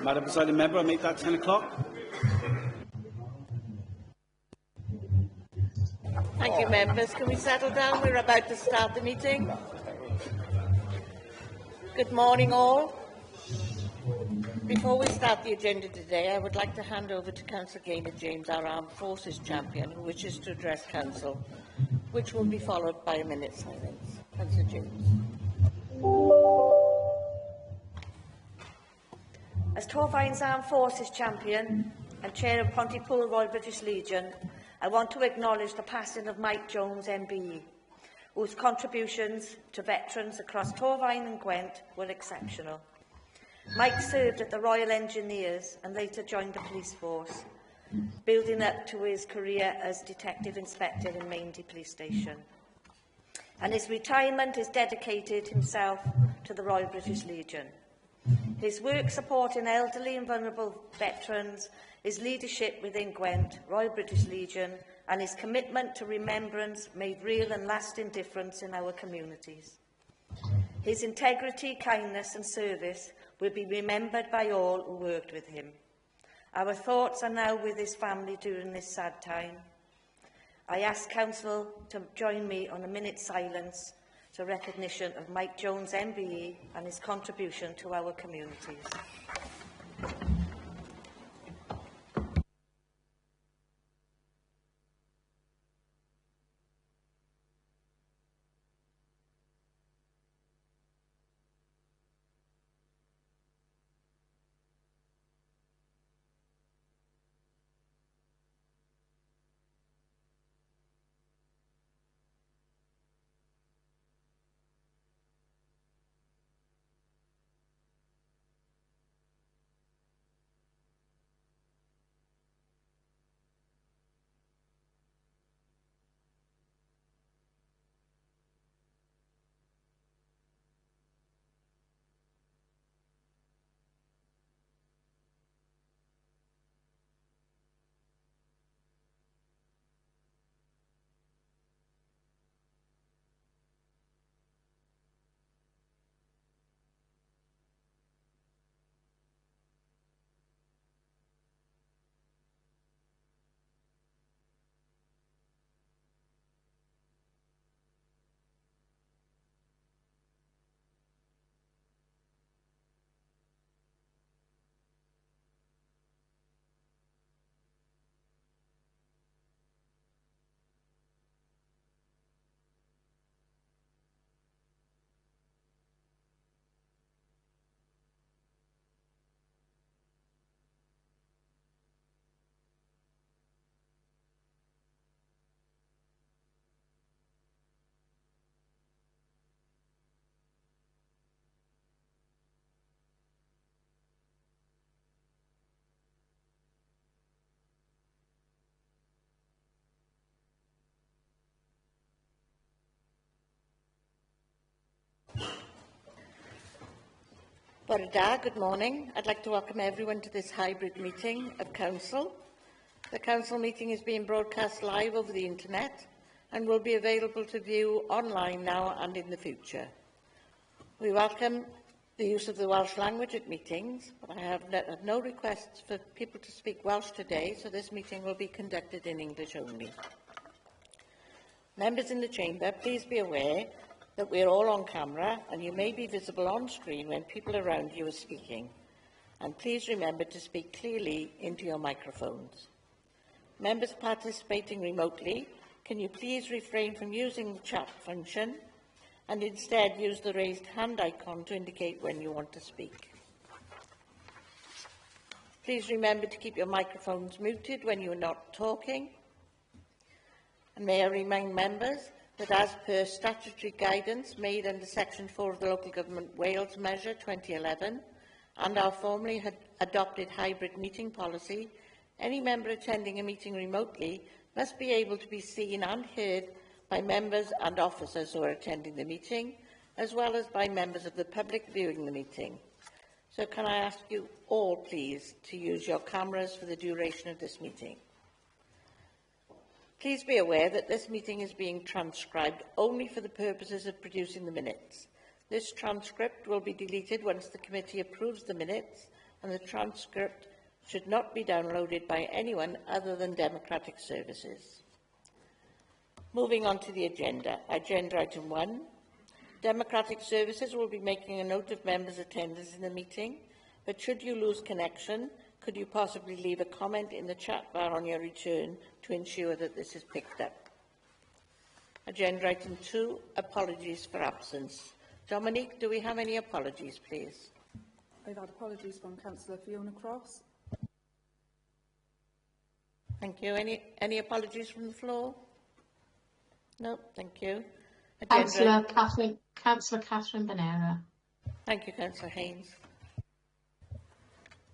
Madam Presiding Member, I make that 10 o'clock. Thank you, members. Can we settle down? We're about to start the meeting. Good morning, all. Before we start the agenda today, I would like to hand over to Councillor Gaynor James, our Armed Forces champion, who wishes to address Council, which will be followed by a minute's silence. Councillor James. As Torfaen's Armed Forces champion and chair of Pontypool Royal British Legion, I want to acknowledge the passing of Mike Jones MBE, whose contributions to veterans across Torfaen and Gwent were exceptional. Mike served at the Royal Engineers and later joined the police force, building up to his career as Detective Inspector in Maindy Police Station. And his retirement has dedicated himself to the Royal British Legion. His work supporting elderly and vulnerable veterans, his leadership within Gwent, Royal British Legion, and his commitment to remembrance made real and lasting difference in our communities. His integrity, kindness and service will be remembered by all who worked with him. Our thoughts are now with his family during this sad time. I ask Council to join me on a minute's silence to recognition of Mike Jones MBE and his contribution to our communities. Bore da, good morning. I'd like to welcome everyone to this hybrid meeting of Council. The Council meeting is being broadcast live over the internet and will be available to view online now and in the future. We welcome the use of the Welsh language at meetings, but I have no requests for people to speak Welsh today, so this meeting will be conducted in English only. Members in the Chamber, please be aware that we're all on camera and you may be visible on screen when people around you are speaking. And please remember to speak clearly into your microphones. Members participating remotely, can you please refrain from using the chat function and instead use the raised hand icon to indicate when you want to speak. Please remember to keep your microphones muted when you are not talking. And may I remind members that as per statutory guidance made under Section 4 of the Local Government Wales Measure 2011 and our formally adopted hybrid meeting policy, any member attending a meeting remotely must be able to be seen and heard by members and officers who are attending the meeting, as well as by members of the public viewing the meeting. So can I ask you all, please, to use your cameras for the duration of this meeting? Please be aware that this meeting is being transcribed only for the purposes of producing the minutes. This transcript will be deleted once the committee approves the minutes and the transcript should not be downloaded by anyone other than Democratic Services. Moving on to the agenda. Agenda item 1. Democratic Services will be making a note of members' attendance in the meeting, but should you lose connection, could you possibly leave a comment in the chat bar on your return to ensure that this is picked up? Agenda item 2, apologies for absence. Dominique, do we have any apologies, please? I've had apologies from Councillor Fiona Cross. Thank you. Any apologies from the floor? No, thank you. Councillor Catherine Bonera. Thank you, Councillor Haynes.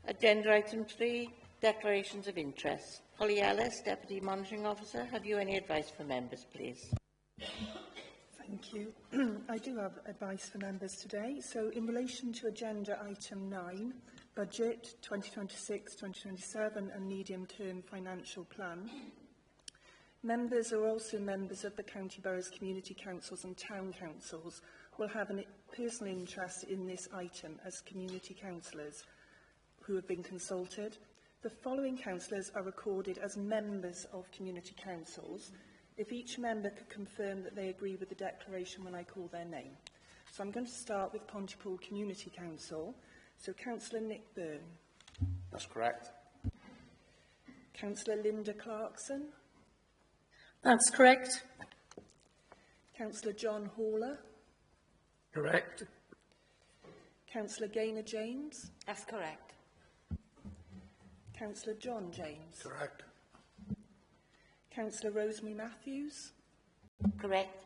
Agenda item 3, declarations of interest. Holly Ellis, Deputy Monitoring Officer, have you any advice for members, please? Thank you. I do have advice for members today. So in relation to agenda item 9, budget 2026-2027 and medium-term financial plan, members are also members of the county boroughs, community councils and town councils will have a personal interest in this item as community councillors who have been consulted. The following councillors are recorded as members of community councils if each member could confirm that they agree with the declaration when I call their name. So I'm going to start with Pontypool Community Council. So Councillor Nick Byrne. That's correct. Councillor Linda Clarkson. That's correct. Councillor John Haller. Correct. Councillor Gaynor James. That's correct. Councillor John James. Correct. Councillor Rosemary Matthews. Correct.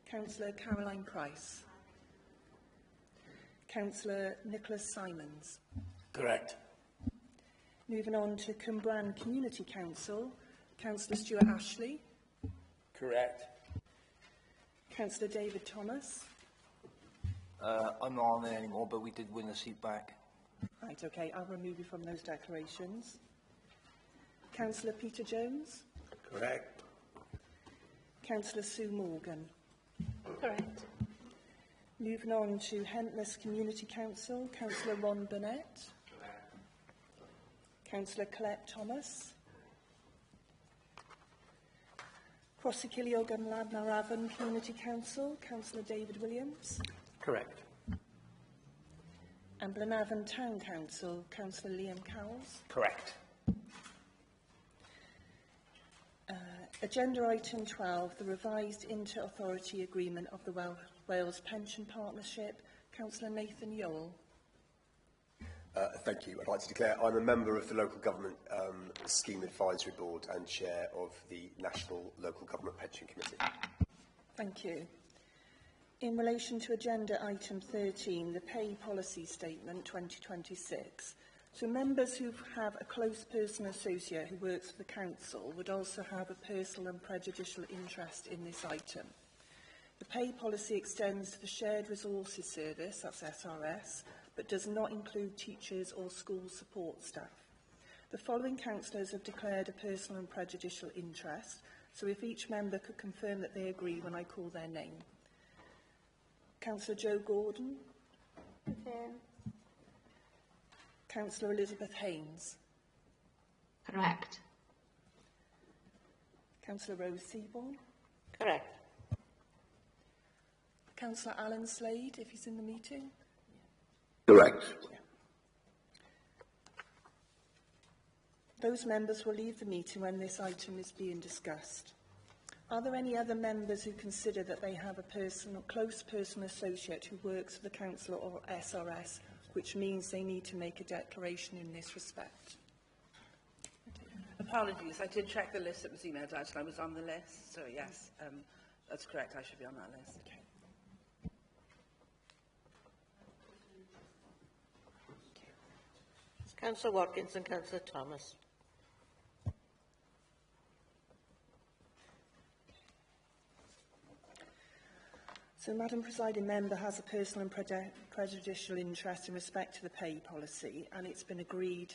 Councillor Caroline Price. Councillor Nicholas Simons. Correct. Moving on to Cwmbran Community Council, Councillor Stuart Ashley. Correct. Councillor David Thomas. I'm not on there anymore, but we did win the seat back. Right, okay, I'll remove you from those declarations. Councillor Peter Jones. Correct. Councillor Sue Morgan. Correct. Moving on to Hentless Community Council, Councillor Ron Burnett. Councillor Colette Thomas. Crossy-Killiog and Ladna-Ravon Community Council, Councillor David Williams. Correct. And Blenavon Town Council, Councillor Liam Cowles. Correct. Agenda item 12, the revised inter-authority agreement of the Wales Pension Partnership, Councillor Nathan Yowell. Thank you. I'd like to declare I'm a member of the Local Government Scheme Advisory Board and Chair of the National Local Government Pension Committee. Thank you. In relation to agenda item 13, the Pay Policy Statement 2026, so members who have a close personal associate who works for the council would also have a personal and prejudicial interest in this item. The pay policy extends to the Shared Resources Service, that's SRS, but does not include teachers or school support staff. The following councillors have declared a personal and prejudicial interest, so if each member could confirm that they agree when I call their name. Councillor Joe Gordon. Councillor Elizabeth Haynes. Correct. Councillor Rose Seaborn. Correct. Councillor Alan Slade, if he's in the meeting. Correct. Yeah. Those members will leave the meeting when this item is being discussed. Are there any other members who consider that they have a close personal associate who works for the council or SRS, which means they need to make a declaration in this respect? Apologies, I did check the list that was emailed out and I was on the list, so yes, that's correct, I should be on that list. Okay. Councillor Watkins and Councillor Thomas. So, Madam Presiding Member has a personal and prejudicial interest in respect to the pay policy, and it's been agreed,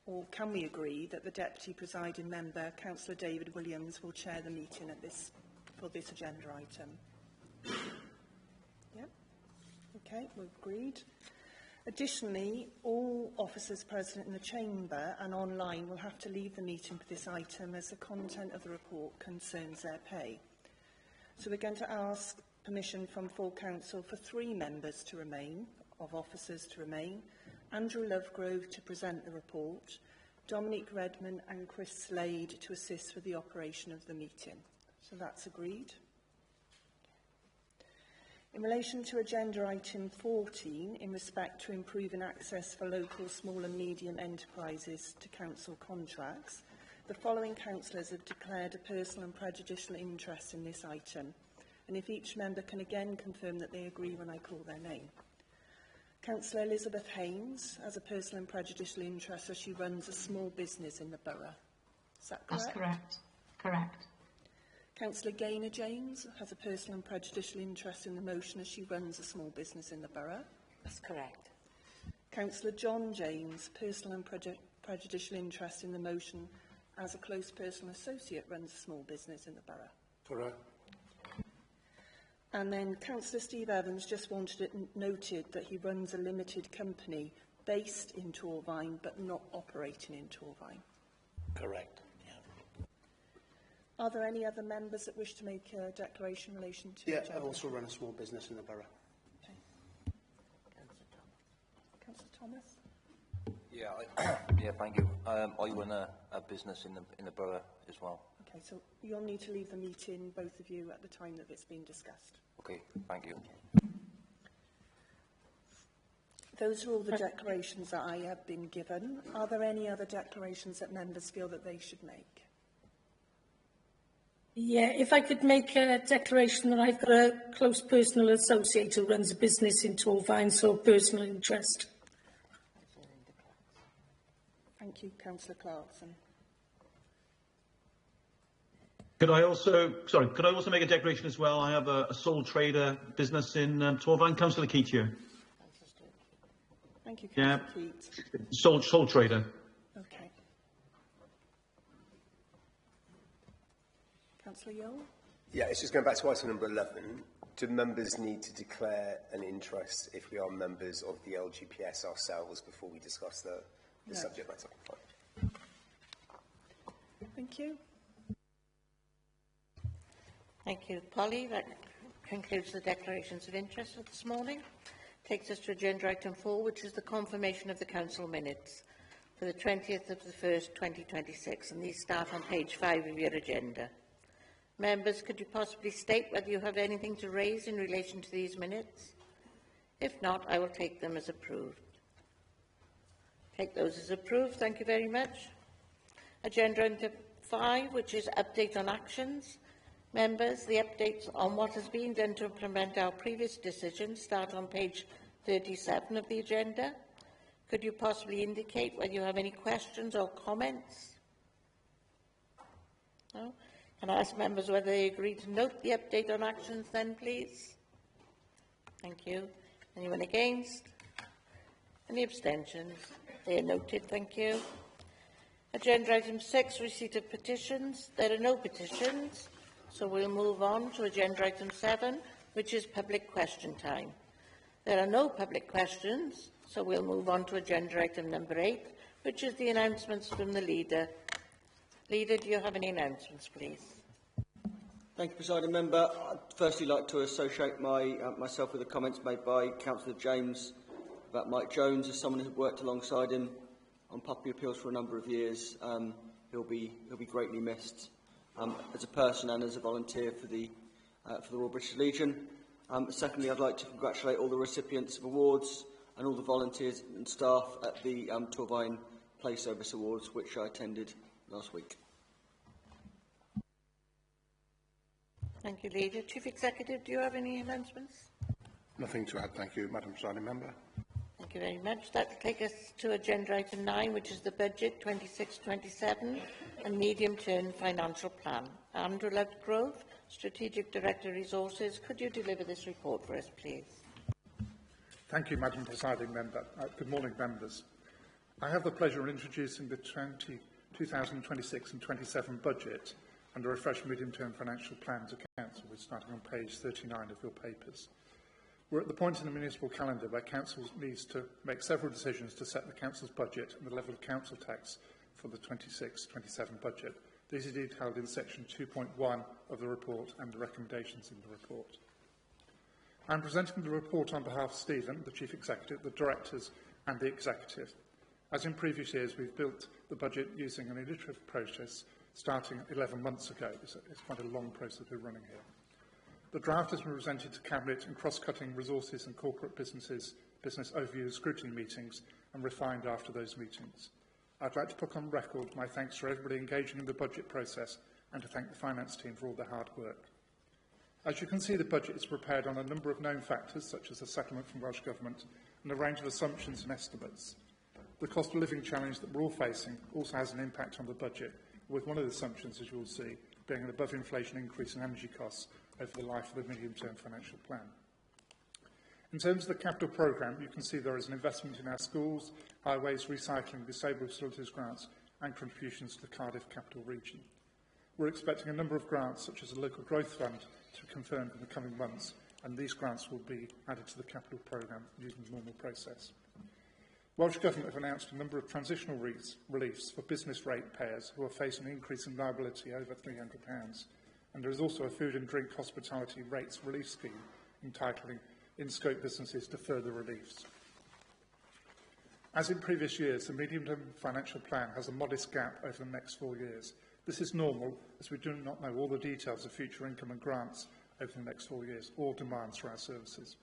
or can we agree, that the Deputy Presiding Member, Councillor David Williams, will chair the meeting for this agenda item. Yep. Okay, we've agreed. Additionally, all officers present in the chamber and online will have to leave the meeting for this item as the content of the report concerns their pay. So we're going to ask permission from full council for 3 members to remain, of officers to remain, Andrew Lovegrove to present the report, Dominic Redman and Chris Slade to assist with the operation of the meeting. So that's agreed. In relation to agenda item 14, in respect to improving access for local small and medium enterprises to council contracts, the following councillors have declared a personal and prejudicial interest in this item, and if each member can again confirm that they agree when I call their name. Councillor Elizabeth Haynes has a personal and prejudicial interest as she runs a small business in the borough. Is that correct? That's correct. Correct. Councillor Gaynor James has a personal and prejudicial interest in the motion as she runs a small business in the borough. That's correct. Councillor John James, personal and prejudicial interest in the motion as a close personal associate runs a small business in the borough. Correct. And then Councillor Steve Evans just wanted it noted that he runs a limited company based in Torvine but not operating in Torvine. Correct. Are there any other members that wish to make a declaration in relation to Yeah, agenda? I also run a small business in the borough. Councillor Thomas? Yeah, yeah, thank you. I run a business in the borough as well. Okay, so you'll need to leave the meeting, both of you, at the time that it's been discussed. Okay, thank you. Those are all the declarations that I have been given. Are there any other declarations that members feel that they should make? Yeah, if I could make a declaration that I've got a close personal associate who runs a business in Torvine, so personal interest. Thank you, Councillor Clarkson. Could I also make a declaration as well? I have a sole trader business in Torvine. Councillor Keatia. Thank you, Councillor Keats. Sole trader. Okay. Councillor Yole? Yeah, it's just going back to item number 11. Do members need to declare an interest if we are members of the LGPS ourselves before we discuss the No. subject matter? Fine. Thank you. Thank you, Polly. That concludes the declarations of interest for this morning. Takes us to agenda item 4, which is the confirmation of the council minutes for the 20th of the 1st, 2026, and these start on page 5 of your agenda. Members, could you possibly state whether you have anything to raise in relation to these minutes? If not, I will take them as approved. Take those as approved. Thank you very much. Agenda item 5, which is update on actions. Members, the updates on what has been done to implement our previous decisions start on page 37 of the agenda. Could you possibly indicate whether you have any questions or comments? No? Can I ask members whether they agree to note the update on actions then, please? Thank you. Anyone against? Any abstentions? They are noted. Thank you. Agenda item 6, receipt of petitions. There are no petitions, so we'll move on to agenda item 7, which is public question time. There are no public questions, so we'll move on to agenda item number 8, which is the announcements from the leader. Leader, do you have any announcements, please? Thank you, Presiding Member. I'd firstly like to associate myself with the comments made by Councillor James about Mike Jones. As someone who worked alongside him on puppy appeals for a number of years, he'll be greatly missed as a person and as a volunteer for the Royal British Legion. Secondly, I'd like to congratulate all the recipients of awards and all the volunteers and staff at the Torvine Play Service Awards, which I attended last week. Thank you, Leader. Chief Executive, do you have any announcements? Nothing to add, thank you, Madam Presiding Member. Thank you very much. That will take us to agenda item 9, which is the budget 26-27 and medium-term financial plan. Andrew Lovegrove, Strategic Director Resources, could you deliver this report for us, please? Thank you, Madam Presiding Member. Good morning, members. I have the pleasure of introducing the 2026 and 27 budget and a refreshed medium-term financial plan to Council, starting on page 39 of your papers. We're at the point in the municipal calendar where council needs to make several decisions to set the council's budget and the level of council tax for the 26-27 budget. These are detailed in section 2.1 of the report and the recommendations in the report. I'm presenting the report on behalf of Stephen, the Chief Executive, the Directors and the Executive. As in previous years, we've built the budget using an iterative process starting 11 months ago. It's quite a long process we're running here. The draft has been presented to Cabinet in cross-cutting resources and corporate business overview and scrutiny meetings and refined after those meetings. I'd like to put on record my thanks for everybody engaging in the budget process and to thank the finance team for all their hard work. As you can see, the budget is prepared on a number of known factors, such as the settlement from Welsh Government and a range of assumptions and estimates. The cost of living challenge that we're all facing also has an impact on the budget, with one of the assumptions, as you will see, being an above-inflation increase in energy costs over the life of the medium-term financial plan. In terms of the capital programme, you can see there is an investment in our schools, highways, recycling, disabled facilities grants and contributions to the Cardiff capital region. We're expecting a number of grants, such as a local growth fund, to be confirmed in the coming months, and these grants will be added to the capital programme using the normal process. Welsh Government have announced a number of transitional reliefs for business rate payers who are facing an increase in liability over £300, and there is also a food and drink hospitality rates relief scheme entitling in-scope businesses to further reliefs. As in previous years, the medium-term financial plan has a modest gap over the next 4 years. This is normal, as we do not know all the details of future income and grants over the next 4 years, or demands for our services.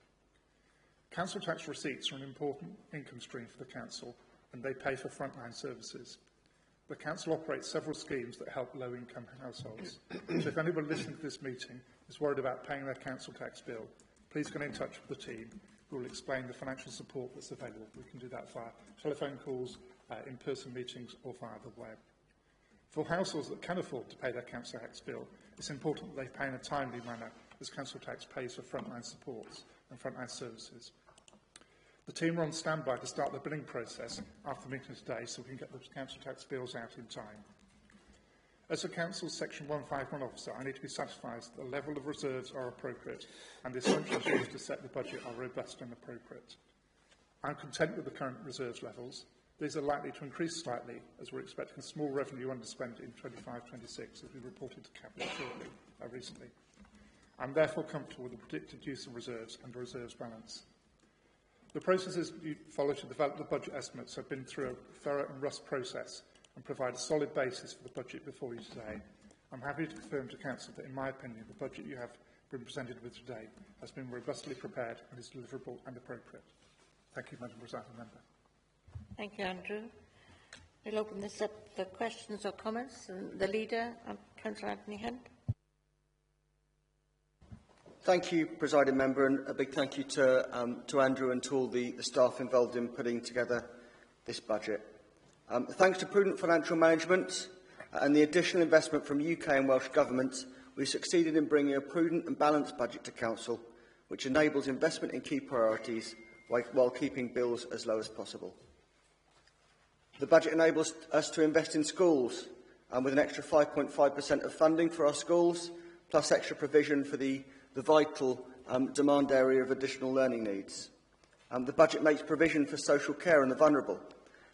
Council tax receipts are an important income stream for the Council, and they pay for frontline services. The Council operates several schemes that help low-income households. So if anybody listening to this meeting is worried about paying their council tax bill, please get in touch with the team who will explain the financial support that's available. We can do that via telephone calls, in-person meetings or via the web. For households that can afford to pay their council tax bill, it's important that they pay in a timely manner, as council tax pays for frontline supports and frontline services. The team are on standby to start the billing process after the meeting today, so we can get the council tax bills out in time. As a Council's Section 151 officer, I need to be satisfied that the level of reserves are appropriate and the assumptions used to set the budget are robust and appropriate. I'm content with the current reserves levels. These are likely to increase slightly, as we're expecting a small revenue underspend in 25-26, as we reported to Cabinet shortly, recently. I'm therefore comfortable with the predicted use of reserves and the reserves balance. The processes you follow to develop the budget estimates have been through a thorough and robust process and provide a solid basis for the budget before you today. I'm happy to confirm to Council that, in my opinion, the budget you have been presented with today has been robustly prepared and is deliverable and appropriate. Thank you, Madam Presiding Member. Thank you, Andrew. We'll open this up for questions or comments. And the Leader, Councillor Anthony Hunt. Thank you, Presiding Member, and a big thank you to Andrew and to all the staff involved in putting together this budget. Thanks to prudent financial management and the additional investment from UK and Welsh Governments, we succeeded in bringing a prudent and balanced budget to Council, which enables investment in key priorities while keeping bills as low as possible. The budget enables us to invest in schools, with an extra 5.5% of funding for our schools, plus extra provision for the vital demand area of additional learning needs. The budget makes provision for social care and the vulnerable,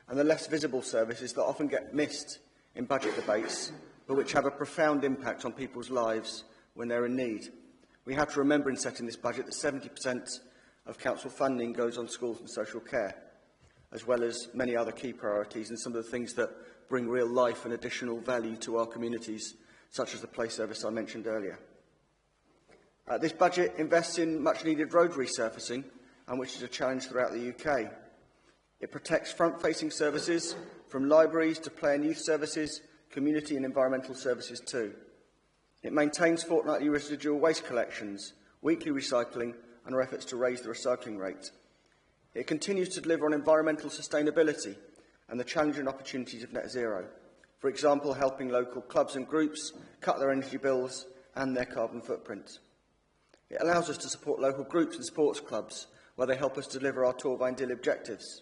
and the less visible services that often get missed in budget debates, but which have a profound impact on people's lives when they're in need. We have to remember in setting this budget that 70% of council funding goes on schools and social care, as well as many other key priorities and some of the things that bring real life and additional value to our communities, such as the play service I mentioned earlier. This budget invests in much-needed road resurfacing, which is a challenge throughout the UK. It protects front-facing services, from libraries to play and youth services, community and environmental services too. It maintains fortnightly residual waste collections, weekly recycling, and our efforts to raise the recycling rate. It continues to deliver on environmental sustainability and the challenging opportunities of net zero, for example, helping local clubs and groups cut their energy bills and their carbon footprint. It allows us to support local groups and sports clubs where they help us deliver our Torfaen Deal objectives.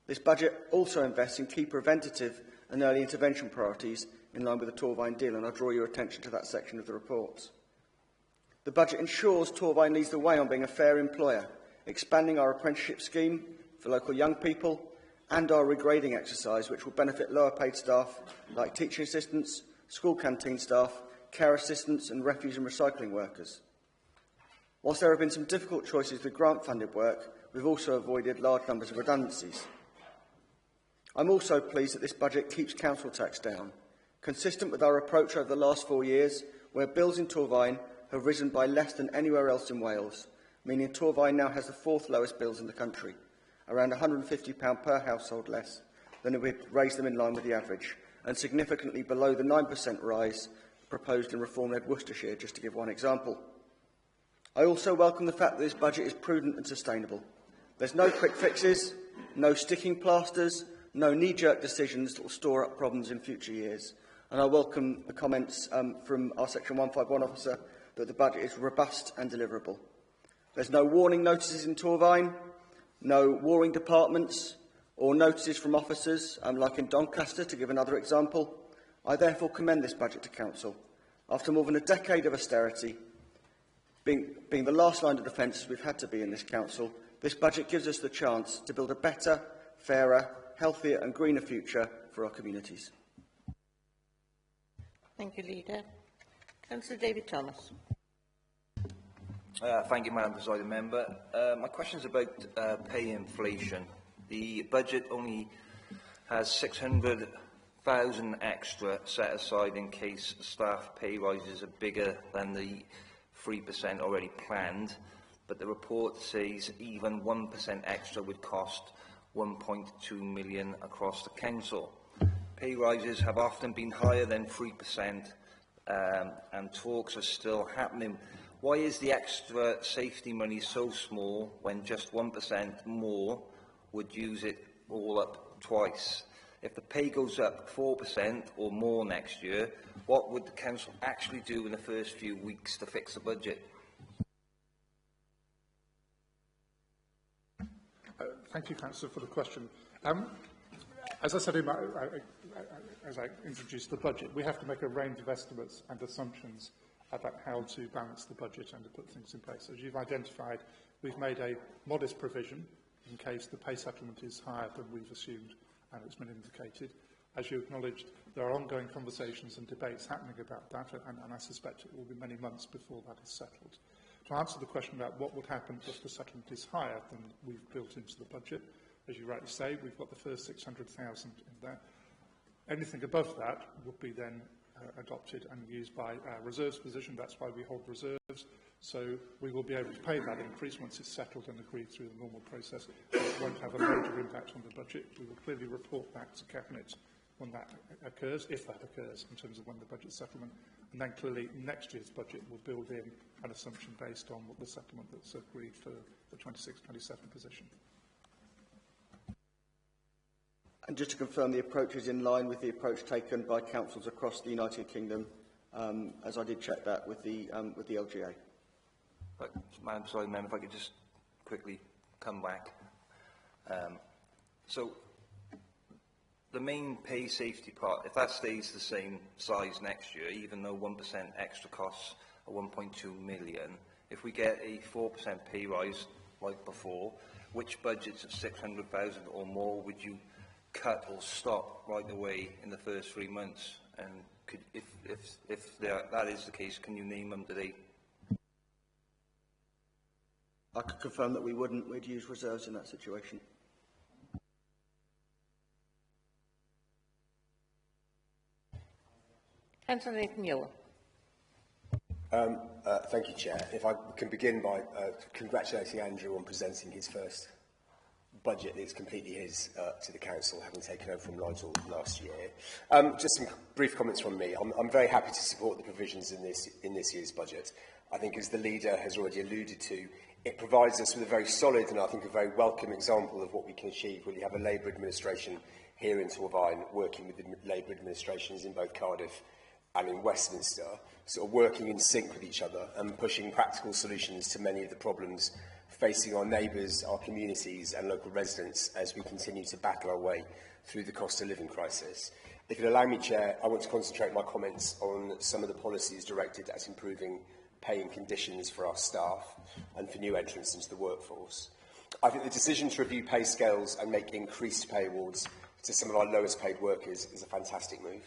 This budget also invests in key preventative and early intervention priorities in line with the Torfaen Deal, and I draw your attention to that section of the report. The budget ensures Torvine leads the way on being a fair employer, expanding our apprenticeship scheme for local young people and our regrading exercise, which will benefit lower paid staff like teaching assistants, school canteen staff, care assistants and refuse and recycling workers. Whilst there have been some difficult choices with grant-funded work, we've also avoided large numbers of redundancies. I'm also pleased that this budget keeps council tax down, consistent with our approach over the last 4 years, where bills in Torvine have risen by less than anywhere else in Wales, meaning Torvine now has the 4th lowest bills in the country, around £150 per household less than if we'd raised them in line with the average, and significantly below the 9% rise proposed in reform-led Worcestershire, just to give one example. I also welcome the fact that this budget is prudent and sustainable. There's no quick fixes, no sticking plasters, no knee-jerk decisions that will store up problems in future years. And I welcome the comments from our Section 151 officer that the budget is robust and deliverable. There's no warning notices in Torvine, no warring departments or notices from officers, like in Doncaster, to give another example. I therefore commend this budget to Council. After more than a decade of austerity, being the last line of defence as we've had to be in this Council, this budget gives us the chance to build a better, fairer, healthier and greener future for our communities. Thank you, Leader. Councillor David Thomas. Thank you, Madam Presiding Member. My question is about pay inflation. The budget only has 600,000 extra set aside in case staff pay rises are bigger than the 3% already planned, but the report says even 1% extra would cost 1.2 million across the council. Pay rises have often been higher than 3%, and talks are still happening. Why is the extra safety money so small when just 1% more would use it all up twice? If the pay goes up 4% or more next year, what would the council actually do in the first few weeks to fix the budget? Thank you, Councillor, for the question. As I said as I introduced the budget, we have to make a range of estimates and assumptions about how to balance the budget and to put things in place. As you've identified, we've made a modest provision in case the pay settlement is higher than we've assumed and it's been indicated. As you acknowledged, there are ongoing conversations and debates happening about that, and I suspect it will be many months before that is settled. To answer the question about what would happen if the settlement is higher than we've built into the budget, as you rightly say, we've got the first 600,000 in there. Anything above that would be then adopted and used by our reserves position. That's why we hold reserves. So we will be able to pay that increase once it's settled and agreed through the normal process. It won't have a major impact on the budget. We will clearly report back to Cabinet when that occurs, if that occurs, in terms of when the budget settlement. And then clearly next year's budget will build in an assumption based on what the settlement that's agreed for the 26-27 position. And just to confirm, the approach is in line with the approach taken by councils across the United Kingdom, as I did check that with the LGA. But, Madam Presiding Member, if I could just quickly come back. So, the main pay safety part, if that stays the same size next year, even though 1% extra costs are 1.2 million, if we get a 4% pay rise like before, which budgets of 600,000 or more would you cut or stop right away in the first 3 months? And could, if that is the case, can you name them today? I could confirm that we wouldn't. We'd use reserves in that situation. Councillor Nathan Ewell. Thank you, Chair. If I can begin by congratulating Andrew on presenting his first budget that is completely his to the Council, having taken over from Nigel last year. Just some brief comments from me. I'm very happy to support the provisions in this year's budget. I think, as the Leader has already alluded to, it provides us with a very solid and I think a very welcome example of what we can achieve when you have a Labour administration here in Torvine working with the Labour administrations in both Cardiff and in Westminster, sort of working in sync with each other and pushing practical solutions to many of the problems facing our neighbours, our communities and local residents as we continue to battle our way through the cost of living crisis. If you'll allow me, Chair, I want to concentrate my comments on some of the policies directed at improving paying conditions for our staff and for new entrants into the workforce. I think the decision to review pay scales and make increased pay awards to some of our lowest paid workers is a fantastic move.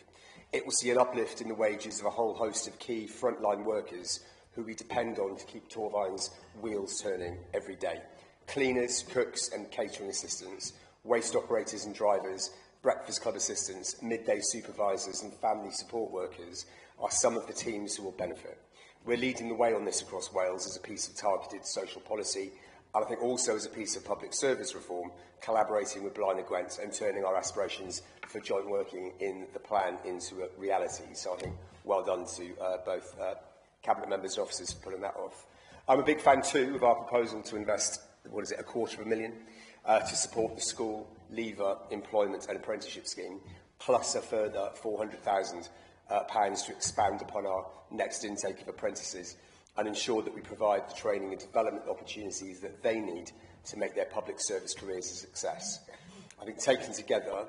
It will see an uplift in the wages of a whole host of key frontline workers who we depend on to keep Torvine's wheels turning every day. Cleaners, cooks and catering assistants, waste operators and drivers, breakfast club assistants, midday supervisors and family support workers are some of the teams who will benefit. We're leading the way on this across Wales as a piece of targeted social policy, and I think also as a piece of public service reform, collaborating with Blaenau Gwent and turning our aspirations for joint working in the plan into a reality. So I think well done to both Cabinet members and officers for pulling that off. I'm a big fan too of our proposal to invest, what is it, £250,000 to support the school, leaver, employment and apprenticeship scheme, plus a further £400,000 to expand upon our next intake of apprentices and ensure that we provide the training and development opportunities that they need to make their public service careers a success. I think taken together,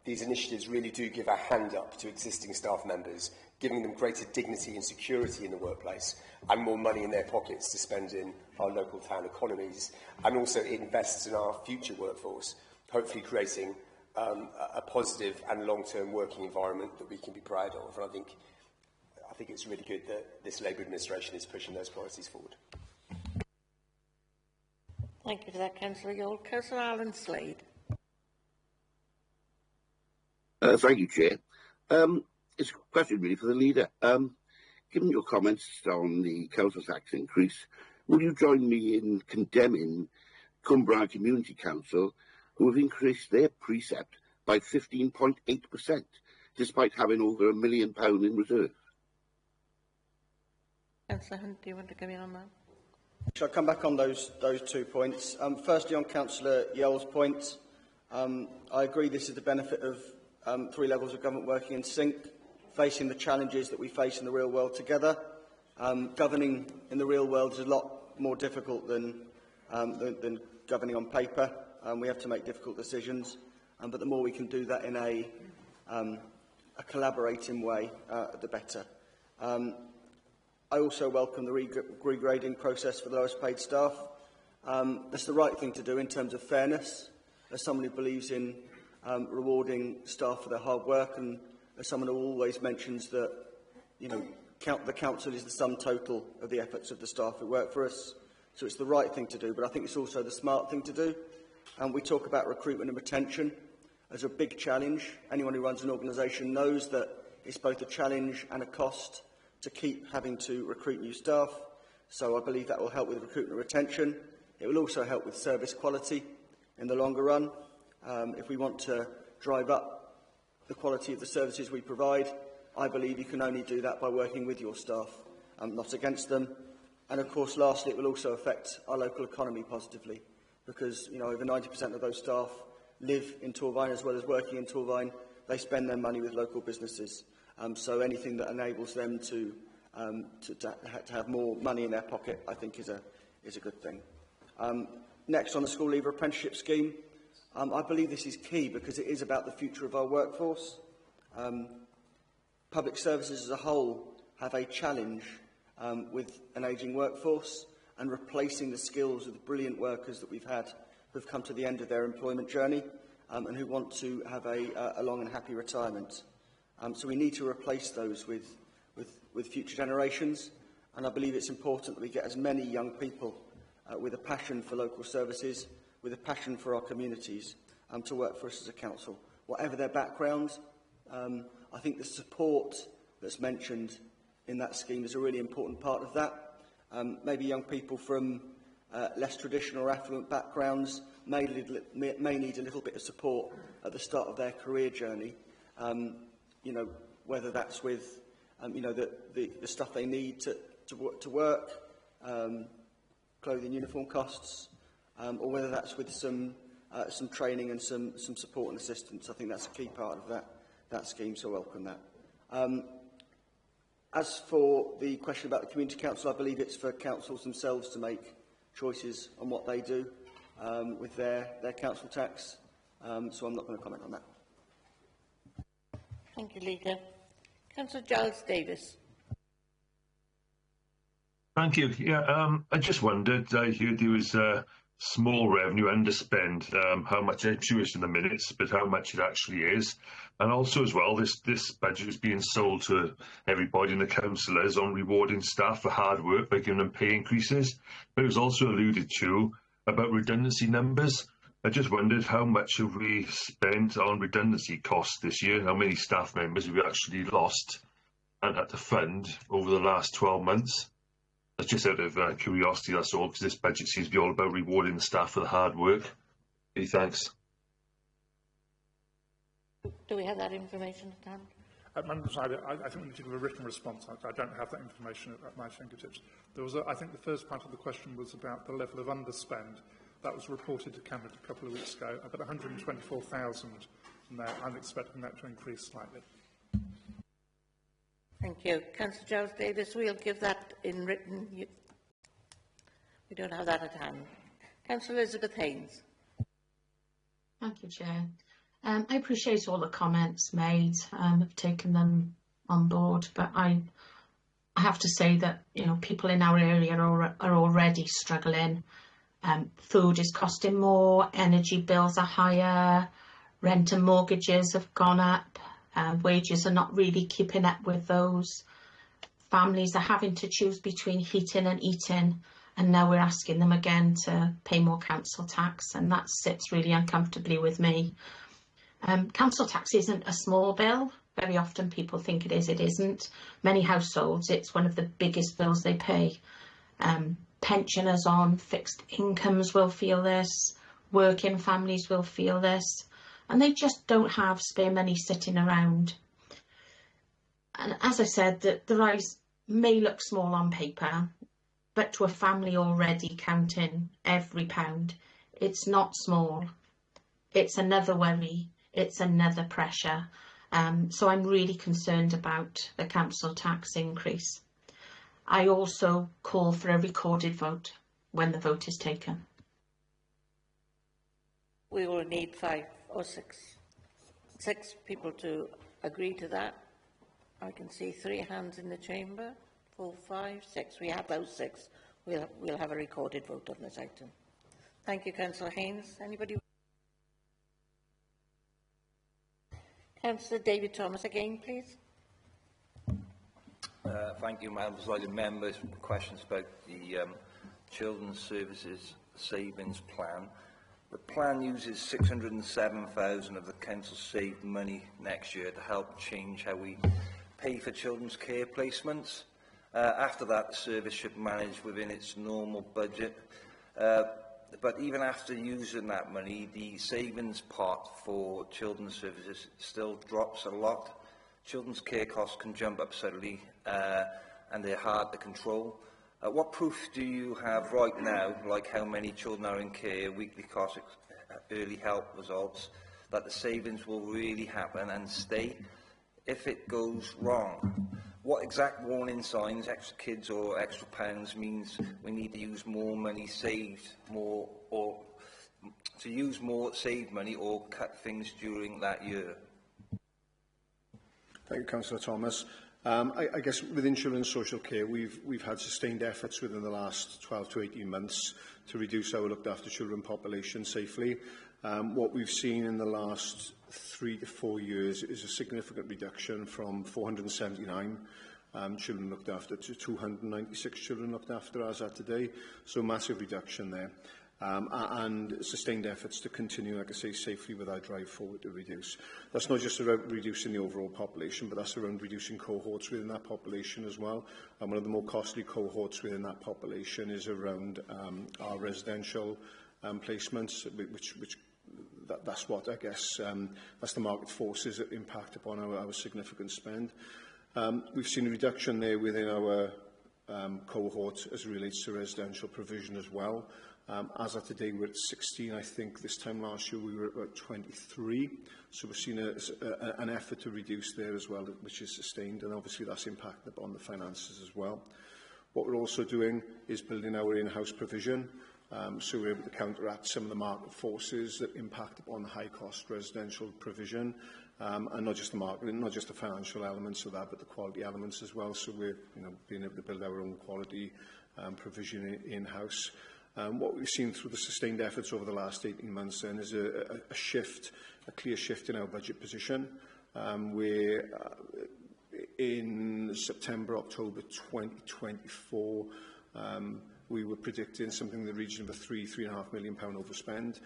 these initiatives really do give a hand up to existing staff members, giving them greater dignity and security in the workplace and more money in their pockets to spend in our local town economies, and also it invests in our future workforce, hopefully creating a positive and long-term working environment that we can be proud of. And I think it's really good that this Labour administration is pushing those priorities forward. Thank you for that, Councillor Yule. Councillor Alan Slade. Thank you, Chair. It's a question really for the leader. Given your comments on the council tax increase, will you join me in condemning Cwmbran Community Council, who have increased their precept by 15.8%, despite having over £1 million in reserve? Councillor Hunt, do you want to come in on that? Shall I come back on those 2 points? Firstly, on Councillor Yell's point, I agree this is the benefit of 3 levels of government working in sync, facing the challenges that we face in the real world together. Governing in the real world is a lot more difficult than governing on paper. We have to make difficult decisions, but the more we can do that in a collaborating way, the better. I also welcome the regrading process for the lowest paid staff. That's the right thing to do in terms of fairness, as someone who believes in rewarding staff for their hard work, and as someone who always mentions that, you know, the council is the sum total of the efforts of the staff who work for us. So it's the right thing to do, but I think it's also the smart thing to do. And we talk about recruitment and retention as a big challenge. Anyone who runs an organisation knows that it's both a challenge and a cost to keep having to recruit new staff. So I believe that will help with recruitment and retention. It will also help with service quality in the longer run. If we want to drive up the quality of the services we provide, I believe you can only do that by working with your staff, not against them. And of course, lastly, it will also affect our local economy positively, because, you know, over 90% of those staff live in Torvine as well as working in Torvine. They spend their money with local businesses. So anything that enables them to have more money in their pocket, I think, is a good thing. Next, on the school leaver apprenticeship scheme, I believe this is key because it is about the future of our workforce. Public services as a whole have a challenge with an ageing workforce and replacing the skills of the brilliant workers that we've had who have come to the end of their employment journey and who want to have a long and happy retirement. So we need to replace those with future generations, and I believe it's important that we get as many young people with a passion for local services, with a passion for our communities, to work for us as a council. Whatever their background, I think the support that's mentioned in that scheme is a really important part of that. Maybe young people from less traditional or affluent backgrounds may need a little bit of support at the start of their career journey. You know, whether that's with you know, the stuff they need to work, clothing, uniform costs, or whether that's with some training and some support and assistance. I think that's a key part of that scheme, so I welcome that. As for the question about the Community Council, I believe it's for councils themselves to make choices on what they do with their council tax, so I'm not going to comment on that. Thank you, Leader. Councillor Giles Davis. Thank you. Yeah, I just wondered, I heard there was a small revenue underspend, how much, I'm sure it's in the minutes, but how much it actually is. And also as well, this budget is being sold to everybody in the councillors on rewarding staff for hard work by giving them pay increases. But it was also alluded to about redundancy numbers. I just wondered how much have we spent on redundancy costs this year? How many staff members have we actually lost and had to fund over the last 12 months? That's just out of curiosity, that's all, because this budget seems to be all about rewarding the staff for the hard work. Many thanks. Do we have that information at hand? Madam President, I think we need to give a written response. I don't have that information at my fingertips. There was I think the first part of the question was about the level of underspend. That was reported to Cabinet a couple of weeks ago, about 124,000, and I'm expecting that to increase slightly. Thank you. Councillor Giles Davis, we'll give that in written. We don't have that at hand. Councillor Elizabeth Haynes. Thank you, Chair. I appreciate all the comments made. I've taken them on board, but I have to say that people in our area are already struggling. Food is costing more, energy bills are higher, rent and mortgages have gone up. Wages are not really keeping up with those. Families are having to choose between heating and eating, and now we're asking them again to pay more council tax, and that sits really uncomfortably with me. Council tax isn't a small bill. Very often people think it is, it isn't. Many households, it's one of the biggest bills they pay. Pensioners on fixed incomes will feel this, working families will feel this, and they just don't have spare money sitting around. And as I said, the rise may look small on paper, but to a family already counting every pound, it's not small. It's another worry, it's another pressure. So I'm really concerned about the council tax increase. I also call for a recorded vote when the vote is taken. We will need 5 or 6 people to agree to that. I can see 3 hands in the chamber. 4, 5, 6. We have those 6. We'll have a recorded vote on this item. Thank you, Councillor Haynes. Anybody? Councillor David Thomas again, please. Thank you, Madam President. Members, questions about the Children's Services Savings Plan. The plan uses 607,000 of the council's saved money next year to help change how we pay for children's care placements. After that, the service should manage within its normal budget. But even after using that money, the savings pot for children's services still drops a lot. Children's care costs can jump up suddenly and they're hard to control. What proof do you have right now, like how many children are in care, weekly costs, early help results, that the savings will really happen and stay if it goes wrong? What exact warning signs, extra kids or extra pounds, means we need to use more money saved, or to use more saved money or cut things during that year? Thank you, Councillor Thomas. I guess within children's social care, we've had sustained efforts within the last 12 to 18 months to reduce our looked after children population safely. What we've seen in the last 3 to 4 years is a significant reduction from 479 children looked after to 296 children looked after as at today. So massive reduction there. And sustained efforts to continue, like I say, safely with our drive forward to reduce. That's not just around reducing the overall population, but that's around reducing cohorts within that population as well. And one of the more costly cohorts within that population is around our residential placements, that's what, I guess, that's the market forces that impact upon our significant spend. We've seen a reduction there within our cohort as it relates to residential provision as well. As of today, we're at 16. I think this time last year we were at about 23. So we've seen an effort to reduce there as well, which is sustained, and obviously that's impacted upon the finances as well. What we're also doing is building our in-house provision, so we're able to counteract some of the market forces that impact upon the high-cost residential provision, and not just the market, not just the financial elements of that, but the quality elements as well. So we're being able to build our own quality provision in-house. What we've seen through the sustained efforts over the last 18 months then is a clear shift in our budget position, where in September, October 2024, we were predicting something in the region of a £3.5 million overspend.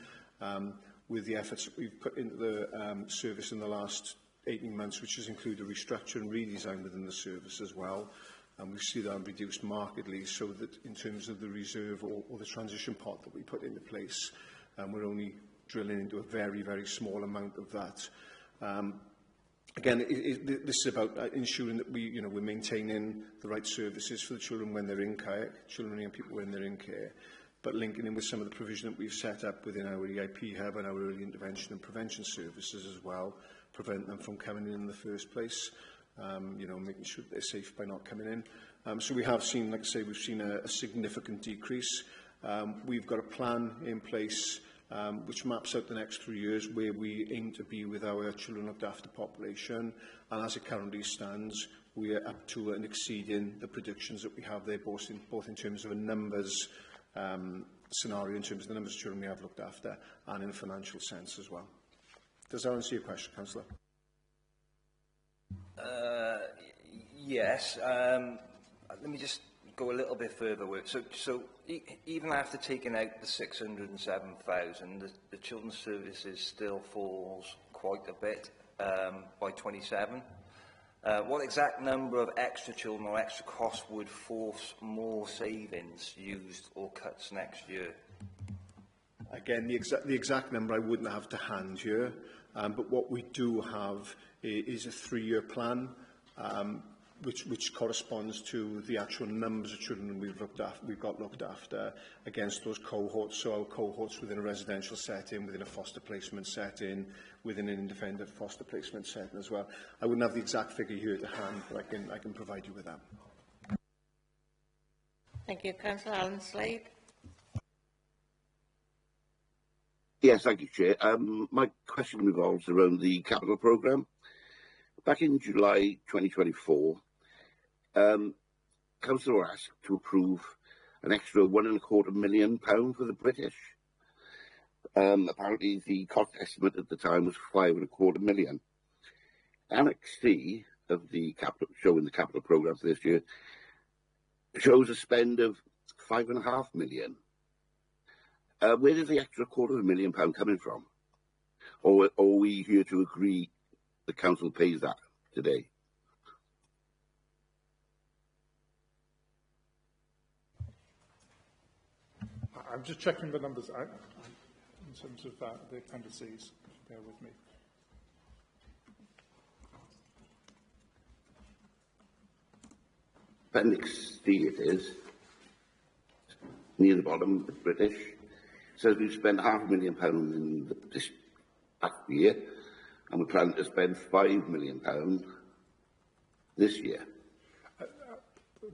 With the efforts that we've put into the service in the last 18 months, which has included a restructure and redesign within the service as well. And we see that reduced markedly, so that in terms of the reserve or the transition pot that we put into place, we're only drilling into a very, very small amount of that. Again, this is about ensuring that we're maintaining the right services for the children when they're in care, children and young people when they're in care, but linking in with some of the provision that we've set up within our EIP hub and our early intervention and prevention services as well, prevent them from coming in the first place, making sure that they're safe by not coming in. So we have seen, like I say, we've seen a significant decrease. We've got a plan in place which maps out the next 3 years where we aim to be with our children looked after population, and as it currently stands, we are up to and exceeding the predictions that we have there, both in terms of a numbers scenario, in terms of the numbers of children we have looked after, and in a financial sense as well. Does that answer your question, Councillor? Yes. Let me just go a little bit further with it. So even after taking out the 607,000, the children's services still falls quite a bit by 27. What exact number of extra children or extra costs would force more savings used or cuts next year? Again, the exact number I wouldn't have to hand here, but what we do have is a 3-year plan, which corresponds to the actual numbers of children we've got looked after against those cohorts. So our cohorts within a residential setting, within a foster placement setting, within an independent foster placement setting as well. I wouldn't have the exact figure here to hand, but I can provide you with that. Thank you. Councillor Alan Slade. Yes, thank you, Chair. My question revolves around the capital programme. Back in July 2024, Council were asked to approve an extra £1.25 million for the British. Apparently, the cost estimate at the time was £5.25 million. Annex C of the capital, showing the capital programme for this year, shows a spend of £5.5 million. Where does the extra £250,000 coming from? Or are we here to agree the council pays that today? I'm just checking the numbers out in terms of the appendices. Bear with me. Appendix C it is, near the bottom, the British. It says we've spent £500,000 in this past year, and we're planning to spend £5 million this year.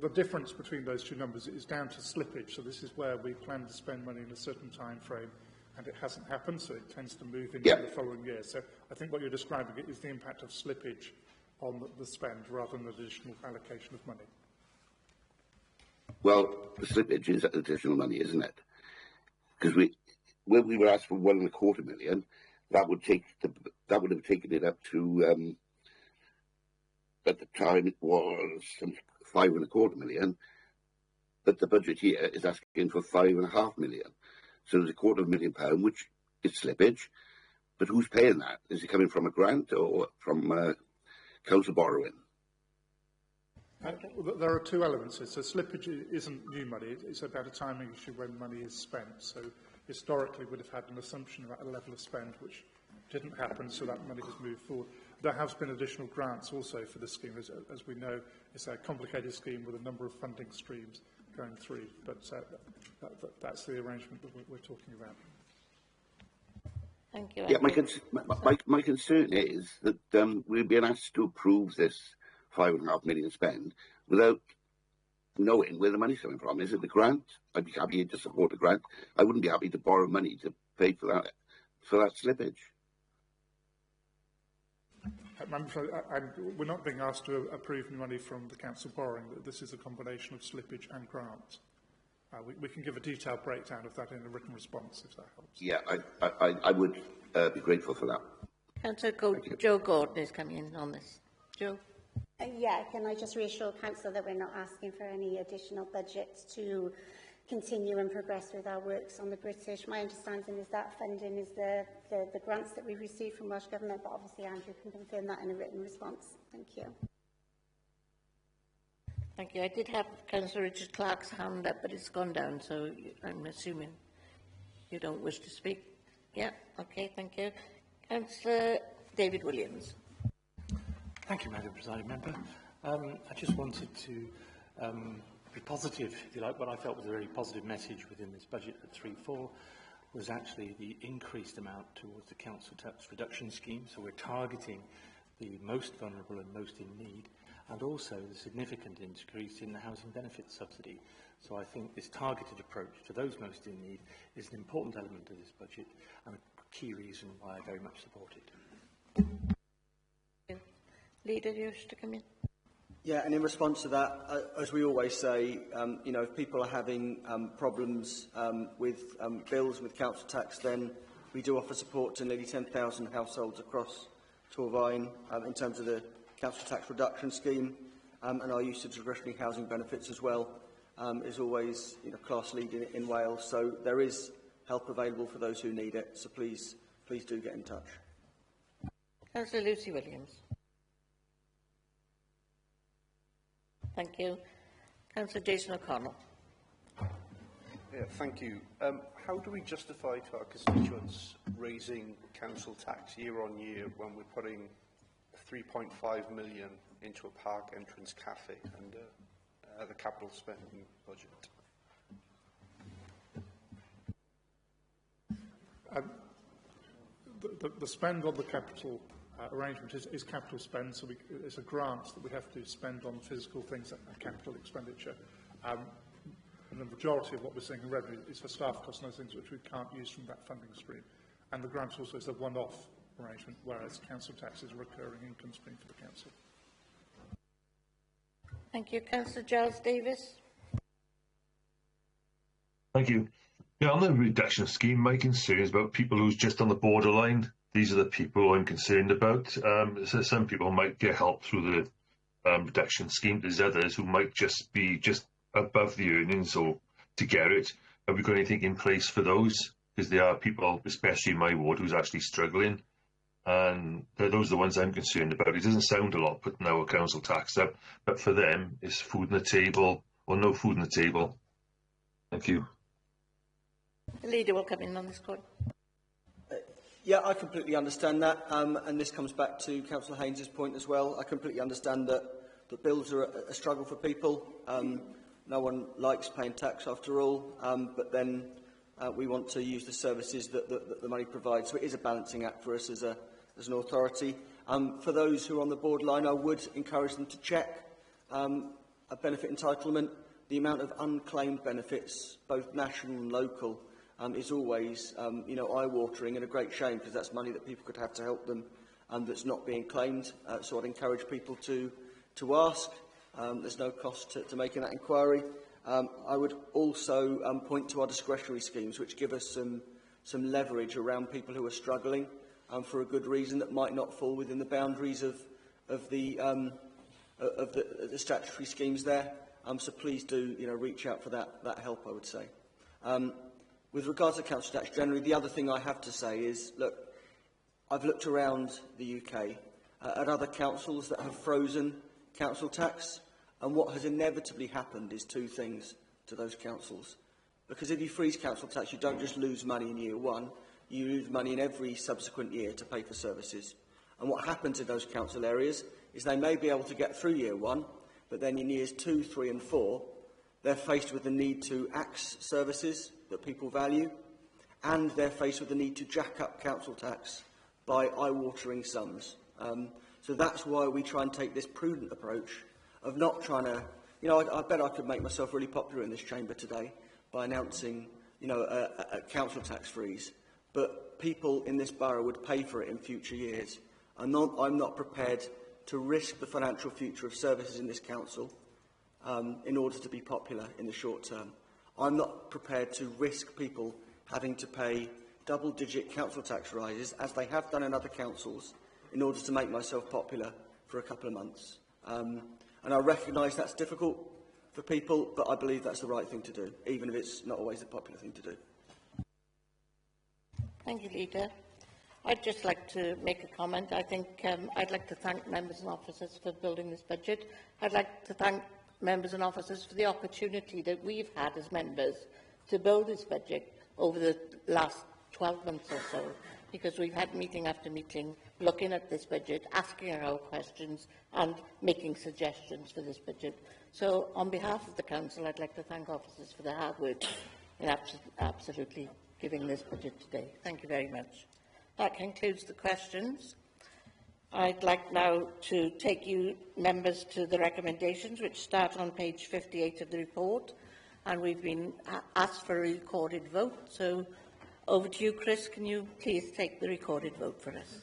The difference between those two numbers is down to slippage. So this is where we plan to spend money in a certain time frame, and it hasn't happened, so it tends to move into the following year. So I think what you're describing is the impact of slippage on the spend rather than additional allocation of money. Well, the slippage is additional money, isn't it? Because when we were asked for £1.25 million, that would have taken it up to at the time it was £5.25 million, but the budget here is asking for £5.5 million. So there's £250,000, which is slippage, but who's paying that? Is it coming from a grant or from council borrowing? There are two elements. So slippage isn't new money. It's about a timing issue when money is spent. So historically, we'd have had an assumption about a level of spend which didn't happen, so that money has moved forward. There have been additional grants also for the scheme. As we know, it's a complicated scheme with a number of funding streams going through, but that's the arrangement that we're talking about. Thank you. Yeah, my concern is that we're being asked to approve this £5.5 million spend without knowing where the money's coming from. Is it the grant? I'd be happy to support the grant. I wouldn't be happy to borrow money to pay for that slippage. We're not being asked to approve money from the council borrowing. This is a combination of slippage and grants. We can give a detailed breakdown of that in a written response, if that helps. Yeah, I would be grateful for that. Councillor Joe Gordon is coming in on this. Joe? Yeah, can I just reassure Council that we're not asking for any additional budgets to continue and progress with our works on the British? My understanding is that funding is the grants that we've received from Welsh Government, but obviously Andrew can confirm that in a written response. Thank you. Thank you. I did have Councillor Richard Clark's hand up, but it's gone down, so I'm assuming you don't wish to speak. Yeah, okay, thank you. Councillor David Williams. Thank you, Madam Presiding Member. I just wanted to be positive, if you like. What I felt was a very positive message within this budget at 3.4 was actually the increased amount towards the council tax reduction scheme. So we're targeting the most vulnerable and most in need, and also the significant increase in the housing benefit subsidy. So I think this targeted approach to those most in need is an important element of this budget and a key reason why I very much support it. Leader, you wish to come in? Yeah, and in response to that, as we always say, you know, if people are having problems with bills with council tax, then we do offer support to nearly 10,000 households across Torfaen in terms of the council tax reduction scheme, and our use of discretionary housing benefits as well is always, you know, class leading in Wales. So there is help available for those who need it. So please do get in touch. Councillor Lucy Williams. Thank you. Councillor Jason O'Connell. Yeah, thank you. How do we justify to our constituents raising council tax year on year when we're putting 3.5 million into a park entrance cafe under the capital spending budget? The spend on the capital arrangement is capital spend, so it's a grant that we have to spend on physical things and capital expenditure. And the majority of what we're seeing in revenue is for staff costs and those things which we can't use from that funding stream. And the grant also is a one-off arrangement, whereas council tax is a recurring income stream for the council. Thank you. Councillor Giles Davis. Thank you. Yeah, on the reduction scheme, my concern is about people who's just on the borderline. These are the people I'm concerned about. So some people might get help through the reduction scheme. There's others who might just be above the earnings or to get it. Have we got anything in place for those? Because there are people, especially in my ward, who's actually struggling. And those are the ones I'm concerned about. It doesn't sound a lot putting our council tax up, but for them, it's food on the table or no food on the table. Thank you. The leader will come in on this point. Yeah, I completely understand that, and this comes back to Councillor Haynes's point as well. I completely understand that bills are a struggle for people. No one likes paying tax after all, but then we want to use the services that the money provides. So it is a balancing act for us as an authority. For those who are on the borderline, I would encourage them to check a benefit entitlement. The amount of unclaimed benefits, both national and local, is always, you know, eye-watering and a great shame, because that's money that people could have to help them that's not being claimed. So I'd encourage people to ask. There's no cost to making that inquiry. I would also point to our discretionary schemes, which give us some leverage around people who are struggling for a good reason that might not fall within the boundaries of the statutory schemes there. So please do, you know, reach out for that help, I would say. With regards to council tax generally, the other thing I have to say is, look, I've looked around the UK at other councils that have frozen council tax, and what has inevitably happened is two things to those councils. Because if you freeze council tax, you don't just lose money in year one, you lose money in every subsequent year to pay for services. And what happens in those council areas is they may be able to get through year one, but then in years 2, 3 and 4, they're faced with the need to axe services that people value, and they're faced with the need to jack up council tax by eye-watering sums. So that's why we try and take this prudent approach of not trying to, you know, I bet I could make myself really popular in this chamber today by announcing, you know, a council tax freeze, but people in this borough would pay for it in future years. I'm not prepared to risk the financial future of services in this council in order to be popular in the short term. I'm not prepared to risk people having to pay double-digit council tax rises, as they have done in other councils, in order to make myself popular for a couple of months. And I recognise that's difficult for people, but I believe that's the right thing to do, even if it's not always the popular thing to do. Thank you, Leader. I'd just like to make a comment. I think I'd like to thank members and officers for building this budget. I'd like to thank members and officers for the opportunity that we've had as members to build this budget over the last 12 months or so, because we've had meeting after meeting looking at this budget, asking our questions and making suggestions for this budget. So on behalf of the Council, I'd like to thank officers for their hard work in absolutely giving this budget today. Thank you very much. That concludes the questions. I'd like now to take you members to the recommendations, which start on page 58 of the report, and we've been asked for a recorded vote. So over to you, Chris. Can you please take the recorded vote for us?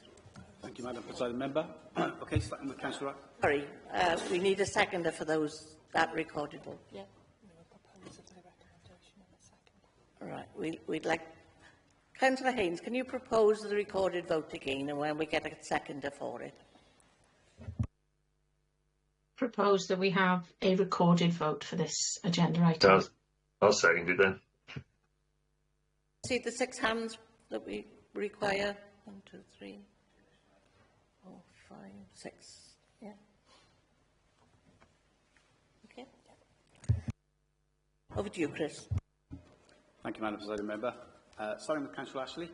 Thank you, Madam Presiding Member. Okay, starting with Councillor. Sorry, we need a seconder for that recorded vote. Yeah. All right, we'd like Councillor Haynes. Can you propose the recorded vote again, and when we get a seconder for it? Propose that we have a recorded vote for this agenda item. I'll second it then. See the 6 hands that we require. 1, 2, 3, 4, 5, 6. Yeah. Okay. Over to you, Chris. Thank you, Madam Presiding Member. Starting with Councillor Ashley.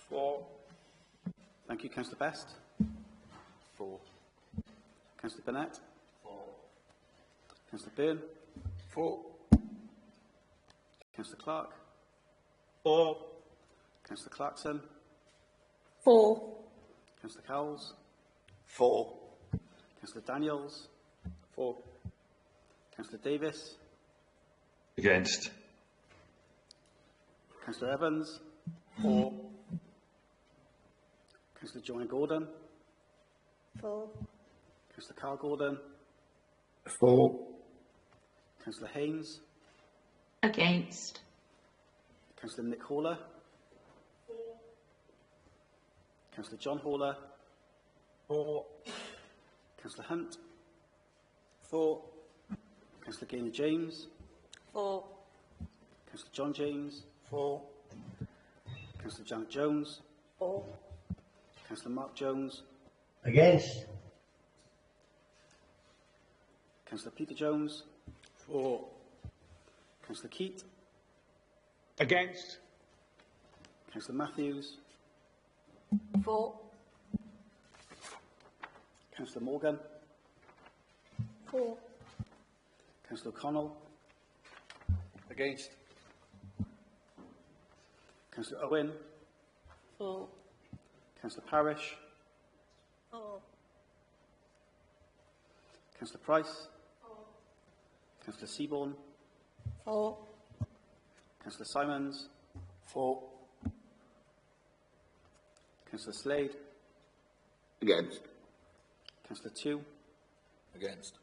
4. Thank you, Councillor Best. 4. Councillor Burnett. 4. Councillor Byrne. 4. Councillor Clark. 4. Councillor Clarkson. 4. Councillor Cowles. 4. Councillor Daniels. 4. Councillor Davis. Against. Councillor Evans. 4. Councillor Joanne Gordon. 4. Councillor Carl Gordon. 4. Councillor Haynes. Against. Councillor Nick Haller. 4. Councillor John Haller. 4. Councillor Hunt. 4. Councillor Gaynor James. 4. Councillor John James. 4. Councillor Janet Jones. 4. Councillor Mark Jones. Against. Councillor Peter Jones. 4. Councillor Keat. Against. Councillor Matthews. 4. Councillor Morgan. 4. Councillor O'Connell. Against. Councillor Owen. 4. Councillor Parish. 4. Councillor Price. 4. Councillor Seaborn. 4. Councillor Simons. 4. Councillor Slade. Against. Councillor Tew. Against.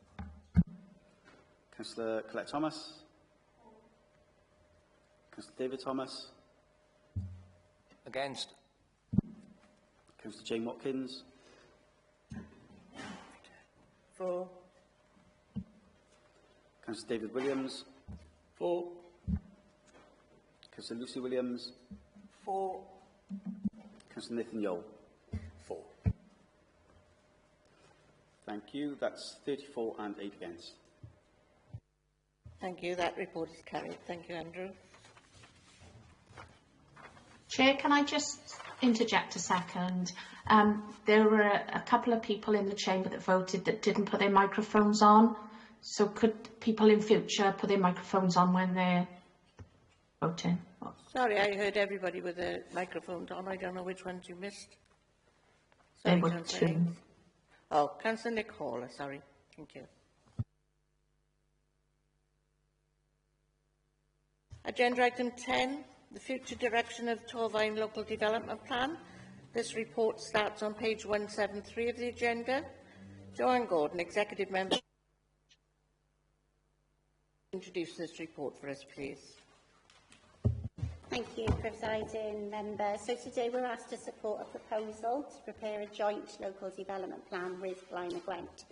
Councillor Colette Thomas. Councillor David Thomas. Against. Councillor Jane Watkins. 4. Councillor David Williams. 4. Councillor Lucy Williams. 4. Councillor Nathan Yole. 4. Thank you. That's 34 and 8 against. Thank you. That report is carried. Thank you, Andrew. Chair, can I just interject a second? There were a couple of people in the chamber that voted that didn't put their microphones on. So could people in future put their microphones on when they're voting? Sorry, I heard everybody with their microphones on. I don't know which ones you missed. There Sorry, were Councillor 2. Haynes. Oh, Councillor Nick Haller, sorry. Thank you. Agenda item 10, the future direction of Torfaen Local Development Plan. This report starts on page 173 of the agenda. Joanne Gordon, Executive Member. Introduce this report for us, please. Thank you, Presiding Member. So today we're asked to support a proposal to prepare a joint local development plan with Blaenau Gwent.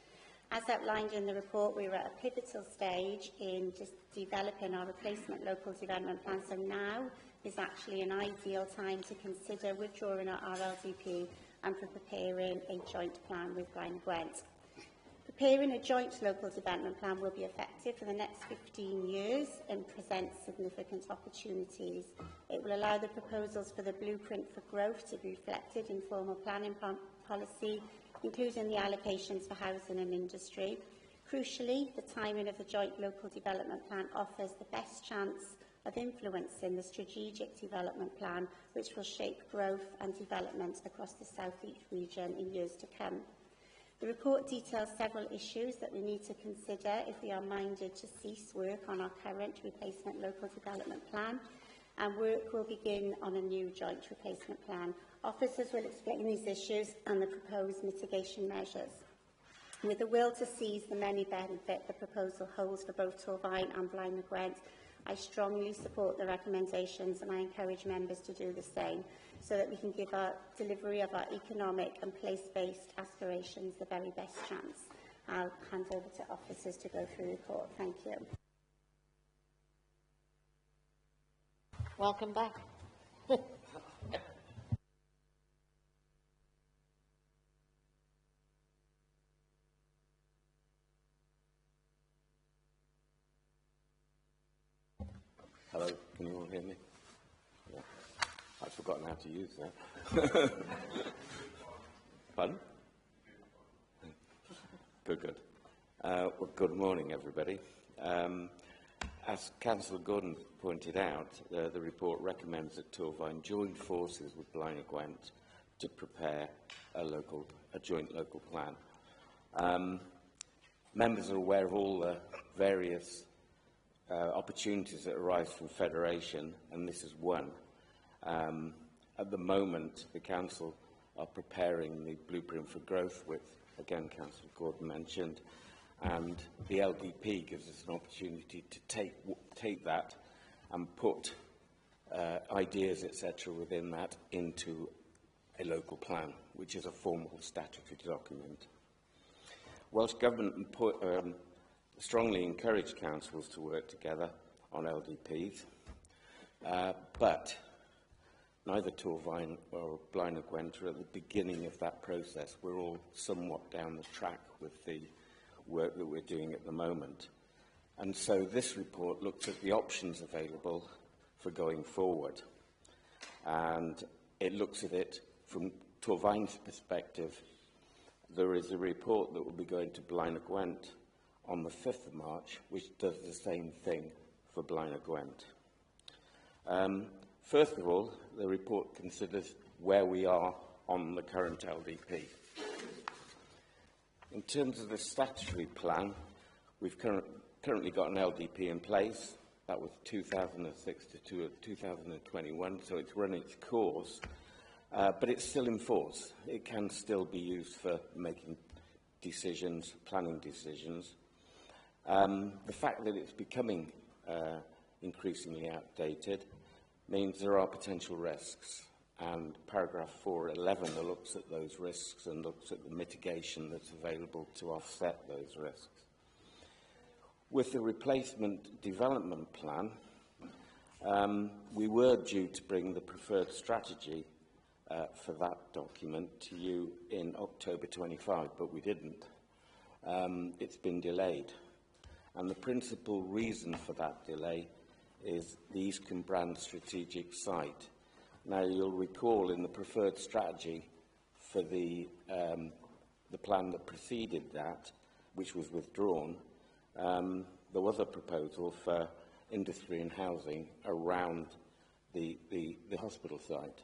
As outlined in the report, we were at a pivotal stage in just developing our replacement local development plan, so now is actually an ideal time to consider withdrawing our RLDP and for preparing a joint plan with Blaenau Gwent. Preparing a joint local development plan will be effective for the next 15 years and present significant opportunities. It will allow the proposals for the blueprint for growth to be reflected in formal planning policy, including the allocations for housing and industry. Crucially, the timing of the joint local development plan offers the best chance of influencing the strategic development plan, which will shape growth and development across the South East region in years to come. The report details several issues that we need to consider if we are minded to cease work on our current replacement local development plan, and work will begin on a new joint replacement plan. Officers will explain these issues and the proposed mitigation measures. With the will to seize the many benefit the proposal holds for both Torfaen and Blaenau Gwent, I strongly support the recommendations, and I encourage members to do the same, so that we can give our delivery of our economic and place-based aspirations the very best chance. I'll hand over to officers to go through the report. Thank you. Welcome back. Hello, can you all hear me? Yeah. I've forgotten how to use that. Pardon? Good. Well, good morning, everybody. As Councillor Gordon pointed out, the report recommends that Torfaen join forces with Blaenau Gwent to prepare a joint local plan. Members are aware of all the various opportunities that arise from federation, and this is one. At the moment, the Council are preparing the blueprint for growth, which, again, Councillor Gordon mentioned, and the LDP gives us an opportunity to take that and put ideas, etc., within that into a local plan, which is a formal statutory document. Welsh Government strongly encourage councils to work together on LDPs, but neither Torfaen or Blaenau Gwent are at the beginning of that process. We're all somewhat down the track with the work that we're doing at the moment. And so this report looks at the options available for going forward. And it looks at it from Torfaen's perspective. There is a report that will be going to Blaenau Gwent on the 5th of March, which does the same thing for Blaenau Gwent. First of all, the report considers where we are on the current LDP. In terms of the statutory plan, we've currently got an LDP in place. That was 2006 to 2021, so it's run its course, but it's still in force. It can still be used for making decisions, planning decisions. The fact that it's becoming increasingly outdated means there are potential risks, and paragraph 411 looks at those risks and looks at the mitigation that's available to offset those risks. With the replacement development plan, we were due to bring the preferred strategy for that document to you in October 25, but we didn't. It's been delayed. And the principal reason for that delay is the East Cumbrae strategic site. Now, you'll recall in the preferred strategy for the plan that preceded that, which was withdrawn, there was a proposal for industry and housing around the hospital site.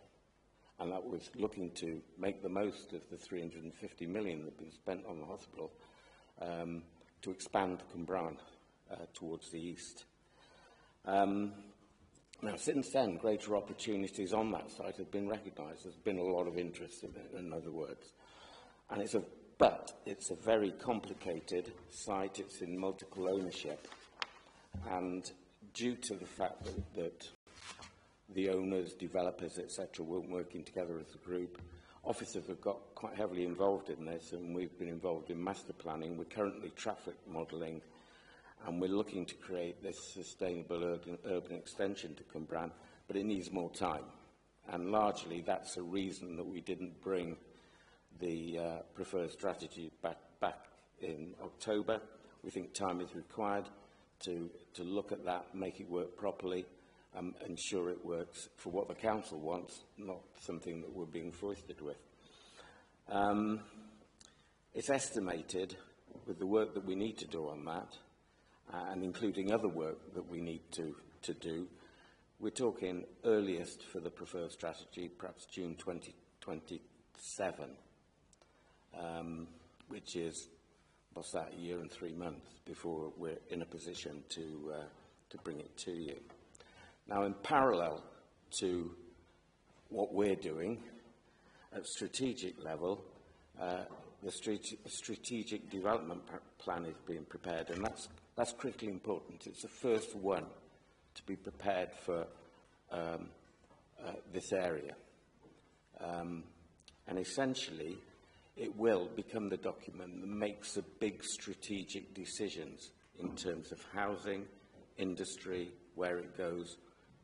And that was looking to make the most of the 350 million that had been spent on the hospital to expand Cumbrae towards the east. Now, since then, greater opportunities on that site have been recognised. There's been a lot of interest in it, in other words. And but it's a very complicated site. It's in multiple ownership. And due to the fact that the owners, developers, etc., weren't working together as a group, officers have got quite heavily involved in this, and we've been involved in master planning. We're currently traffic modelling, and we're looking to create this sustainable urban extension to Cwmbran, but it needs more time. And largely, that's a reason that we didn't bring the preferred strategy back in October. We think time is required to look at that, make it work properly, ensure it works for what the council wants, not something that we're being foisted with. It's estimated, with the work that we need to do on that, and including other work that we need to do, we're talking earliest for the preferred strategy, perhaps June 2027, which is, what's that, a year and 3 months before we're in a position to bring it to you. Now, in parallel to what we're doing at strategic level, the strategic development plan is being prepared, and that's critically important. It's the first one to be prepared for this area. And essentially, it will become the document that makes the big strategic decisions in terms of housing, industry, where it goes,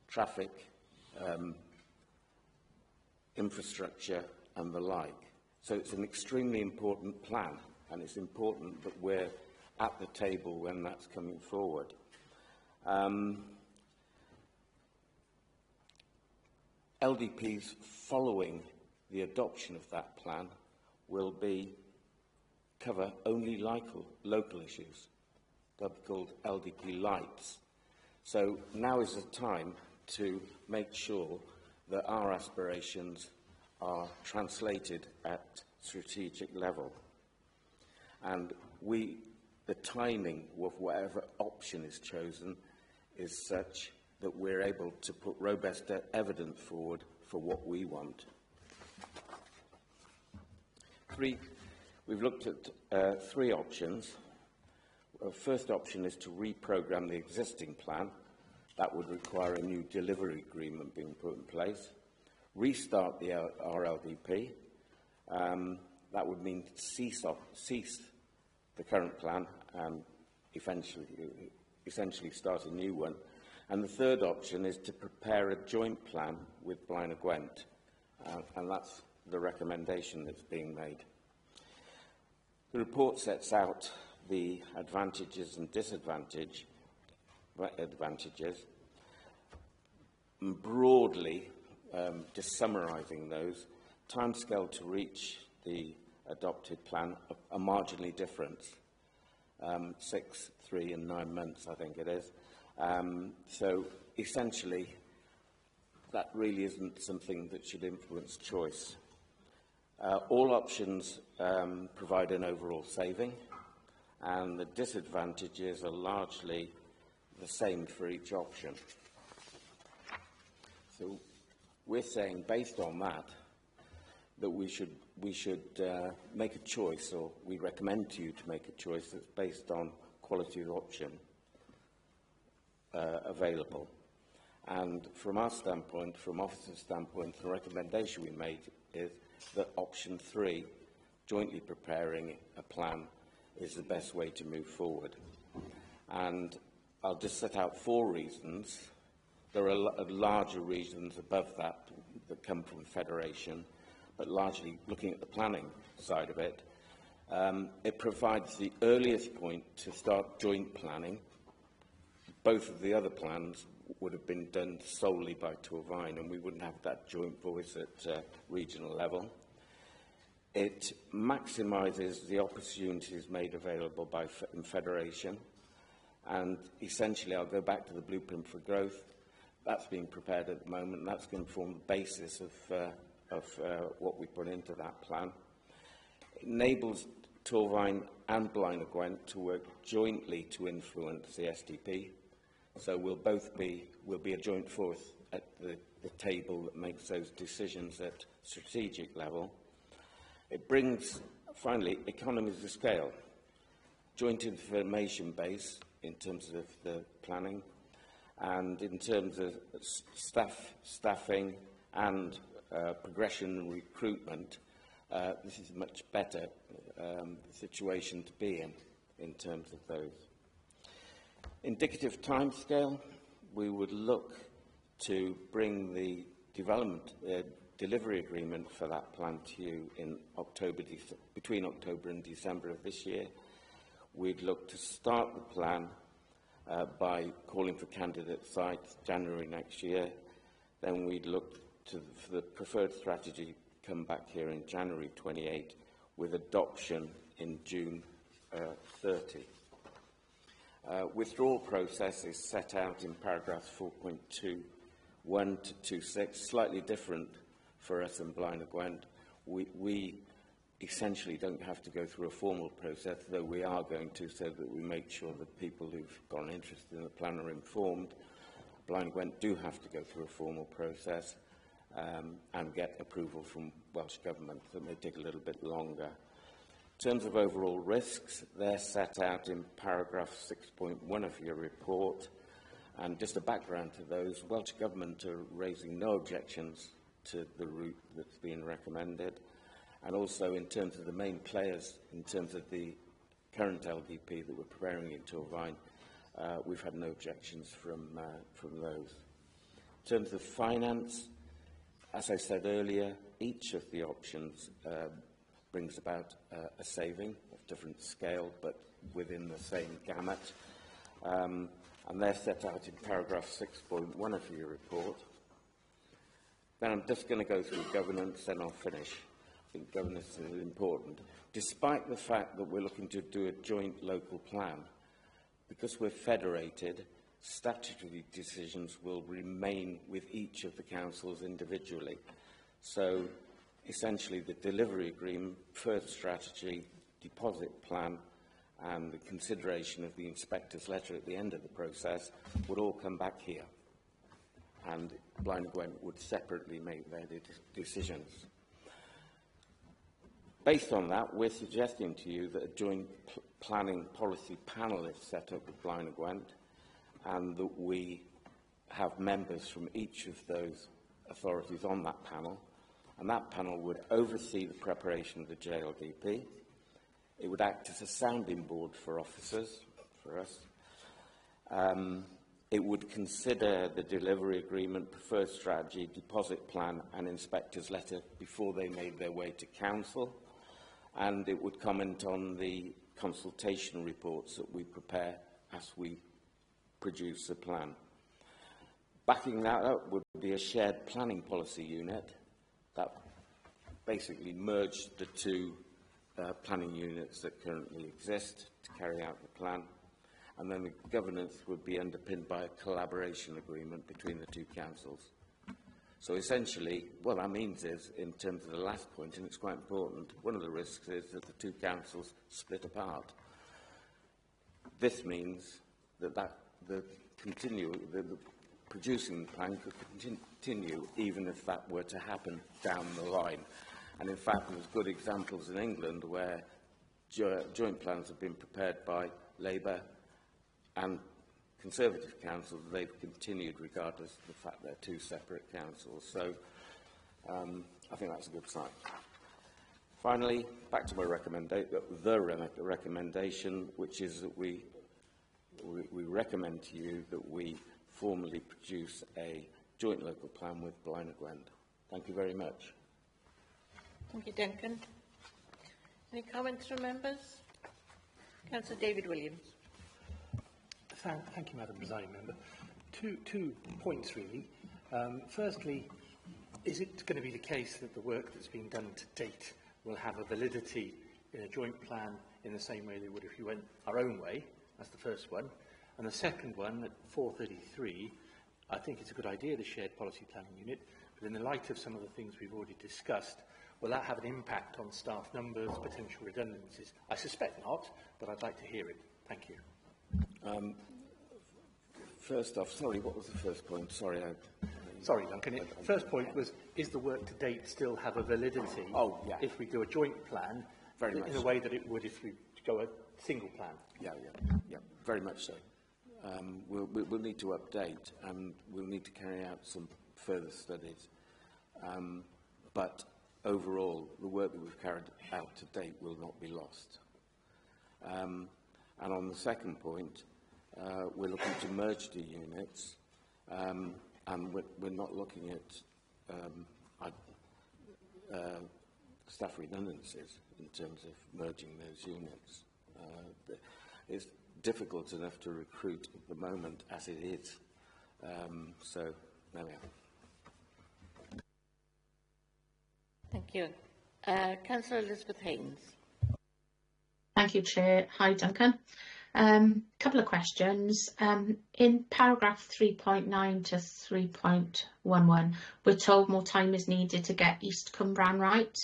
traffic, infrastructure, and the like. So it's an extremely important plan, and it's important that we're at the table when that's coming forward. LDPs following the adoption of that plan will cover only local issues. They'll be called LDP Lights. So now is the time to make sure that our aspirations are translated at strategic level. And the timing of whatever option is chosen is such that we're able to put robust evidence forward for what we want. We've looked at 3 options. First option is to reprogram the existing plan. That would require a new delivery agreement being put in place. Restart the RLDP. That would mean cease the current plan and essentially start a new one. And the third option is to prepare a joint plan with Blaenau Gwent, and that's the recommendation that's being made. The report sets out the advantages and disadvantages, and broadly, just summarising those, timescale to reach the adopted plan are marginally different, 6, 3 and 9 months, I think it is. So essentially, that really isn't something that should influence choice. All options provide an overall saving, and the disadvantages are largely the same for each option. So we're saying, based on that, that we should make a choice, or we recommend to you to make a choice that's based on quality of option available. And from our standpoint, from officer's standpoint, the recommendation we made is that option 3, jointly preparing a plan, is the best way to move forward. And I'll just set out 4 reasons. There are larger reasons above that that come from Federation, but largely looking at the planning side of it. It provides the earliest point to start joint planning. Both of the other plans would have been done solely by Torfaen, and we wouldn't have that joint voice at regional level. It maximises the opportunities made available in Federation, and essentially I'll go back to the Blueprint for Growth. That's being prepared at the moment, and that's going to form the basis of what we put into that plan. It enables Torfaen and Blaenau Gwent to work jointly to influence the SDP. So we'll be a joint force at the table that makes those decisions at strategic level. It brings, finally, economies of scale. Joint information base in terms of the planning. And in terms of staffing and progression and recruitment, this is a much better situation to be in terms of those. Indicative timescale, we would look to bring the delivery agreement for that plan to you in between October and December of this year. We'd look to start the plan by calling for candidate sites January next year. Then we'd look for the preferred strategy come back here in January 28 with adoption in June 30. Withdrawal process is set out in paragraphs 4.21 to 26, slightly different for us in Blaenau Gwent. We essentially don't have to go through a formal process, though we are going to, so that we make sure that people who've got an interest in the plan are informed. Blaenau Gwent do have to go through a formal process and get approval from Welsh Government. That may take a little bit longer. In terms of overall risks, they're set out in paragraph 6.1 of your report. And just a background to those, Welsh Government are raising no objections to the route that's been recommended. And also in terms of the main players, in terms of the current LDP that we're preparing in Torfaen, we've had no objections from those. In terms of finance, as I said earlier, each of the options brings about a saving of different scale, but within the same gamut. And they're set out in paragraph 6.1 of your report. Then I'm just going to go through governance, then I'll finish. I think governance is important. Despite the fact that we're looking to do a joint local plan, because we're federated, statutory decisions will remain with each of the councils individually. So essentially the delivery agreement, first strategy, deposit plan and the consideration of the inspector's letter at the end of the process would all come back here, and Blaenau Gwent would separately make their decisions. Based on that, we're suggesting to you that a joint planning policy panel is set up with Blaenau Gwent, and that we have members from each of those authorities on that panel, and that panel would oversee the preparation of the JLDP. It would act as a sounding board for officers, for us. It would consider the delivery agreement, preferred strategy, deposit plan and inspector's letter before they made their way to council, and it would comment on the consultation reports that we prepare as we produce a plan. Backing that up would be a shared planning policy unit that basically merged the two planning units that currently exist to carry out the plan, and then the governance would be underpinned by a collaboration agreement between the two councils. So essentially, what that means is, in terms of the last point, and it's quite important, one of the risks is that the two councils split apart. This means that the producing the plan could continue even if that were to happen down the line. And in fact, there's good examples in England where joint plans have been prepared by Labour and Conservative councils. They've continued regardless of the fact they're two separate councils. So I think that's a good sign. Finally, back to my recommendation, which is that we recommend to you that we formally produce a joint local plan with Blaenau Gwent. Thank you very much. Thank you, Duncan. Any comments from members? Councillor David Williams. Thank you, Madam Presiding Member. Two points, really. Firstly, is it going to be the case that the work that's been done to date will have a validity in a joint plan in the same way they would if you went our own way? That's the first one. And the second one, at 433, I think it's a good idea, the shared policy planning unit, but in the light of some of the things we've already discussed, will that have an impact on staff numbers, potential redundancies? I suspect not, but I'd like to hear it. Thank you. First off, sorry, what was the first point? Sorry, Sorry, Duncan. First point was, is the work to date still have a validity if we do a joint plan in a way that it would if we go a single plan? Yeah, very much so. we'll need to update, and we'll need to carry out some further studies. But overall, the work that we've carried out to date will not be lost. And on the second point, we're looking to merge the units, and we're not looking at staff redundancies in terms of merging those units. It's difficult enough to recruit at the moment as it is. So, there we are. Thank you. Councillor Elizabeth Haynes. Thank you, Chair. Hi, Duncan. Couple of questions. In paragraph 3.9 to 3.11, we're told more time is needed to get East Cwmbran right.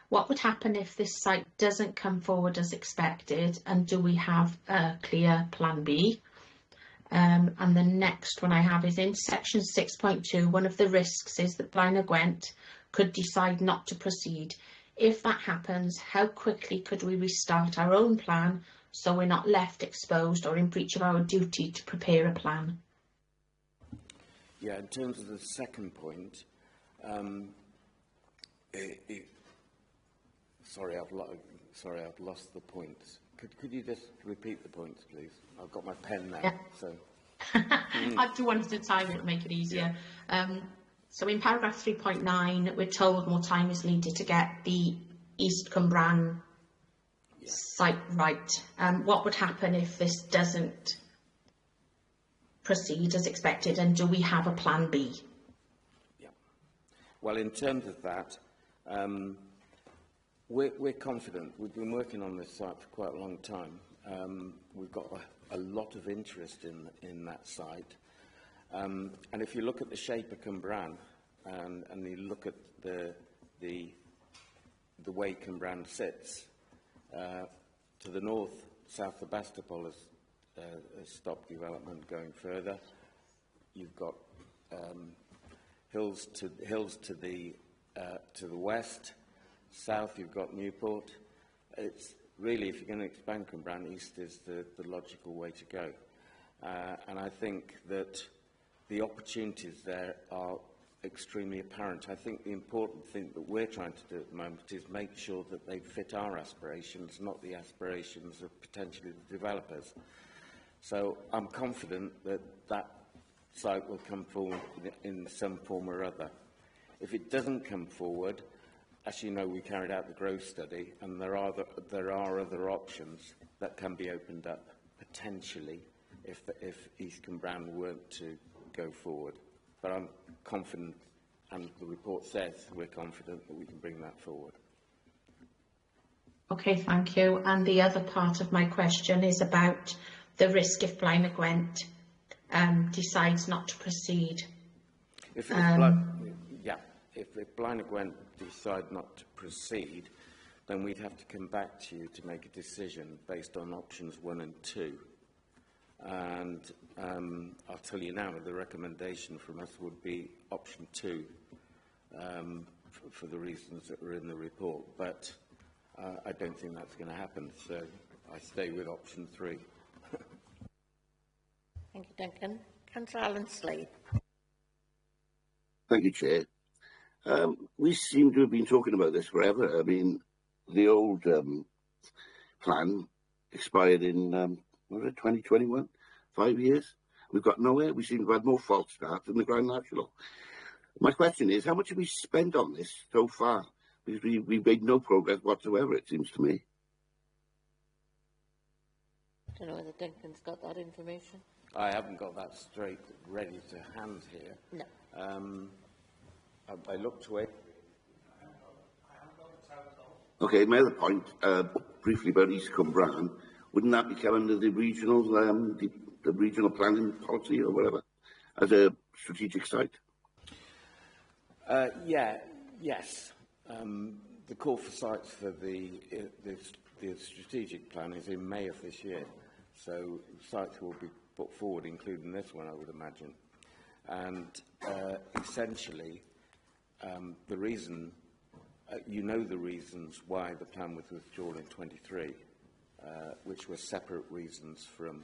What would happen if this site doesn't come forward as expected, and do we have a clear plan B? And the next one I have is in section 6.2, one of the risks is that Blaenau Gwent could decide not to proceed. If that happens, how quickly could we restart our own plan so we're not left exposed or in breach of our duty to prepare a plan? Yeah, in terms of the second point, sorry, I've lost the points. Could you just repeat the points, please? I've got my pen now, yeah. So. I'll do one at a time, it'll make it easier. Yeah. So in paragraph 3.9, we're told more time is needed to get the East Cwmbran site right. What would happen if this doesn't proceed as expected, and do we have a plan B? Yeah. Well, in terms of that, we're confident. We've been working on this site for quite a long time. We've got a lot of interest in that site. And if you look at the shape of Cwmbran and you look at the way Cwmbran sits, to the north, south of Bastopol has stopped development going further. You've got hills to the west. South, you've got Newport. It's really, if you're going to expand Cwmbran, east is the logical way to go. And I think that the opportunities there are extremely apparent. I think the important thing that we're trying to do at the moment is make sure that they fit our aspirations, not the aspirations of potentially the developers. So I'm confident that that site will come forward in some form or other. If it doesn't come forward, as you know, we carried out the growth study, and there are other options that can be opened up potentially if East Cwmbran weren't to go forward. But I'm confident, and the report says we're confident that we can bring that forward. Okay, thank you. And the other part of my question is about the risk if Blaenau Gwent decides not to proceed. If Blaenau Gwent decide not to proceed, then we'd have to come back to you to make a decision based on options 1 and 2. And I'll tell you now, the recommendation from us would be option 2 for the reasons that were in the report. But I don't think that's going to happen, so I stay with option 3. Thank you, Duncan. Councillor Alan Slade. Thank you, Chair. We seem to have been talking about this forever. I mean, the old plan expired in, what was it, 2021? 5 years? We've got nowhere. We seem to have had more false starts than the Grand National. My question is, how much have we spent on this so far? Because we've made no progress whatsoever, it seems to me. I don't know whether Duncan's got that information. I haven't got that straight ready to hand here. No. I looked to it. Okay, my other point, briefly about East Cwmbran, wouldn't that become under the regional the regional planning policy or whatever, as a strategic site? Yes. The call for sites for the strategic plan is in May of this year, so sites will be put forward, including this one, I would imagine. And essentially, the reason, you know the reasons why the plan was withdrawn in 23, which were separate reasons from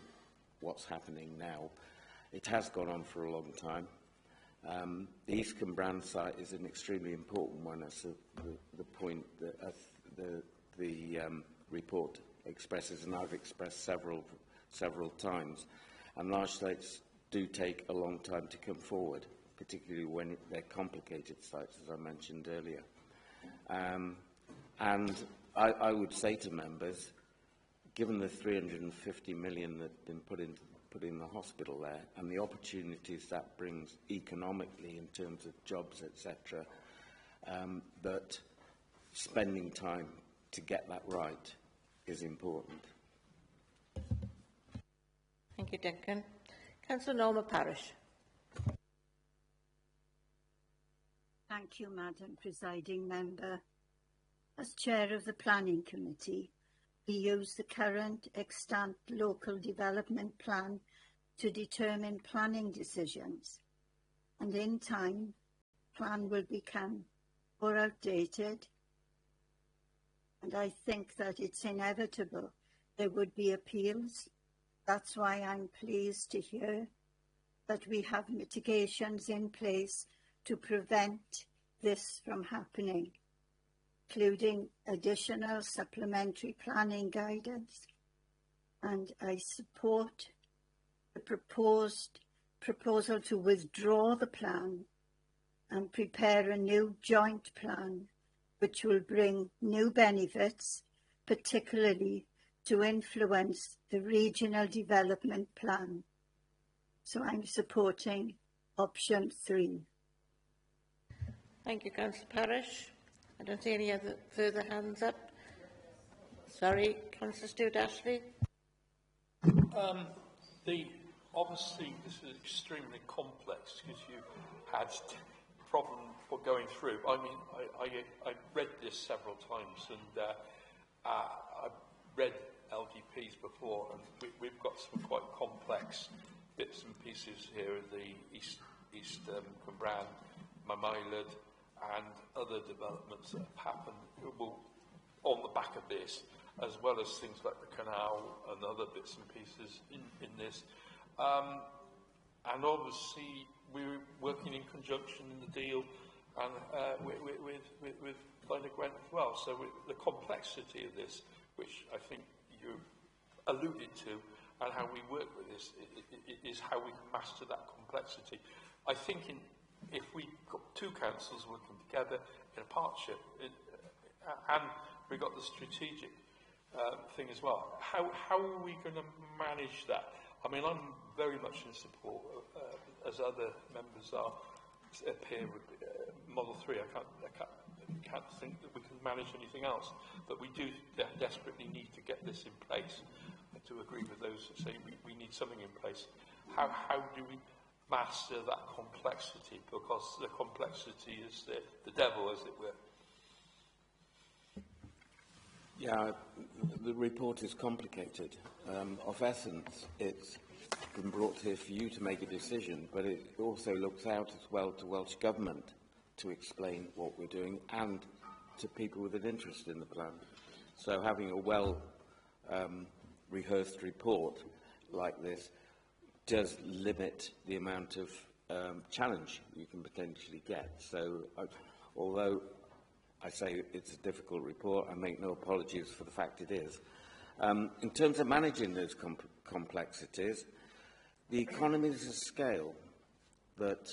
what's happening now. It has gone on for a long time. The East Cumbrae site is an extremely important one, as the point that the report expresses, and I've expressed several times. And large sites do take a long time to come forward, particularly when they're complicated sites, as I mentioned earlier. And I would say to members, given the 350 million that's been put in the hospital there, and the opportunities that brings economically in terms of jobs, etc., that spending time to get that right is important. Thank you, Duncan. Councillor Norma Parish. Thank you, Madam Presiding Member. As Chair of the Planning Committee, we use the current extant local development plan to determine planning decisions, and in time, plan will become more outdated, and I think that it's inevitable there would be appeals. That's why I'm pleased to hear that we have mitigations in place to prevent this from happening, including additional supplementary planning guidance. And I support the proposal to withdraw the plan and prepare a new joint plan which will bring new benefits, particularly to influence the regional development plan. So I'm supporting option 3. Thank you, Councillor Parish. I don't see any other further hands up. Sorry, Councillor Stewart-Ashley. Obviously, this is extremely complex because you had problem for going through. I mean, I read this several times, and I've read LDPs before, and we've got some quite complex bits and pieces here in the East Cumbrae, Mamylid, and other developments that have happened on the back of this, as well as things like the canal and other bits and pieces in this. And obviously, we're working in conjunction in the deal and with Blaenau Gwent as well. So the complexity of this, which I think you alluded to, and how we work with this, is how we can master that complexity. I think if we got two councils working together in a partnership, and we got the strategic thing as well, how are we going to manage that? I mean, I'm very much in support, as other members are, here Model 3. I can't think that we can manage anything else, but we do desperately need to get this in place. I do agree with those that say we need something in place. How do we master that complexity? Because the complexity is the devil, as it were. Yeah, the report is complicated. Of essence, it's been brought here for you to make a decision, but it also looks out as well to Welsh Government to explain what we're doing and to people with an interest in the plan. So having a well rehearsed report like this does limit the amount of challenge you can potentially get. So although I say it's a difficult report, I make no apologies for the fact it is. In terms of managing those complexities, the economies of scale that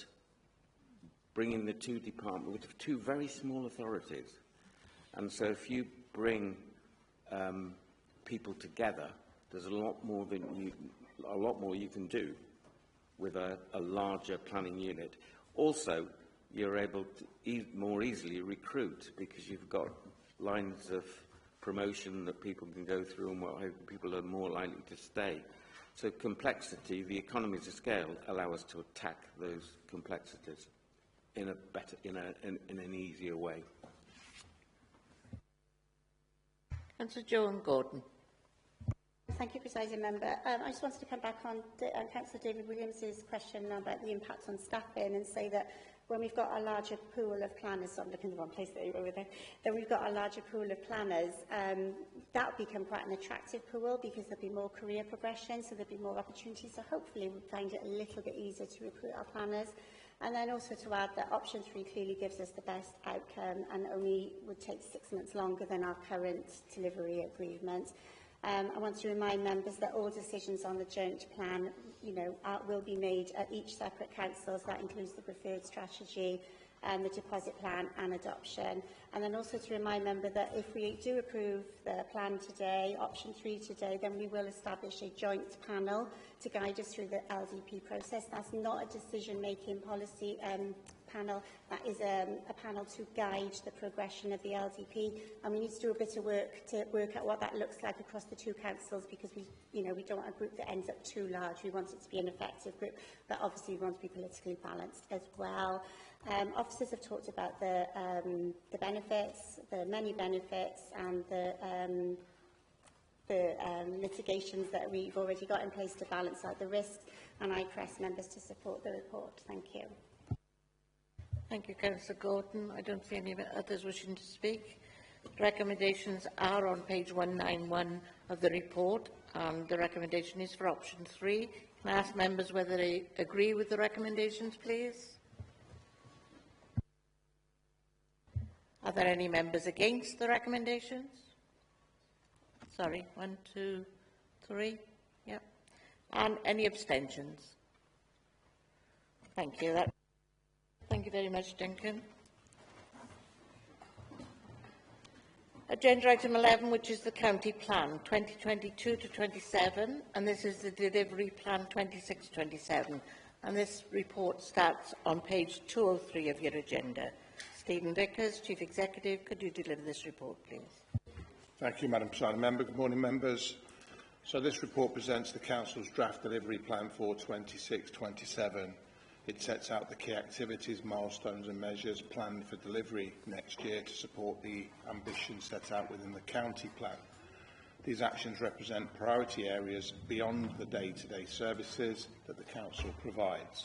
bringing the two departments, with two very small authorities, and so if you bring people together, there's a lot more you can do with a larger planning unit. Also, you're able to more easily recruit because you've got lines of promotion that people can go through, and what people are more likely to stay. So complexity, the economies of scale, allow us to attack those complexities in an easier way. Councillor Joan Gordon. Thank you, Presiding Member. I just wanted to come back on Councillor David Williams's question about the impact on staffing and say that when we've got a larger pool of planners, so I'm looking in the wrong place there, then we've got a larger pool of planners, that will become quite an attractive pool because there'll be more career progression, so there'll be more opportunities. So hopefully we'll find it a little bit easier to recruit our planners. And then also to add that option 3 clearly gives us the best outcome and only would take 6 months longer than our current delivery agreement. I want to remind members that all decisions on the joint plan, will be made at each separate council. So that includes the preferred strategy, the deposit plan and adoption. And then also to remind members that if we do approve the plan today, option 3 today, then we will establish a joint panel to guide us through the LDP process. That's not a decision-making policy panel, that is a panel to guide the progression of the LDP, and we need to do a bit of work to work out what that looks like across the 2 councils, because we don't want a group that ends up too large. We want it to be an effective group, but obviously we want to be politically balanced as well. Officers have talked about the benefits, the many benefits, and the mitigations that we've already got in place to balance out the risks, and I press members to support the report. Thank you. Thank you, Councillor Gordon. I don't see any others wishing to speak. Recommendations are on page 191 of the report, and the recommendation is for option 3. Can I ask members whether they agree with the recommendations, please? Are there any members against the recommendations? Sorry, 1, 2, 3. Yep. And any abstentions? Thank you. Thank you very much, Duncan. Agenda item 11, which is the County Plan 2022 to 27, and this is the Delivery Plan 26-27. And this report starts on page 203 of your agenda. Stephen Vickers, Chief Executive, could you deliver this report, please? Thank you, Madam Presiding Member. Good morning, members. So this report presents the Council's draft delivery plan for 26-27. It sets out the key activities, milestones and measures planned for delivery next year to support the ambitions set out within the county plan. These actions represent priority areas beyond the day-to-day services that the Council provides.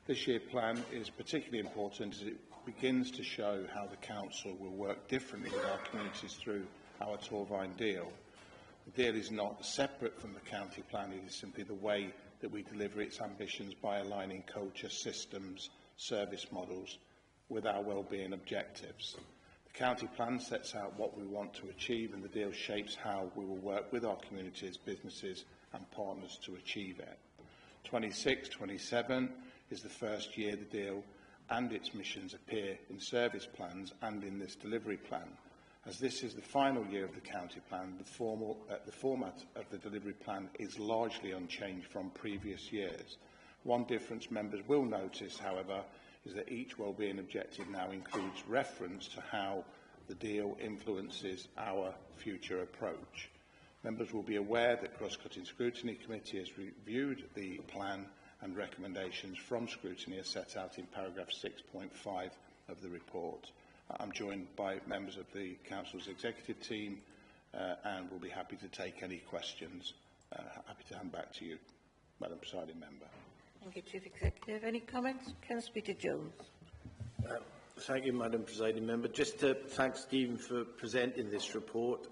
This year's plan is particularly important as it begins to show how the Council will work differently with our communities through our Torfaen deal. The deal is not separate from the county plan, it is simply the way that we deliver its ambitions by aligning culture, systems, service models with our wellbeing objectives. The county plan sets out what we want to achieve, and the deal shapes how we will work with our communities, businesses and partners to achieve it. 26-27 is the first year the deal and its missions appear in service plans and in this delivery plan. As this is the final year of the county plan, the format of the delivery plan is largely unchanged from previous years. One difference members will notice, however, is that each wellbeing objective now includes reference to how the deal influences our future approach. Members will be aware that the Cross-Cutting Scrutiny Committee has reviewed the plan, and recommendations from scrutiny are set out in paragraph 6.5 of the report. I'm joined by members of the Council's executive team and will be happy to take any questions. Happy to hand back to you, Madam Presiding Member. Thank you, Chief Executive. Any comments? Councillor Peter Jones. Thank you, Madam Presiding Member. Just to thank Stephen for presenting this report.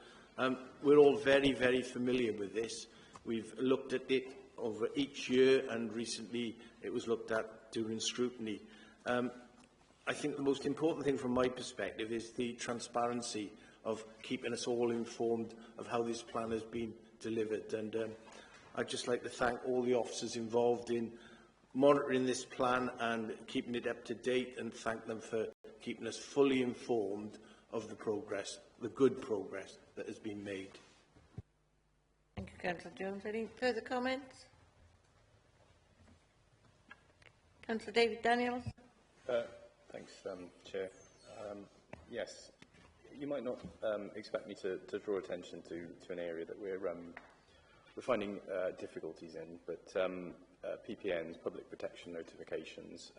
We're all very, very familiar with this. We've looked at it over each year, and recently it was looked at during scrutiny. I think the most important thing from my perspective is the transparency of keeping us all informed of how this plan has been delivered. And I'd just like to thank all the officers involved in monitoring this plan and keeping it up to date, and thank them for keeping us fully informed of the progress, the good progress that has been made. Thank you, Councillor Jones. Any further comments? Councillor David Daniels. Thanks, Chair. Yes, you might not expect me to draw attention to an area that we're finding difficulties in, but PPNs, public protection notifications,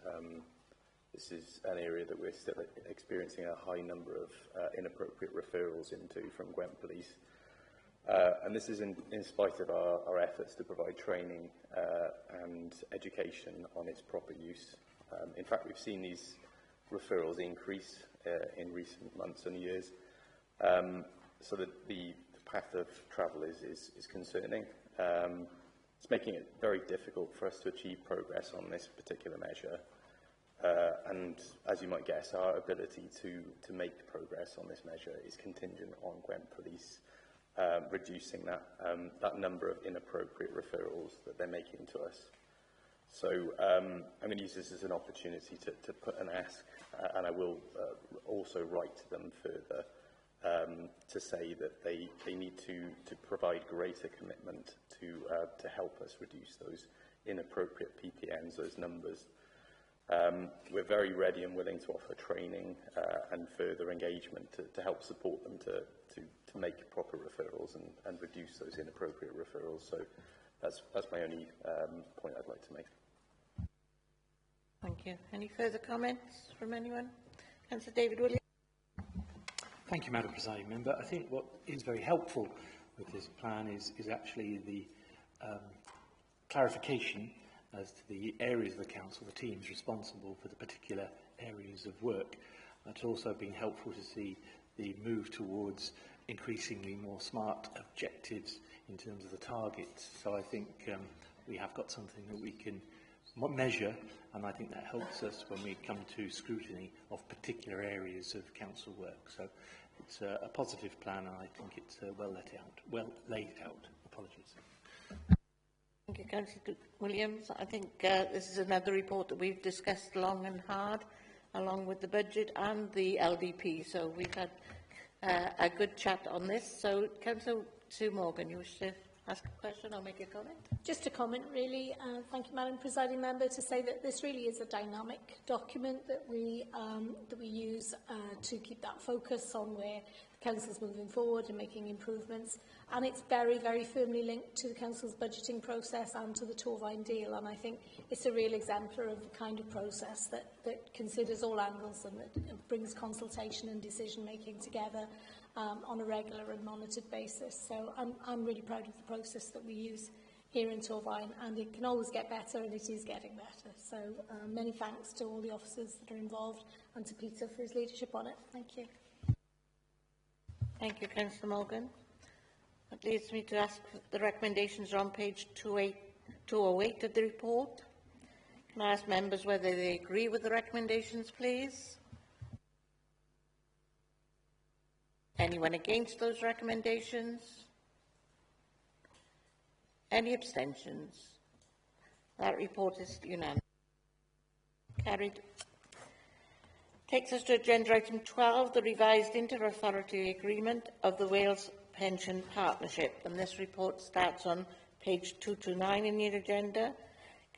this is an area that we're still experiencing a high number of inappropriate referrals into from Gwent Police. And this is in spite of our efforts to provide training and education on its proper use. In fact, we've seen these referrals increase in recent months and years. So that the path of travel is concerning. It's making it very difficult for us to achieve progress on this particular measure. And as you might guess, our ability to make progress on this measure is contingent on Gwent Police reducing that number of inappropriate referrals that they're making to us. So I'm going to use this as an opportunity to put an ask, and I will also write to them further to say that they need to provide greater commitment to help us reduce those inappropriate PPNs, those numbers. We're very ready and willing to offer training and further engagement to help support them to make proper referrals and reduce those inappropriate referrals. So that's my only point I'd like to make. Thank you. Any further comments from anyone? Councillor David Williams. Thank you, Madam Presiding Member. I think what is very helpful with this plan is actually the clarification as to the areas of the council, the teams responsible for the particular areas of work. It's also been helpful to see the move towards increasingly more smart objectives in terms of the targets. So I think we have got something that we can measure, and I think that helps us when we come to scrutiny of particular areas of council work. So it's a positive plan, and I think it's well laid out. Apologies. Thank you, Councillor Williams. I think this is another report that we've discussed long and hard, along with the budget and the LDP. So we've had a good chat on this. So, Councillor Sue Morgan, you wish to ask a question or make a comment? Just a comment, really. Thank you, Madam Presiding Member, to say that this really is a dynamic document that we use to keep that focus on where the Council's moving forward and making improvements. And it's very, very firmly linked to the Council's budgeting process and to the Torfaen deal. And I think it's a real exemplar of the kind of process that considers all angles and that brings consultation and decision-making together on a regular and monitored basis. So I'm really proud of the process that we use here in Torfaen, and it can always get better, and it is getting better. So many thanks to all the officers that are involved and to Peter for his leadership on it. Thank you. Thank you, Councillor Morgan. That leads me to ask, the recommendations are on page 208 of the report. Can I ask members whether they agree with the recommendations, please? Anyone against those recommendations? Any abstentions? That report is unanimous. Carried. Takes us to agenda item 12, the revised inter-authority agreement of the Wales Pension Partnership. And this report starts on page 229 in your agenda.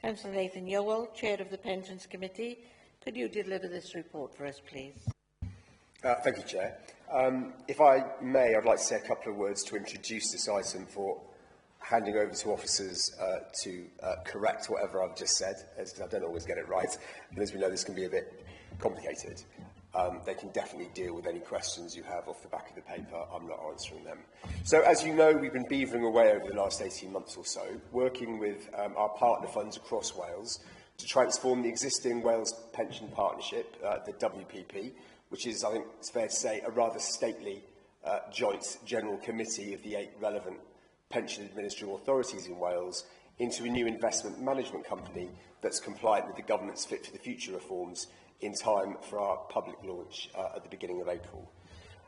Councillor Nathan Yowell, Chair of the Pensions Committee, could you deliver this report for us, please? Thank you, Chair. If I may, I'd like to say a couple of words to introduce this item for handing over to officers to correct whatever I've just said, as I don't always get it right. And as we know, this can be a bit complicated. They can definitely deal with any questions you have off the back of the paper. I'm not answering them. So, as you know, we've been beavering away over the last 18 months or so, working with our partner funds across Wales to transform the existing Wales Pension Partnership, the WPP, which is, I think it's fair to say, a rather stately joint general committee of the 8 relevant pension administering authorities in Wales, into a new investment management company that's compliant with the government's Fit for the Future reforms in time for our public launch at the beginning of April.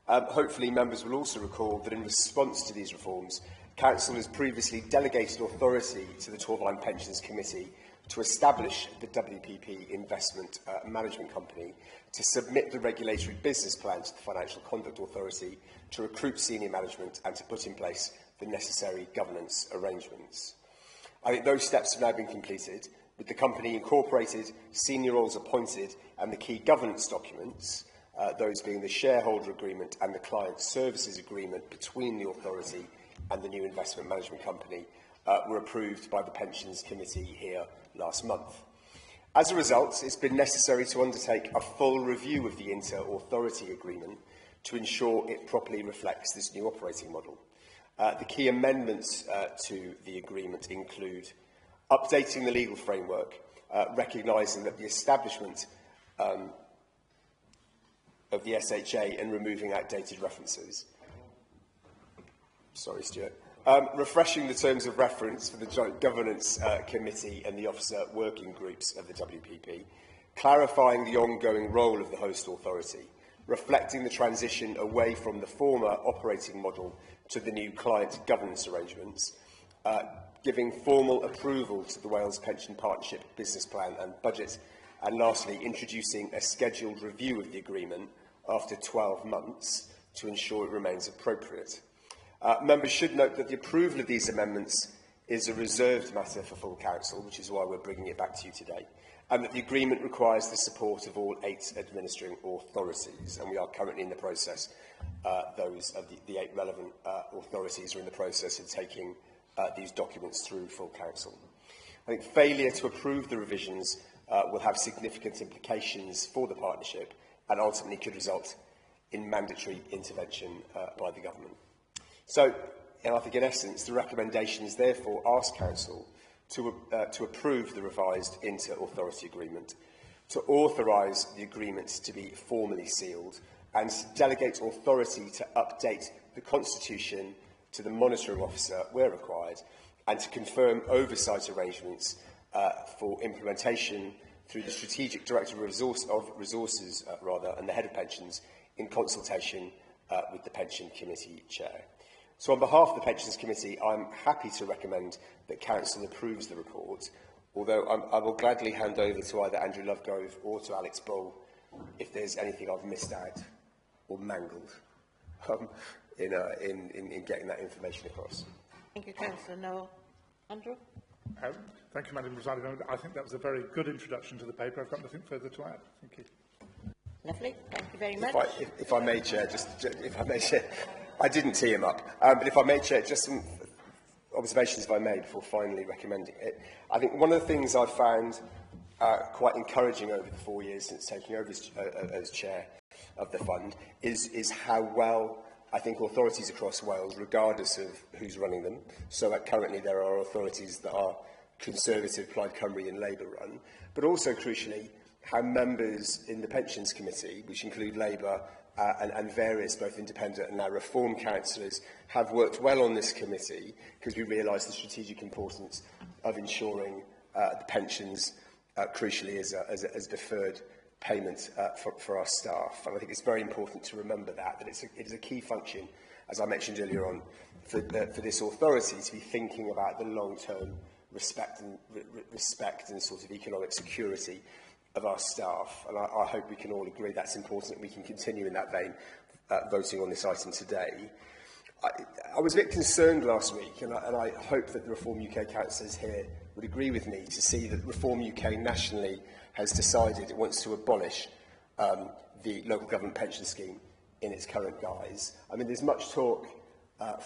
Hopefully, members will also recall that in response to these reforms, Council has previously delegated authority to the Torfaen Pensions Committee to establish the WPP Investment Management Company, to submit the regulatory business plan to the Financial Conduct Authority, to recruit senior management and to put in place the necessary governance arrangements. I think those steps have now been completed, with the company incorporated, senior roles appointed, and the key governance documents, those being the shareholder agreement and the client services agreement between the authority and the new investment management company, were approved by the Pensions Committee here last month. As a result, it's been necessary to undertake a full review of the inter-authority agreement to ensure it properly reflects this new operating model. The key amendments to the agreement include updating the legal framework, recognising that the establishment of the SHA and removing outdated references. Sorry, Stuart. Refreshing the terms of reference for the Joint Governance Committee and the officer working groups of the WPP, clarifying the ongoing role of the host authority, reflecting the transition away from the former operating model to the new client governance arrangements, giving formal approval to the Wales Pension Partnership business plan and budget, and lastly, introducing a scheduled review of the agreement after 12 months to ensure it remains appropriate. Members should note that the approval of these amendments is a reserved matter for full council, which is why we're bringing it back to you today, and that the agreement requires the support of all 8 administering authorities, and we are currently in the process, those of the 8 relevant authorities are in the process of taking these documents through full council. I think failure to approve the revisions will have significant implications for the partnership and ultimately could result in mandatory intervention by the government. So, I think in essence, the recommendations therefore ask Council to approve the revised inter-authority agreement, to authorise the agreement to be formally sealed, and to delegate authority to update the Constitution to the monitoring officer where required, and to confirm oversight arrangements for implementation through the Strategic Director of Resources and the Head of Pensions in consultation with the Pension Committee Chair. So on behalf of the Pensions Committee, I'm happy to recommend that Council approves the report, although I will gladly hand over to either Andrew Lovegrove or to Alex Bull if there's anything I've missed out or mangled in getting that information across. Thank you, Councillor Noel. Andrew? Thank you, Madam Presiding Member. I think that was a very good introduction to the paper. I've got nothing further to add. Thank you. Lovely. Thank you very much. If I may, Chair, I didn't tee him up, but if I may, Chair, just some observations, if I may, before finally recommending it. I think one of the things I've found quite encouraging over the 4 years since taking over as Chair of the Fund is how well I think authorities across Wales, regardless of who's running them, so that currently there are authorities that are Conservative, Plaid Cymru and Labour run, but also crucially how members in the Pensions Committee, which include Labour and various both independent and now reform councillors, have worked well on this committee because we realise the strategic importance of ensuring the pensions crucially as a deferred payment for our staff. And I think it's very important to remember that it is a key function, as I mentioned earlier on, for this authority to be thinking about the long-term respect and sort of economic security of our staff. And I hope we can all agree that's important, that we can continue in that vein, voting on this item today. I was a bit concerned last week, and I hope that the Reform UK councillors here would agree with me, to see that Reform UK nationally has decided it wants to abolish the local government pension scheme in its current guise. I mean, there's much talk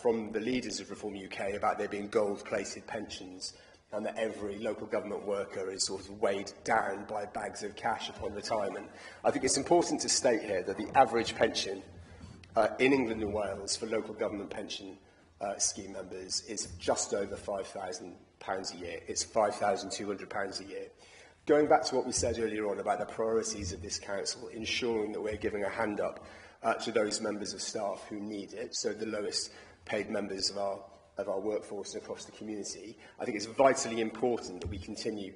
from the leaders of Reform UK about there being gold-plated pensions, and that every local government worker is sort of weighed down by bags of cash upon retirement. I think it's important to state here that the average pension in England and Wales for local government pension scheme members is just over £5,000 a year. It's £5,200 a year. Going back to what we said earlier on about the priorities of this council, ensuring that we're giving a hand up to those members of staff who need it, so the lowest paid members of our workforce and across the community, I think it's vitally important that we continue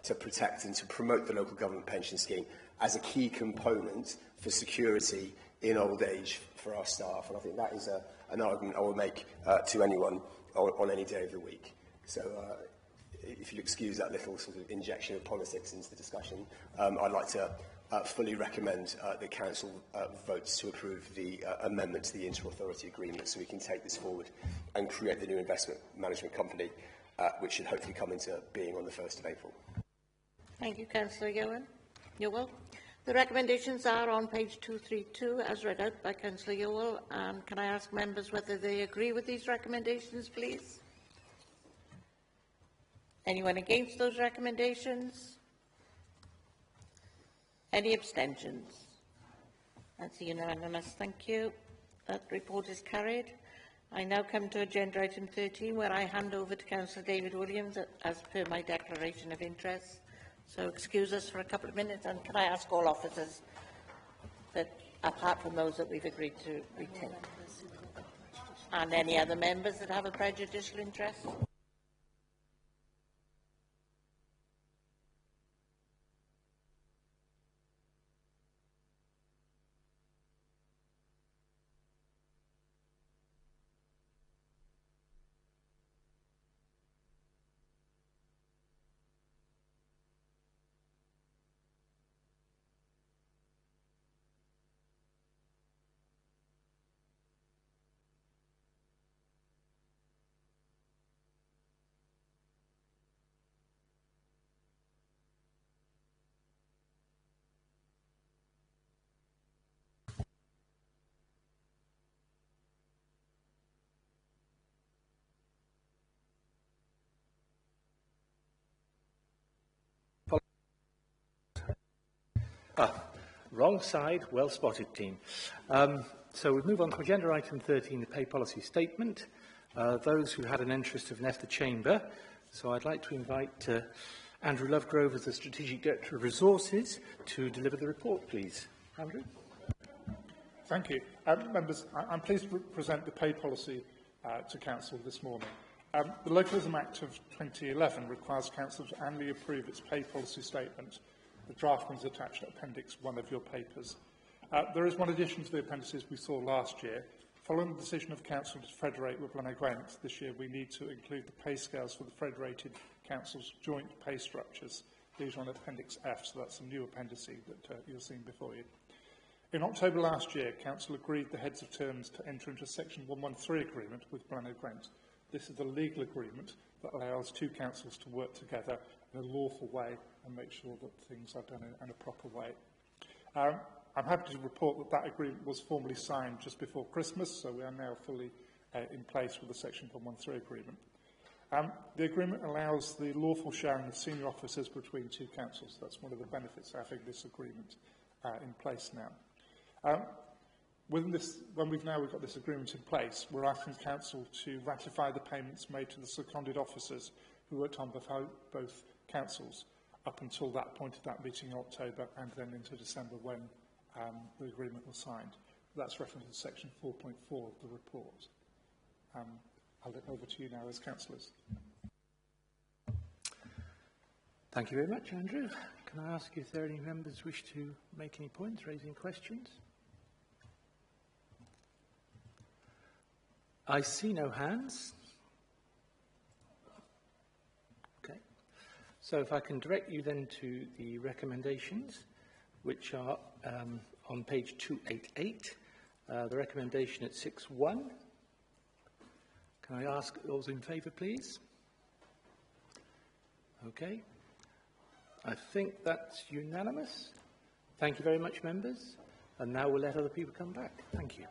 to protect and to promote the local government pension scheme as a key component for security in old age for our staff. And I think that is an argument I will make to anyone on any day of the week. So if you'll excuse that little sort of injection of politics into the discussion, I'd like to fully recommend the Council votes to approve the amendment to the Inter-Authority Agreement, so we can take this forward and create the new investment management company, which should hopefully come into being on the 1st of April. Thank you, Councillor Ewell. The recommendations are on page 232, as read out by Councillor Ewell. Can I ask members whether they agree with these recommendations, please? Anyone against those recommendations? Any abstentions? That's unanimous. Thank you. That report is carried. I now come to agenda item 13, where I hand over to Councillor David Williams as per my declaration of interest. So excuse us for a couple of minutes, and can I ask all officers that, apart from those that we've agreed to retain. And any other members that have a prejudicial interest? Wrong side, well spotted, team. So we move on to agenda item 13, the pay policy statement. Those who had an interest have left the chamber, so I'd like to invite Andrew Lovegrove as the Strategic Director of Resources to deliver the report, please. Andrew? Thank you. Members, I'm pleased to present the pay policy to Council this morning. The Localism Act of 2011 requires Council to annually approve its pay policy statement. The draft was attached to Appendix 1 of your papers. There is one addition to the appendices we saw last year. Following the decision of Council to federate with Blaenau Gwent this year, we need to include the pay scales for the federated Council's joint pay structures. These are on Appendix F, so that's a new appendix that you're seeing before you. In October last year, Council agreed the heads of terms to enter into a Section 113 agreement with Blaenau Gwent. This is a legal agreement that allows two councils to work together in a lawful way and make sure that things are done in a proper way. I'm happy to report that that agreement was formally signed just before Christmas, so we are now fully in place with the Section 113 agreement. The agreement allows the lawful sharing of senior officers between two councils. That's one of the benefits of having this agreement in place now. When we've got this agreement in place, we're asking Council to ratify the payments made to the seconded officers who worked on both councils up until that point of that meeting in October and then into December when the agreement was signed. That's referenced in section 4.4 of the report. I'll let over to you now as councillors. Thank you very much, Andrew. Can I ask if there are any members wish to make any points, raise any questions? I see no hands. Okay. So if I can direct you then to the recommendations, which are on page 288, the recommendation at 6.1. Can I ask those in favour, please? Okay. I think that's unanimous. Thank you very much, members. And now we'll let other people come back. Thank you.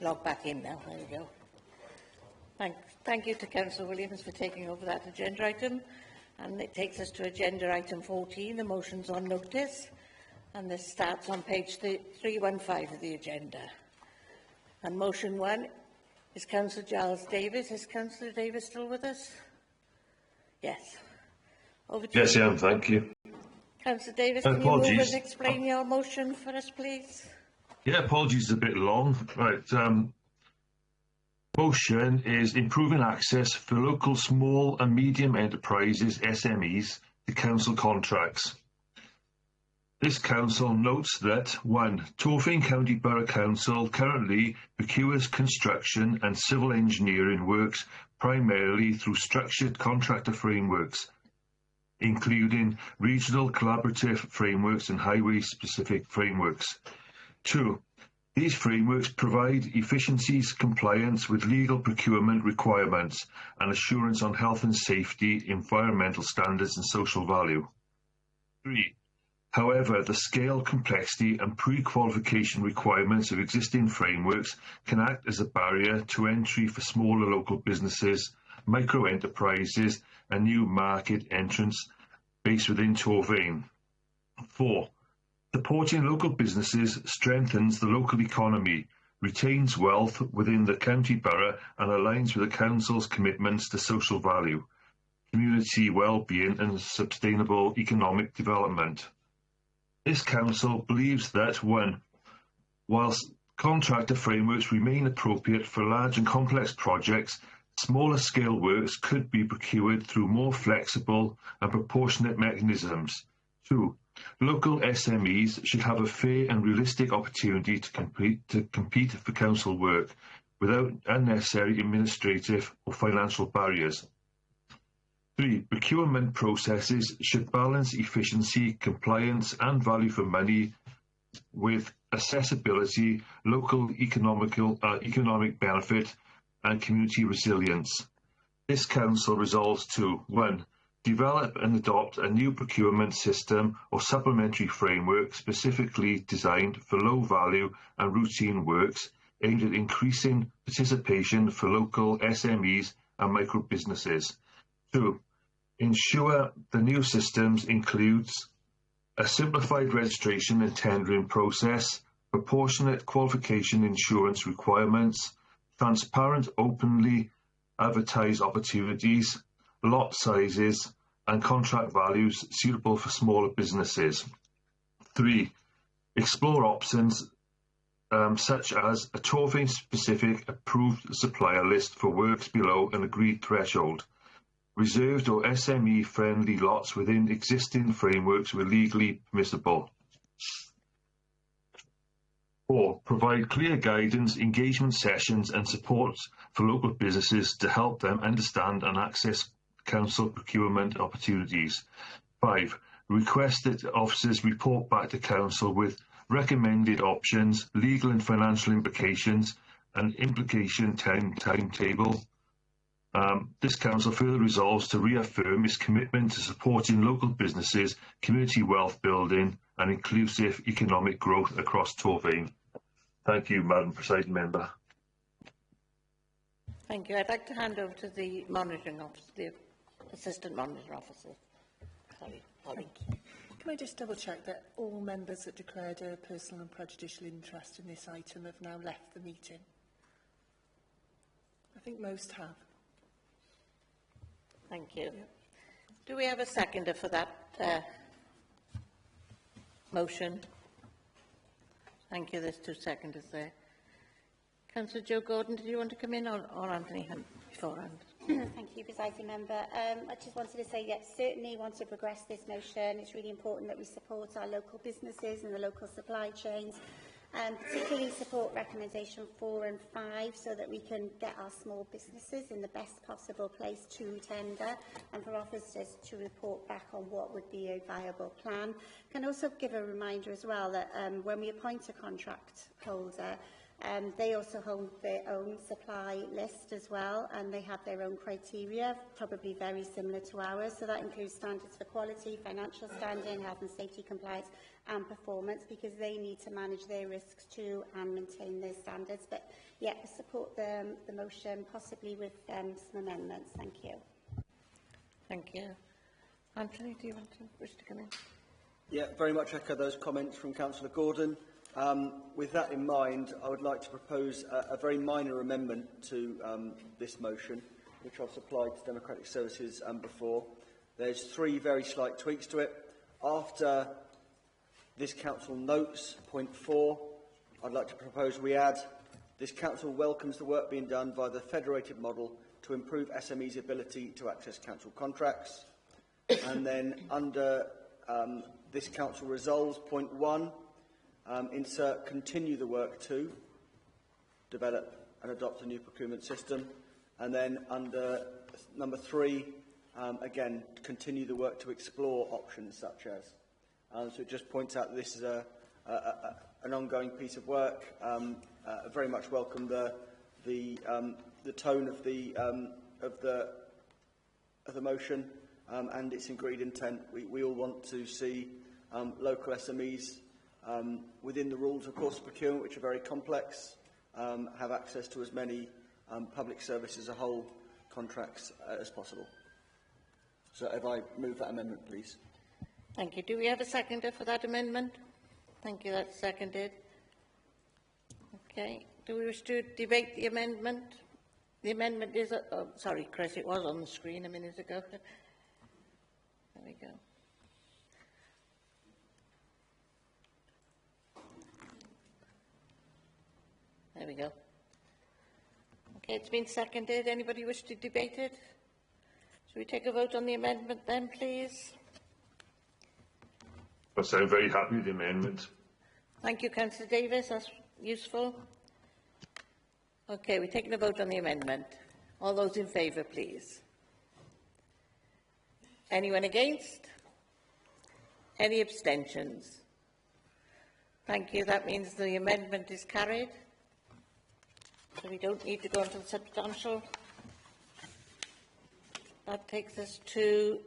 Log back in now. There you go. Thank you to Councillor Williams for taking over that agenda item. And it takes us to agenda item 14, the motions on notice. And this starts on page 315 of the agenda. And motion 1 is Councillor Giles Davis. Is Councillor Davis still with us? Yes. Over to Yes, you. I am. Thank you. Councillor Davis, can you move Apologies. and explain your motion for us, please? Yeah, apologies, it's a bit long. Right. Motion is improving access for local small and medium enterprises, SMEs, to council contracts. This council notes that 1. Torfaen County Borough Council currently procures construction and civil engineering works primarily through structured contractor frameworks, including regional collaborative frameworks and highway-specific frameworks. 2. These frameworks provide efficiencies, compliance with legal procurement requirements, and assurance on health and safety, environmental standards and social value. 3. However, the scale, complexity and pre-qualification requirements of existing frameworks can act as a barrier to entry for smaller local businesses, micro-enterprises and new market entrants based within Torfaen. 4. Supporting local businesses strengthens the local economy, retains wealth within the county borough and aligns with the council's commitments to social value, community well-being and sustainable economic development. This council believes that 1. Whilst contractor frameworks remain appropriate for large and complex projects, smaller scale works could be procured through more flexible and proportionate mechanisms. 2. Local SMEs should have a fair and realistic opportunity to compete for council work without unnecessary administrative or financial barriers. 3. Procurement processes should balance efficiency, compliance and value for money with accessibility, local economic benefit and community resilience. This council resolves to 1. Develop and adopt a new procurement system or supplementary framework specifically designed for low value and routine works aimed at increasing participation for local SMEs and micro businesses. 2. Ensure the new systems includes a simplified registration and tendering process, proportionate qualification insurance requirements, transparent, openly advertised opportunities, lot sizes and contract values suitable for smaller businesses. 3. Explore options such as a Torfaen-specific approved supplier list for works below an agreed threshold, reserved or SME-friendly lots within existing frameworks where legally permissible. 4. Provide clear guidance, engagement sessions and support for local businesses to help them understand and access council procurement opportunities. 5. Request that officers report back to council with recommended options, legal and financial implications and implication timetable. This council further resolves to reaffirm its commitment to supporting local businesses, community wealth building and inclusive economic growth across Torfaen. Thank you, Madam Presiding Member. Thank you. I'd like to hand over to the monitoring officer, the assistant monitor officer. Sorry, Holly. Can I just double check that all members that declared a personal and prejudicial interest in this item have now left the meeting? I think most have. Thank you. Do we have a seconder for that motion? Thank you. There's 2 seconders there. Councillor Joe Gordon, did you want to come in or Anthony Hunt beforehand? Thank you, Presiding Member. I just wanted to say, yes, certainly want to progress this motion. It's really important that we support our local businesses and the local supply chains, and particularly support recommendation 4 and 5 so that we can get our small businesses in the best possible place to tender and for officers to report back on what would be a viable plan. Can also give a reminder as well that when we appoint a contract holder, they also hold their own supply list as well, and they have their own criteria, probably very similar to ours. So that includes standards for quality, financial standing, health and safety compliance and performance, because they need to manage their risks too and maintain their standards. But yeah, support the motion, possibly with some amendments. Thank you. Thank you. Anthony, do you wish to come in? Yeah, very much echo those comments from Councillor Gordon. With that in mind, I would like to propose a very minor amendment to this motion, which I've supplied to Democratic Services before. There's 3 very slight tweaks to it. After this council notes, point 4, I'd like to propose we add, this council welcomes the work being done by the federated model to improve SME's ability to access council contracts. And then under this council resolves, point 1, insert continue the work to develop and adopt a new procurement system. And then under number 3, again, continue the work to explore options such as. So it just points out that this is an ongoing piece of work. Very much welcome the tone of the motion and its agreed intent. We all want to see local SMEs within the rules of course of procurement, which are very complex, have access to as many public service as a whole contracts as possible. So if I move that amendment, please. Thank you. Do we have a seconder for that amendment? Thank you, that's seconded. Okay. Do we wish to debate the amendment? The amendment is... oh, sorry, Chris, it was on the screen a minute ago. There we go. There we go. Okay, it's been seconded. Anybody wish to debate it? Shall we take a vote on the amendment then, please? Yes, I'm very happy with the amendment. Thank you, Councillor Davis. That's useful. Okay, we're taking a vote on the amendment. All those in favour, please. Anyone against? Any abstentions? Thank you. That means the amendment is carried. So we don't need to go into the substantial. That takes us to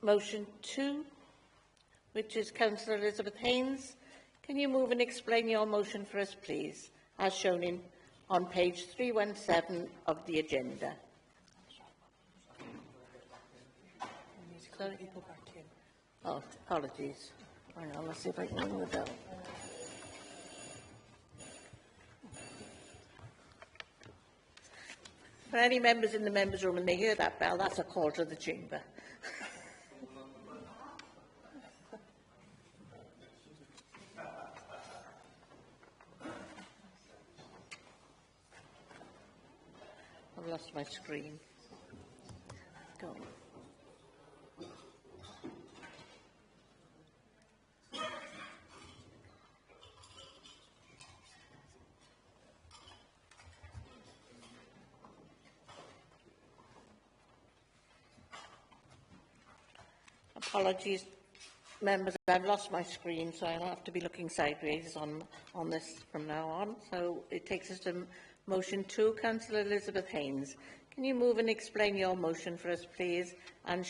motion 2, which is Councillor Elizabeth Haynes. Can you move and explain your motion for us, please, as shown on page 317 of the agenda? Sorry. Oh, apologies. Hang on, let's see if I can ring the bell. For any members in the members' room and they hear that bell, that's a call to the chamber. I've lost my screen. Go on. Apologies, members, I've lost my screen, so I'll have to be looking sideways on this from now on. So it takes us to motion 2, Councillor Elizabeth Haynes. Can you move and explain your motion for us, please, and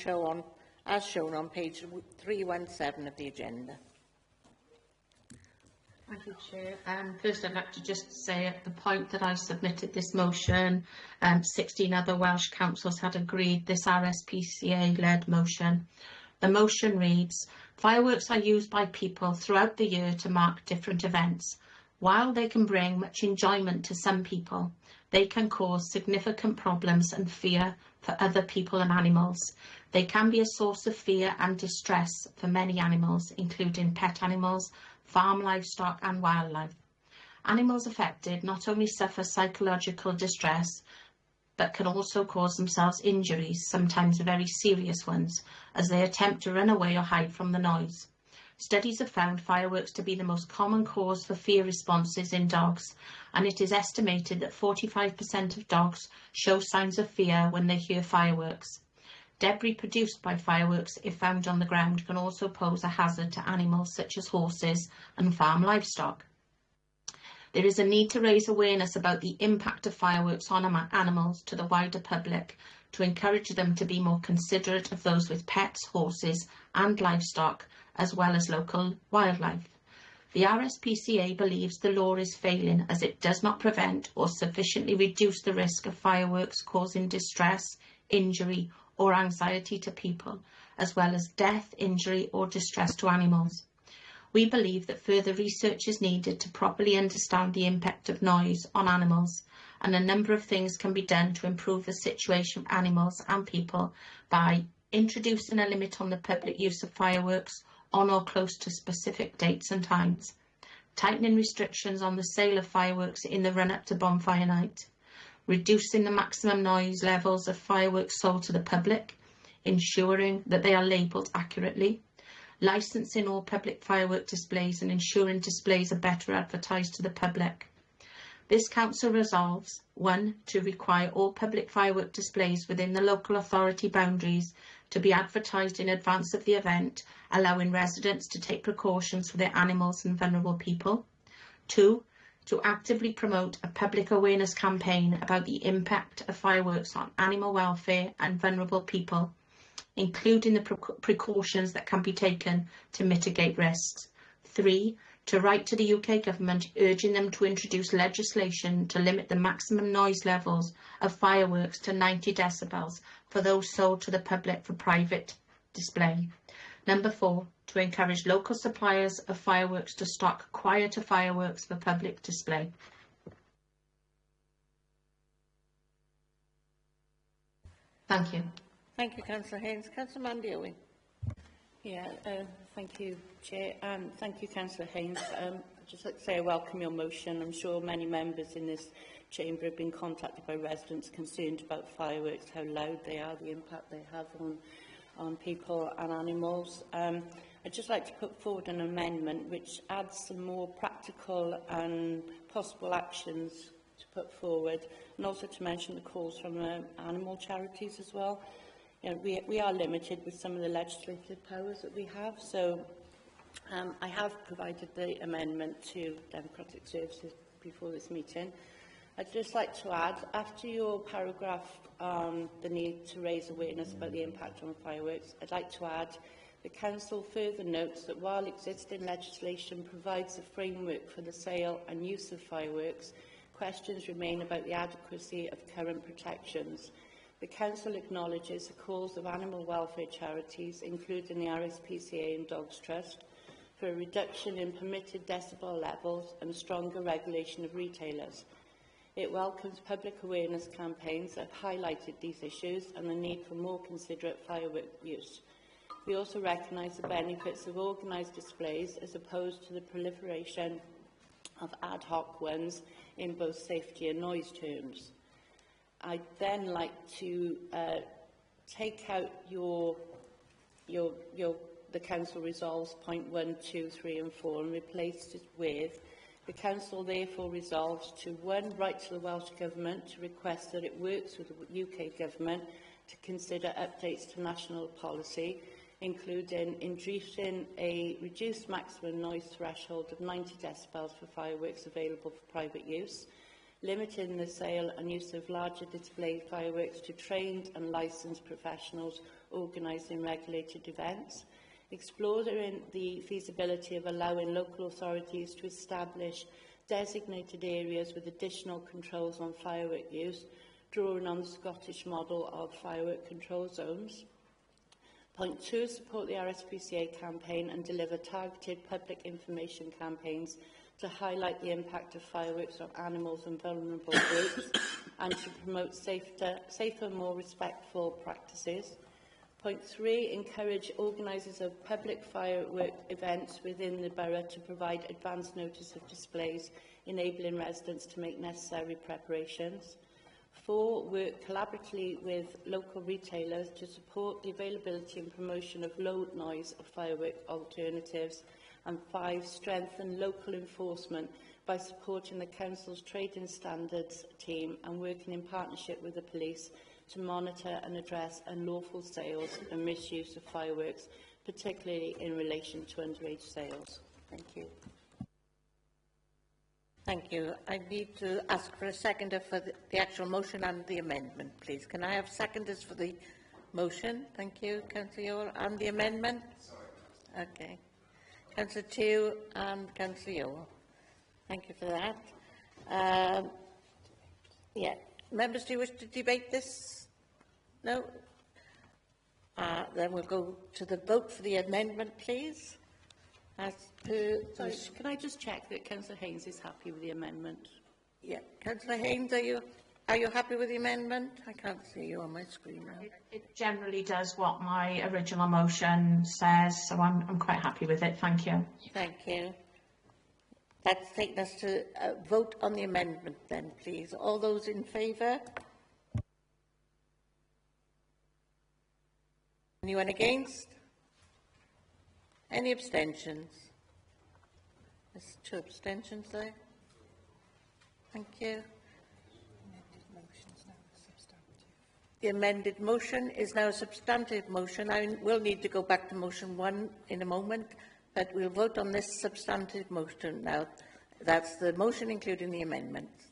as shown on page 317 of the agenda? Thank you, Chair. First, I'd like to just say at the point that I submitted this motion, 16 other Welsh councils had agreed this RSPCA-led motion. The motion reads, fireworks are used by people throughout the year to mark different events. While they can bring much enjoyment to some people, they can cause significant problems and fear for other people and animals. They can be a source of fear and distress for many animals, including pet animals, farm livestock and wildlife. Animals affected not only suffer psychological distress, but can also cause themselves injuries, sometimes very serious ones, as they attempt to run away or hide from the noise. Studies have found fireworks to be the most common cause for fear responses in dogs, and it is estimated that 45% of dogs show signs of fear when they hear fireworks. Debris produced by fireworks, if found on the ground, can also pose a hazard to animals such as horses and farm livestock. There is a need to raise awareness about the impact of fireworks on animals to the wider public, to encourage them to be more considerate of those with pets, horses and livestock, as well as local wildlife. The RSPCA believes the law is failing as it does not prevent or sufficiently reduce the risk of fireworks causing distress, injury or anxiety to people, as well as death, injury or distress to animals. We believe that further research is needed to properly understand the impact of noise on animals, and a number of things can be done to improve the situation of animals and people by introducing a limit on the public use of fireworks on or close to specific dates and times, tightening restrictions on the sale of fireworks in the run-up to bonfire night, reducing the maximum noise levels of fireworks sold to the public, ensuring that they are labelled accurately, licensing all public firework displays and ensuring displays are better advertised to the public. This council resolves 1. To require all public firework displays within the local authority boundaries to be advertised in advance of the event, allowing residents to take precautions for their animals and vulnerable people. 2. To actively promote a public awareness campaign about the impact of fireworks on animal welfare and vulnerable people, including the precautions that can be taken to mitigate risks. 3. To write to the UK Government urging them to introduce legislation to limit the maximum noise levels of fireworks to 90 decibels for those sold to the public for private display. Number 4. To encourage local suppliers of fireworks to stock quieter fireworks for public display. Thank you. Thank you, Councillor Haynes. Councillor Mandy Owen. Yeah, thank you, Chair, and thank you, Councillor Haynes. I'd just like to say I welcome your motion. I'm sure many members in this chamber have been contacted by residents concerned about fireworks, how loud they are, the impact they have on people and animals. I'd just like to put forward an amendment which adds some more practical and possible actions to put forward, and also to mention the calls from animal charities as well. You know, we are limited with some of the legislative powers that we have, so I have provided the amendment to Democratic Services before this meeting. I'd just like to add, after your paragraph on the need to raise awareness about the impact on fireworks, I'd like to add the Council further notes that while existing legislation provides a framework for the sale and use of fireworks, questions remain about the adequacy of current protections. The Council acknowledges the calls of animal welfare charities, including the RSPCA and Dogs Trust, for a reduction in permitted decibel levels and stronger regulation of retailers. It welcomes public awareness campaigns that have highlighted these issues and the need for more considerate firework use. We also recognise the benefits of organised displays as opposed to the proliferation of ad hoc ones in both safety and noise terms. I'd then like to take out the Council resolves point 1, 2, 3 and 4 and replace it with the Council therefore resolves to 1. Write to the Welsh Government to request that it works with the UK Government to consider updates to national policy, including introducing a reduced maximum noise threshold of 90 decibels for fireworks available for private use, limiting the sale and use of larger display fireworks to trained and licensed professionals organising regulated events, exploring the feasibility of allowing local authorities to establish designated areas with additional controls on firework use, drawing on the Scottish model of firework control zones. Point 2, support the RSPCA campaign and deliver targeted public information campaigns to highlight the impact of fireworks on animals and vulnerable groups and to promote safer, more respectful practices. Point 3, encourage organisers of public firework events within the borough to provide advance notice of displays, enabling residents to make necessary preparations. 4, work collaboratively with local retailers to support the availability and promotion of low noise of firework alternatives. And 5, strengthen local enforcement by supporting the Council's Trading Standards team and working in partnership with the police to monitor and address unlawful sales and misuse of fireworks, particularly in relation to underage sales. Thank you. Thank you. I need to ask for a seconder for the actual motion and the amendment, please. Can I have seconders for the motion? Thank you, Councillor Yule. And the amendment? Sorry. Okay. Councillor Tew and Councillor Yule. Thank you for that. Yeah. Members, do you wish to debate this? No? Then we'll go to the vote for the amendment, please. As per... Sorry, can I just check that Councillor Haynes is happy with the amendment? Yeah. Councillor Haynes, are you happy with the amendment? I can't see you on my screen now. It generally does what my original motion says, so I'm quite happy with it. Thank you. Thank you. That's taken us to vote on the amendment then, please. All those in favour? Anyone against? Any abstentions? There's 2 abstentions there. Thank you. The amended motion is now a substantive motion. I will need to go back to motion 1 in a moment, but we'll vote on this substantive motion now. That's the motion including the amendments.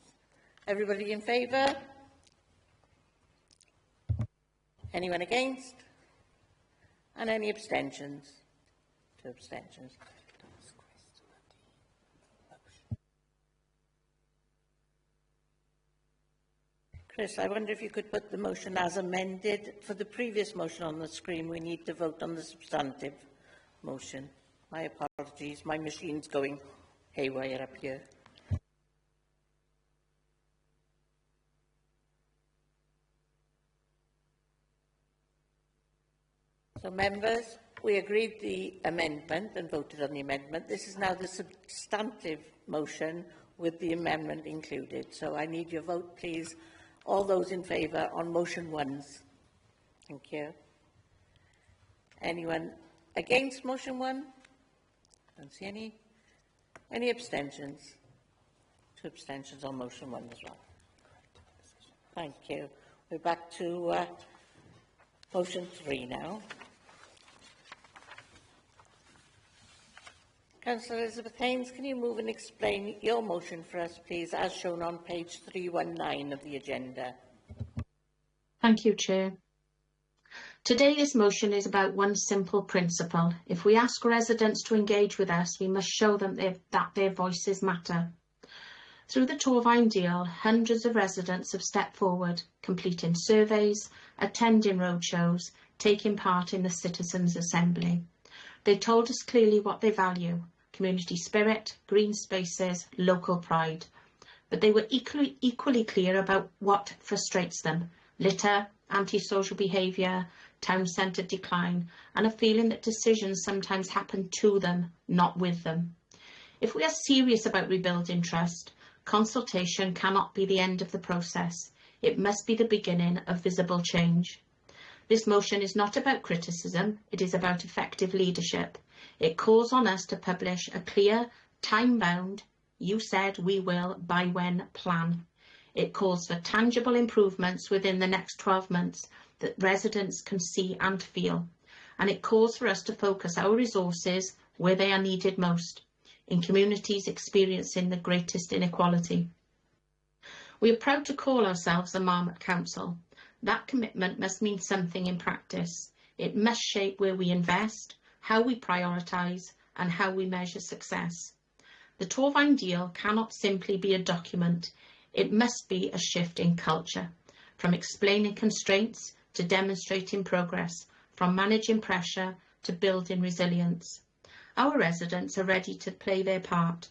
Everybody in favour? Anyone against? And any abstentions? 2 abstentions. Chris, I wonder if you could put the motion as amended. For the previous motion on the screen, we need to vote on the substantive motion. My apologies, my machine's going haywire up here. So, members, we agreed the amendment and voted on the amendment. This is now the substantive motion with the amendment included. So I need your vote, please. All those in favour on motion 1s. Thank you. Anyone against motion 1? Don't see any. Any abstentions? 2 abstentions on motion 1 as well. Thank you. We're back to motion 3 now. Councillor Elizabeth Haynes, can you move and explain your motion for us, please, as shown on page 319 of the agenda? Thank you, Chair. Today, this motion is about one simple principle. If we ask residents to engage with us, we must show them that their voices matter. Through the Torfaen deal, hundreds of residents have stepped forward, completing surveys, attending roadshows, taking part in the Citizens' Assembly. They told us clearly what they value: community spirit, green spaces, local pride. But they were equally clear about what frustrates them: litter, antisocial behaviour, town centre decline, and a feeling that decisions sometimes happen to them, not with them. If we are serious about rebuilding trust, consultation cannot be the end of the process. It must be the beginning of visible change. This motion is not about criticism, it is about effective leadership. It calls on us to publish a clear, time-bound, you said we will, by when plan. It calls for tangible improvements within the next 12 months that residents can see and feel. And it calls for us to focus our resources where they are needed most, in communities experiencing the greatest inequality. We are proud to call ourselves a Marmot Council. That commitment must mean something in practice. It must shape where we invest, how we prioritise, and how we measure success. The Torfaen deal cannot simply be a document. It must be a shift in culture, from explaining constraints to demonstrating progress, from managing pressure to building resilience. Our residents are ready to play their part.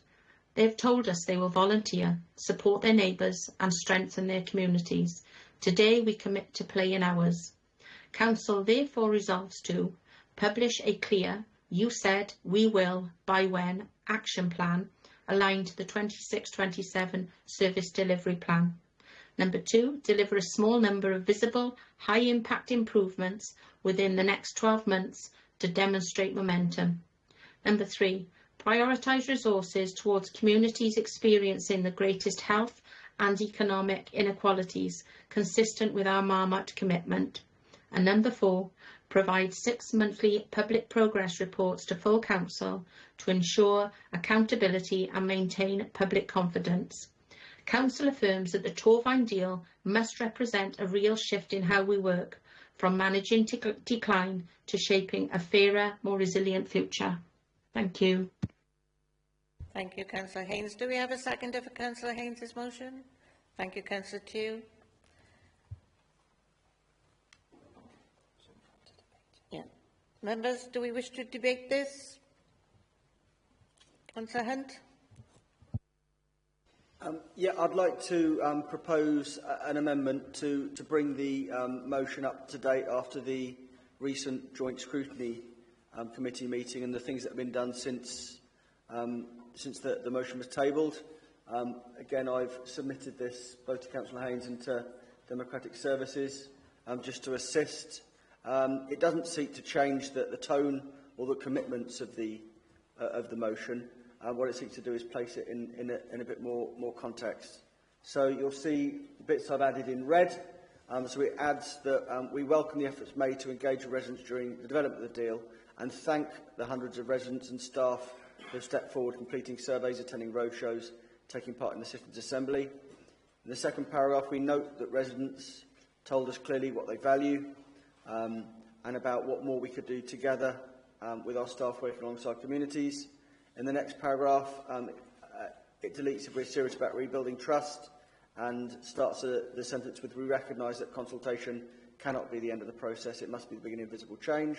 They have told us they will volunteer, support their neighbours and strengthen their communities. Today we commit to playing ours. Council therefore resolves to publish a clear, you said we will, by when, action plan aligned to the 26-27 service delivery plan. Number 2, deliver a small number of visible, high-impact improvements within the next 12 months to demonstrate momentum. Number 3, prioritise resources towards communities experiencing the greatest health and economic inequalities, consistent with our Marmot commitment. And number 4, provide 6 monthly public progress reports to full council to ensure accountability and maintain public confidence. Council affirms that the Torfaen deal must represent a real shift in how we work, from managing decline to shaping a fairer, more resilient future. Thank you. Thank you, Councillor Haynes. Do we have a seconder for Councillor Haynes' motion? Thank you, Councillor Tew. Members, do we wish to debate this? Councillor Hunt? Yeah, I'd like to propose an amendment to bring the motion up to date after the recent joint scrutiny committee meeting and the things that have been done since the motion was tabled. Again, I've submitted this both to Councillor Haynes and to Democratic Services just to assist. It doesn't seek to change the tone or the commitments of the motion. What it seeks to do is place it in a bit more context. So you'll see the bits I've added in red. So it adds that we welcome the efforts made to engage with residents during the development of the deal and thank the hundreds of residents and staff who have stepped forward completing surveys, attending roadshows, taking part in the Citizens' Assembly. In the second paragraph, we note that residents told us clearly what they value and about what more we could do together with our staff working alongside communities. In the next paragraph, it deletes if we're serious about rebuilding trust and starts the sentence with, we recognise that consultation cannot be the end of the process, it must be the beginning of visible change.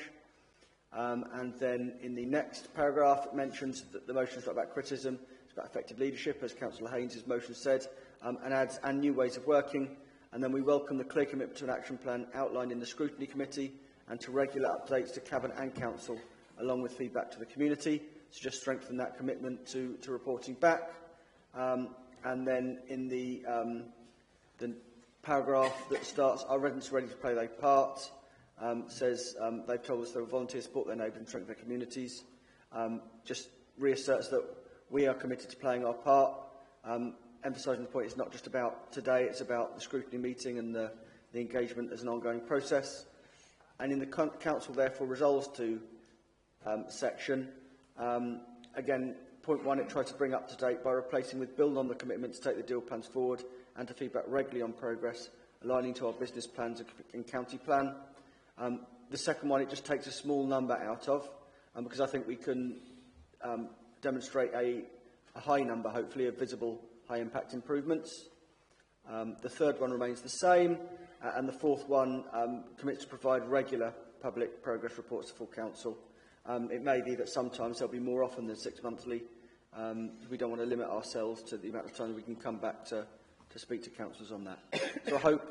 And then in the next paragraph, it mentions that the motion is not about criticism, it's about effective leadership, as Councillor Haynes' motion said, and adds and new ways of working. And then we welcome the clear commitment to an action plan outlined in the Scrutiny Committee and to regular updates to Cabinet and Council, along with feedback to the community, to just strengthen that commitment to reporting back. And then in the paragraph that starts, our residents are ready to play their part, says they've told us they will volunteer, support their neighbours and strengthen their communities. Just reasserts that we are committed to playing our part, emphasising the point it's not just about today, it's about the scrutiny meeting and the engagement as an ongoing process. And in the Council, therefore, resolves to section, again, point 1, it tries to bring up to date by replacing with build on the commitment to take the deal plans forward and to feedback regularly on progress, aligning to our business plans and county plan. The second one, it just takes a small number out of, because I think we can demonstrate a high number, hopefully, of visible high-impact improvements. The third one remains the same, and the fourth one commits to provide regular public progress reports to full council. It may be that sometimes there'll be more often than 6 monthly. We don't want to limit ourselves to the amount of time we can come back to speak to councillors on that. So I hope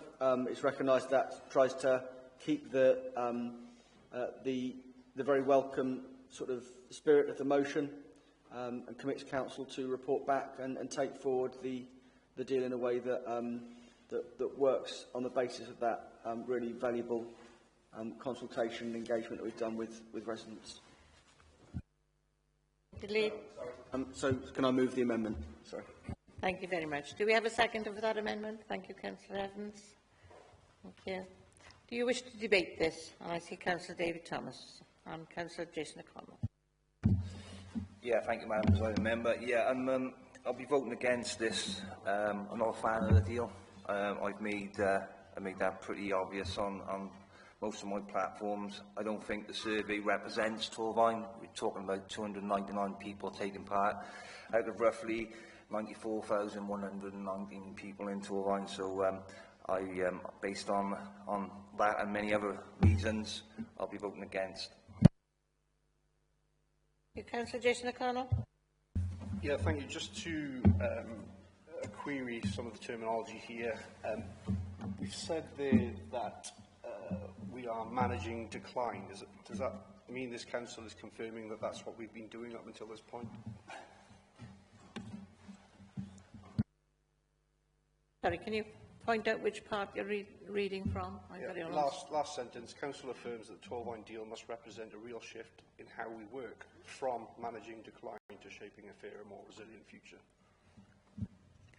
it's recognised that tries to keep the very welcome sort of spirit of the motion and commits council to report back and take forward the deal in a way that that works on the basis of that really valuable consultation and engagement that we've done with residents. So can I move the amendment? Sorry. Thank you very much. Do we have a second for that amendment? Thank you, Councillor Evans. Thank you. Do you wish to debate this? I see Councillor David Thomas and Councillor Jason O'Connell. Yeah, thank you, Madam Presiding Member. Yeah, I'll be voting against this. I'm not a fan of the deal. I've made that pretty obvious on most of my platforms. I don't think the survey represents Torvine. We're talking about 299 people taking part out of roughly 94,119 people in Torvine. So based on that and many other reasons, I'll be voting against. Councillor Jason O'Connell. Yeah, thank you. Just to query some of the terminology here. We've said there that we are managing decline. Does that mean this council is confirming that that's what we've been doing up until this point? Sorry, can you point out which part you're reading from? Last sentence. Council affirms that the Torvine deal must represent a real shift in how we work from managing decline to shaping a fairer, more resilient future.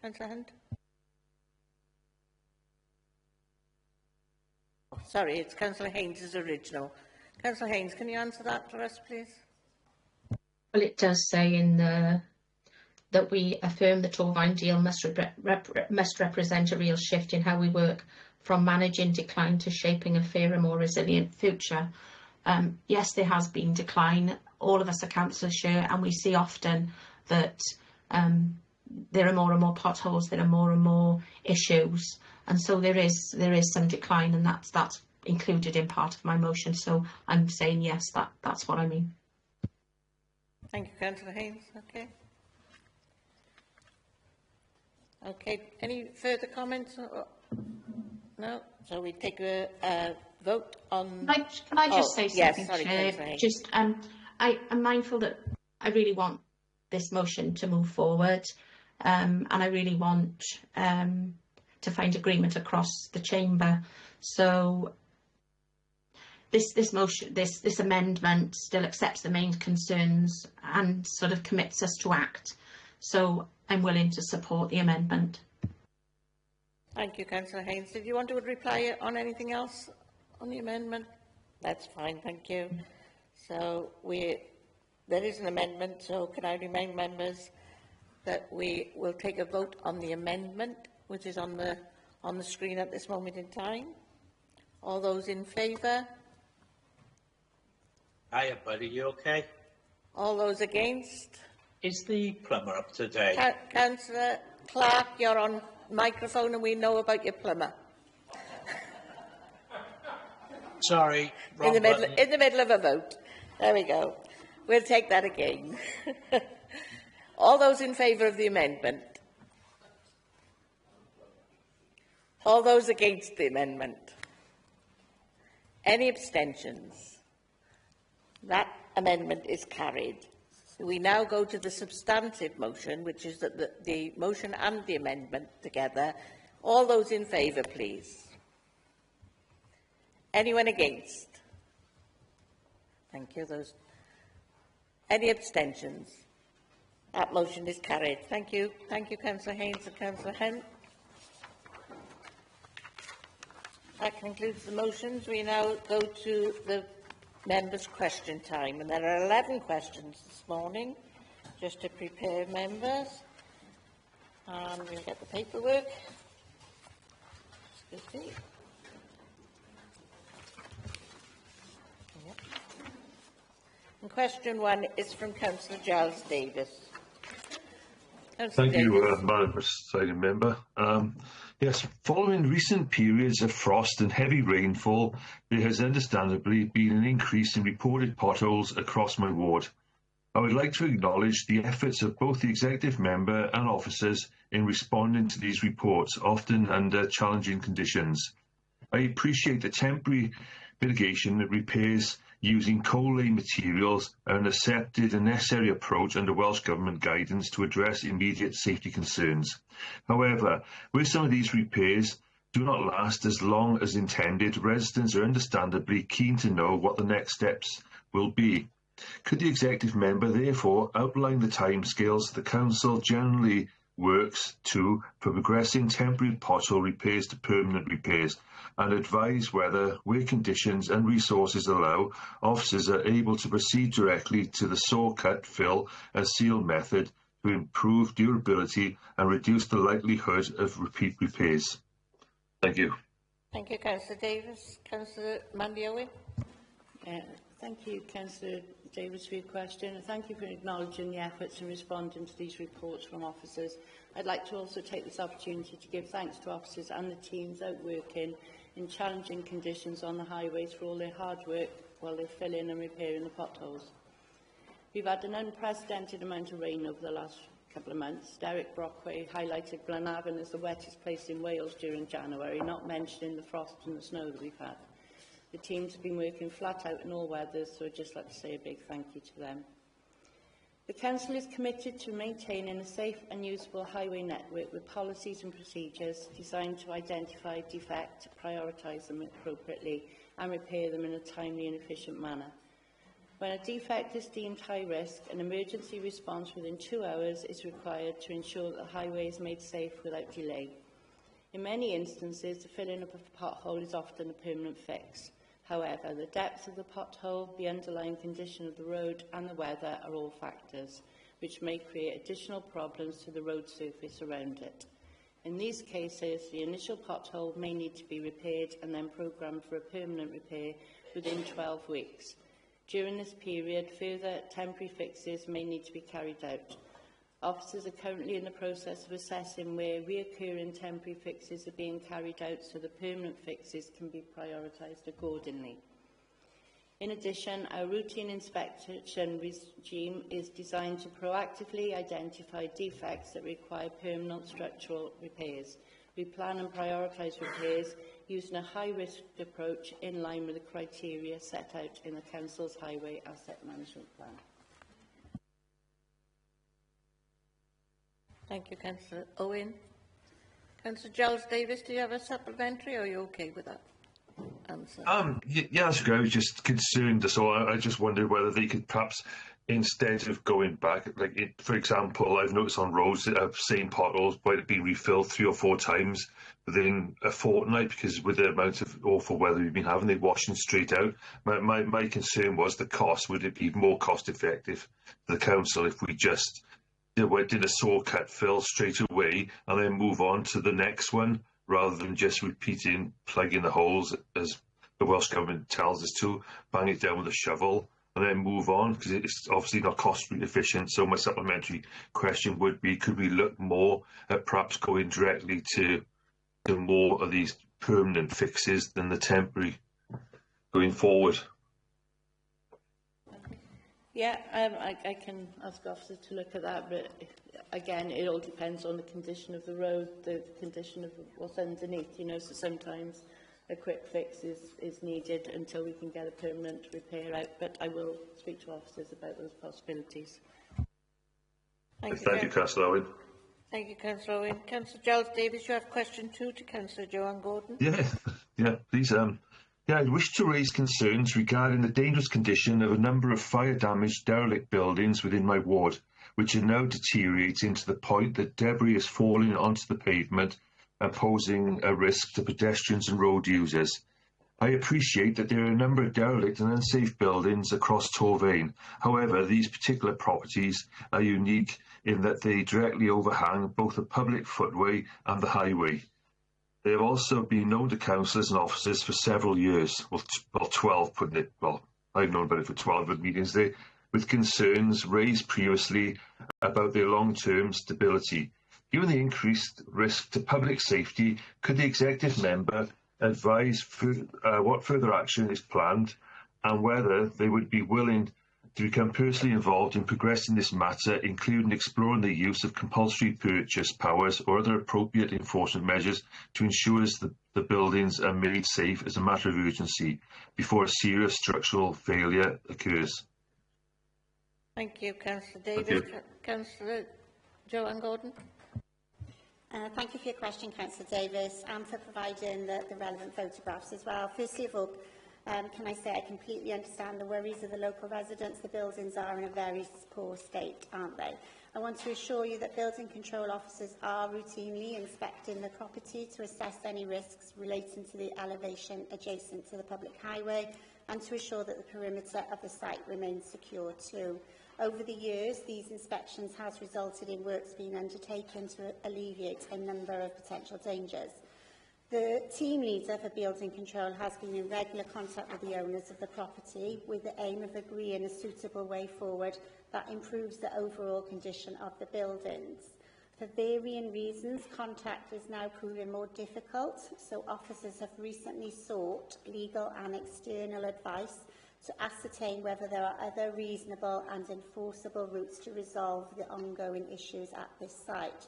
Councillor Hunt. Oh, sorry, it's Councillor Haynes' original. Councillor Haynes, can you answer that for us, please? Well, it does say in the that we affirm the Torvine deal must represent a real shift in how we work from managing decline to shaping a fairer, more resilient future. Yes, there has been decline. All of us are councillors share, and we see often that there are more and more potholes, there are more and more issues, and so there is some decline, and that's included in part of my motion. So I'm saying yes, that's what I mean. Thank you, Councillor Haynes. Okay. Okay. Any further comments? No. So we take a vote on. Can I just say something? Yes, sorry, Chair? Just I'm mindful that I really want this motion to move forward, and I really want to find agreement across the chamber. So this motion, this amendment still accepts the main concerns and sort of commits us to act. So I'm willing to support the amendment. Thank you, Councillor Haynes. Did you want to reply on anything else on the amendment? That's fine, thank you. So there is an amendment, so can I remind members that we will take a vote on the amendment, which is on the screen at this moment in time. All those in favour? Hiya, buddy, you okay? All those against? Is the plumber up to date? Councillor Clark, you're on microphone and we know about your plumber. Sorry, wrong in button. the middle of a vote. There we go. We'll take that again. All those in favour of the amendment? All those against the amendment? Any abstentions? That amendment is carried. We now go to the substantive motion, which is that the motion and the amendment together. All those in favour, please. Anyone against? Thank you. Any abstentions? That motion is carried. Thank you. Thank you, Councillor Haynes and Councillor Hunt. That concludes the motions. We now go to the members' question time, and there are 11 questions this morning, just to prepare members. And we'll get the paperwork. Excuse me. Yep. And question 1 is from Councillor Giles Davis. Thank you, Madam Presiding Member. Yes, following recent periods of frost and heavy rainfall, there has understandably been an increase in reported potholes across my ward. I would like to acknowledge the efforts of both the Executive Member and officers in responding to these reports, often under challenging conditions. I appreciate the temporary mitigation and repairs using coal-lay materials and accepted a necessary approach under Welsh Government guidance to address immediate safety concerns. However, where some of these repairs do not last as long as intended, residents are understandably keen to know what the next steps will be. Could the Executive Member therefore outline the timescales the Council generally works to for progressing temporary pothole repairs to permanent repairs, and advise whether, where conditions and resources allow, officers are able to proceed directly to the saw cut, fill and seal method to improve durability and reduce the likelihood of repeat repairs? Thank you. Thank you, Councillor Davis. Councillor Mandiowi. Thank you, Councillor Davis, for your question, and thank you for acknowledging the efforts in responding to these reports from officers. I'd like to also take this opportunity to give thanks to officers and the teams out working in challenging conditions on the highways for all their hard work while they're filling and repairing the potholes. We've had an unprecedented amount of rain over the last couple of months. Derek Brockway highlighted Glenavon as the wettest place in Wales during January, not mentioning the frost and the snow that we've had. The teams have been working flat out in all weathers, so I'd just like to say a big thank you to them. The Council is committed to maintaining a safe and usable highway network with policies and procedures designed to identify defects, prioritise them appropriately and repair them in a timely and efficient manner. When a defect is deemed high risk, an emergency response within 2 hours is required to ensure that the highway is made safe without delay. In many instances, the filling up of a pothole is often a permanent fix. However, the depth of the pothole, the underlying condition of the road and the weather are all factors which may create additional problems to the road surface around it. In these cases, the initial pothole may need to be repaired and then programmed for a permanent repair within 12 weeks. During this period, further temporary fixes may need to be carried out. Officers are currently in the process of assessing where reoccurring temporary fixes are being carried out so the permanent fixes can be prioritised accordingly. In addition, our routine inspection regime is designed to proactively identify defects that require permanent structural repairs. We plan and prioritise repairs using a high-risk approach in line with the criteria set out in the Council's Highway Asset Management Plan. Thank you, Councillor Owen. Councillor Giles Davis, do you have a supplementary, or are you okay with that answer? Yeah, that's okay. I was just concerned, so I just wondered whether they could perhaps, instead of going back, for example, I've noticed on roads that same potholes might have been refilled 3 or 4 times within a fortnight, because with the amount of awful weather we've been having, they wash them straight out. My concern was the cost. Would it be more cost effective for the council if we just did a saw cut fill straight away and then move on to the next one, rather than just repeating, plugging the holes as the Welsh Government tells us to, bang it down with a shovel and then move on, because it's obviously not cost efficient. So my supplementary question would be, could we look more at perhaps going directly to more of these permanent fixes than the temporary going forward? Yeah, I can ask officers to look at that, but again, it all depends on the condition of the road, the condition of what's underneath, you know, so sometimes a quick fix is needed until we can get a permanent repair out, but I will speak to officers about those possibilities. Thank you, Councillor Owen. Thank you, Councillor Owen. Councillor Giles Davis, you have question 2 to Councillor Joanne Gordon. Yeah, please. I wish to raise concerns regarding the dangerous condition of a number of fire-damaged derelict buildings within my ward, which are now deteriorating to the point that debris is falling onto the pavement and posing a risk to pedestrians and road users. I appreciate that there are a number of derelict and unsafe buildings across Torfaen. However, these particular properties are unique in that they directly overhang both the public footway and the highway. They have also been known to councillors and officers for several years, well 12, putting it, well, I've known about it for 12 meetings there, with concerns raised previously about their long-term stability. Given the increased risk to public safety, could the executive member advise what further action is planned and whether they would be willing to become personally involved in progressing this matter, including exploring the use of compulsory purchase powers or other appropriate enforcement measures to ensure the buildings are made safe as a matter of urgency before a serious structural failure occurs? Thank you, Councillor Davis. Councillor Joanne Gordon. Thank you for your question, Councillor Davis, and for providing the relevant photographs as well. Firstly of all, can I say I completely understand the worries of the local residents. The buildings are in a very poor state, aren't they? I want to assure you that building control officers are routinely inspecting the property to assess any risks relating to the elevation adjacent to the public highway and to assure that the perimeter of the site remains secure too. Over the years, these inspections have resulted in works being undertaken to alleviate a number of potential dangers. The team leader for building control has been in regular contact with the owners of the property with the aim of agreeing a suitable way forward that improves the overall condition of the buildings. For varying reasons, contact is now proving more difficult, so officers have recently sought legal and external advice to ascertain whether there are other reasonable and enforceable routes to resolve the ongoing issues at this site.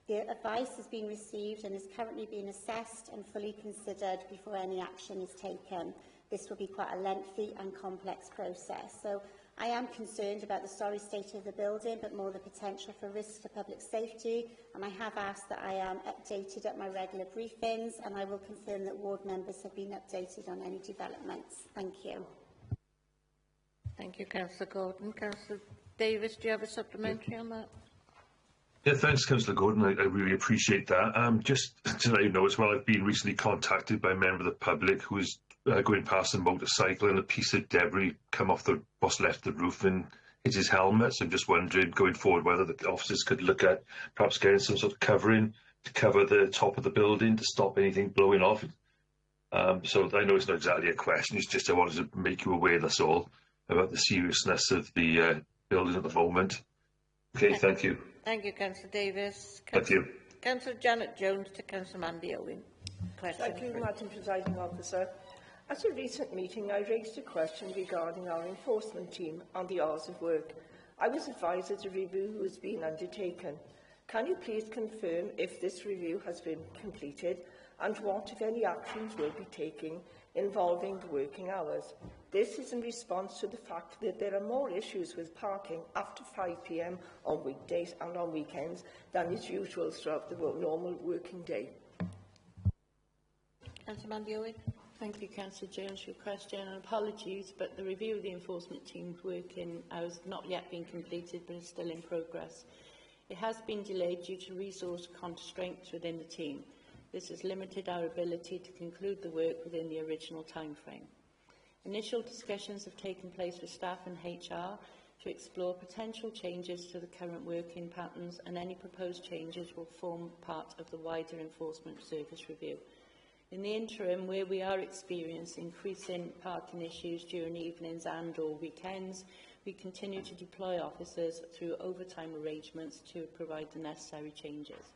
The advice has been received and is currently being assessed and fully considered before any action is taken. This will be quite a lengthy and complex process. So I am concerned about the sorry state of the building, but more the potential for risk to public safety, and I have asked that I am updated at my regular briefings, and I will confirm that ward members have been updated on any developments. Thank you. Thank you, Councillor Gordon. Councillor Davis, do you have a supplementary on that? Yeah, thanks, Councillor Gordon. I really appreciate that. Just to let you know as well, I've been recently contacted by a member of the public who was going past a motorcycle and a piece of debris come off what's left the roof and hit his helmet. So I'm just wondering, going forward, whether the officers could look at perhaps getting some sort of covering to cover the top of the building to stop anything blowing off. So I know it's not exactly a question, it's just I wanted to make you aware, that's all, about the seriousness of the building at the moment. Okay, thank you. Thank you, Councillor Davis. Thank you. Councillor Janet Jones to Councillor Mandy Owen. Thank you, Madam Presiding Officer. At a recent meeting, I raised a question regarding our enforcement team and the hours of work. I was advised that a review was being undertaken. Can you please confirm if this review has been completed and what, if any, actions will be taken involving the working hours? This is in response to the fact that there are more issues with parking after 5 p.m. on weekdays and on weekends than is usual throughout the normal working day. Councillor Mandy Owen. Thank you, Councillor Jones, for your question, and apologies, but the review of the enforcement team's working hours has not yet been completed, but is still in progress. It has been delayed due to resource constraints within the team. This has limited our ability to conclude the work within the original timeframe. Initial discussions have taken place with staff and HR to explore potential changes to the current working patterns, and any proposed changes will form part of the wider enforcement service review. In the interim, where we are experiencing increasing parking issues during evenings and or weekends, we continue to deploy officers through overtime arrangements to provide the necessary changes.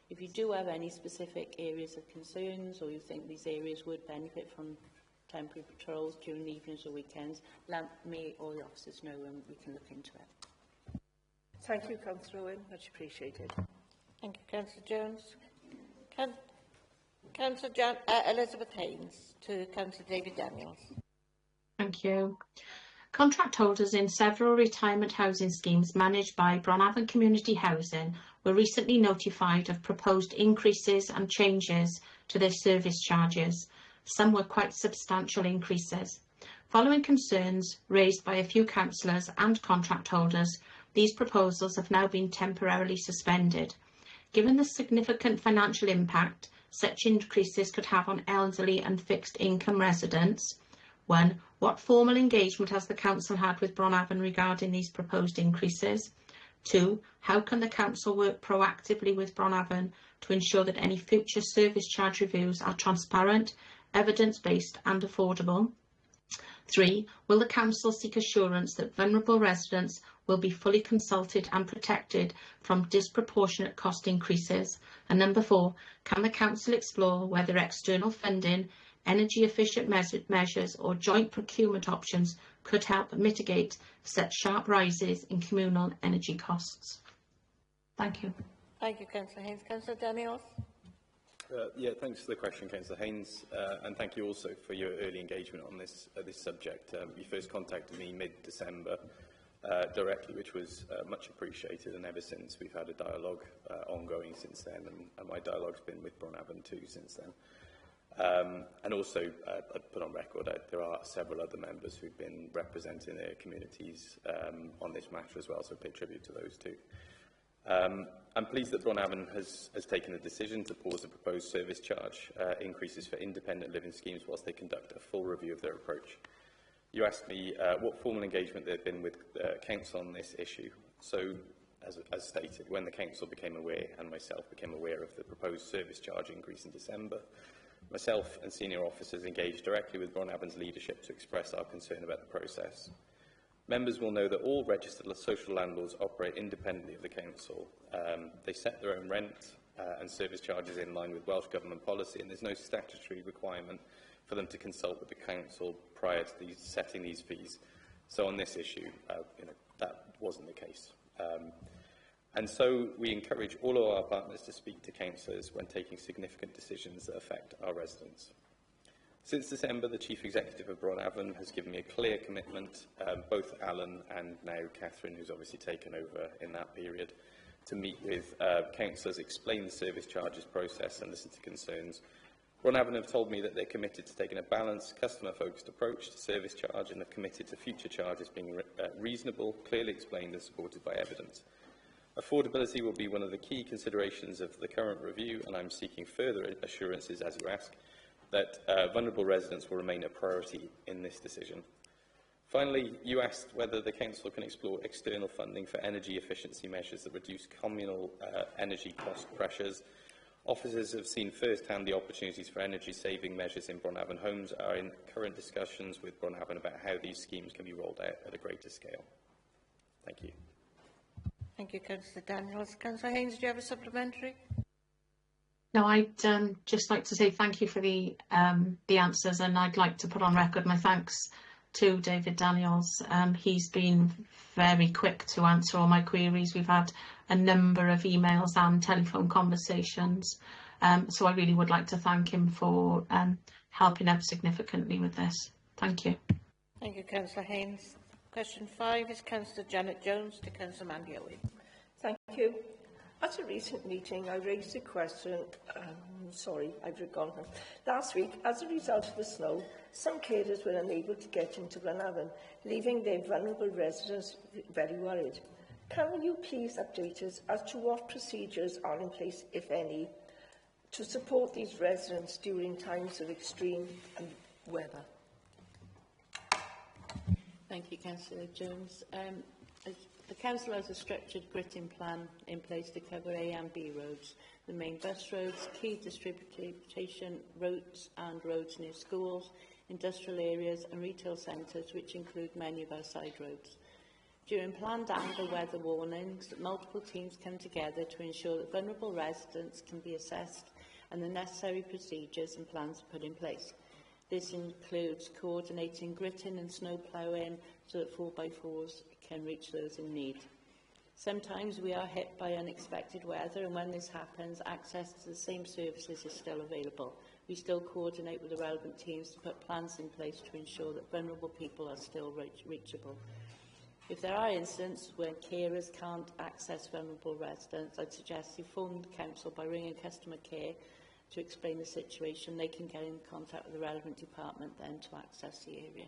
If you do have any specific areas of concerns, or you think these areas would benefit from temporary patrols during evenings or weekends, let me or the officers know and we can look into it. Thank you, Councillor Owen. Much appreciated. Thank you, Councillor Jones. Councillor Elizabeth Haynes to Councillor David Daniels. Thank you. Contract holders in several retirement housing schemes managed by Bronavon Community Housing were recently notified of proposed increases and changes to their service charges. Some were quite substantial increases. Following concerns raised by a few councillors and contract holders, these proposals have now been temporarily suspended. Given the significant financial impact such increases could have on elderly and fixed income residents, 1. What formal engagement has the Council had with Bronavon regarding these proposed increases? 2. How can the Council work proactively with Bronavon to ensure that any future service charge reviews are transparent, evidence-based and affordable? 3. Will the Council seek assurance that vulnerable residents will be fully consulted and protected from disproportionate cost increases? And number 4, can the Council explore whether external funding, energy efficient measures or joint procurement options could help mitigate such sharp rises in communal energy costs? Thank you. Thank you, Councillor Haynes. Councillor Daniels. Yeah, thanks for the question, Councillor Haynes, and thank you also for your early engagement on this subject. You first contacted me mid-December directly, which was much appreciated, and ever since we've had a dialogue ongoing since then, and my dialogue's been with Bronavon too since then. And also, I'd put on record, there are several other members who've been representing their communities on this matter as well, so pay tribute to those too. I'm pleased that Bronavon has taken a decision to pause the proposed service charge increases for independent living schemes whilst they conduct a full review of their approach. You asked me what formal engagement there had been with Council on this issue. So, as stated, when the Council became aware, and myself became aware of the proposed service charge increase in December, myself and senior officers engaged directly with Bronavon's leadership to express our concern about the process. Members will know that all registered social landlords operate independently of the Council. They set their own rent and service charges in line with Welsh Government policy, and there's no statutory requirement for them to consult with the Council prior to setting these fees. So on this issue, that wasn't the case. And so we encourage all of our partners to speak to councillors when taking significant decisions that affect our residents. Since December, the Chief Executive of Bronavon has given me a clear commitment, both Alan and now Catherine, who's obviously taken over in that period, to meet with councillors, explain the service charges process and listen to concerns. Bronavon have told me that they're committed to taking a balanced, customer-focused approach to service charge and have committed to future charges being reasonable, clearly explained and supported by evidence. Affordability will be one of the key considerations of the current review, and I'm seeking further assurances, as you ask, that vulnerable residents will remain a priority in this decision. Finally, you asked whether the Council can explore external funding for energy efficiency measures that reduce communal energy cost pressures. Officers have seen first-hand the opportunities for energy-saving measures in Bronavon homes are in current discussions with Bronavon about how these schemes can be rolled out at a greater scale. Thank you. Thank you, Councillor Daniels. Councillor Haynes, do you have a supplementary? No, I'd just like to say thank you for the answers, and I'd like to put on record my thanks to David Daniels. He's been very quick to answer all my queries. We've had a number of emails and telephone conversations, so I really would like to thank him for helping out significantly with this. Thank you. Thank you, Councillor Haynes. Question 5 is Councillor Janet Jones to Councillor Mandy Owen. Thank you. At a recent meeting, I raised a question, sorry, I've forgotten. Last week, as a result of the snow, some carers were unable to get into Glenavon, leaving their vulnerable residents very worried. Can you please update us as to what procedures are in place, if any, to support these residents during times of extreme weather? Thank you, Councillor Jones. The Council has a structured gritting plan in place to cover A and B roads, the main bus roads, key distribution routes and roads near schools, industrial areas and retail centres, which include many of our side roads. During planned amber weather warnings, multiple teams come together to ensure that vulnerable residents can be assessed and the necessary procedures and plans are put in place. This includes coordinating gritting and snow ploughing so that 4x4s can reach those in need. Sometimes we are hit by unexpected weather, and when this happens, access to the same services is still available. We still coordinate with the relevant teams to put plans in place to ensure that vulnerable people are still reachable. If there are incidents where carers can't access vulnerable residents, I'd suggest you phone the council by ringing customer care to explain the situation. They can get in contact with the relevant department then to access the area.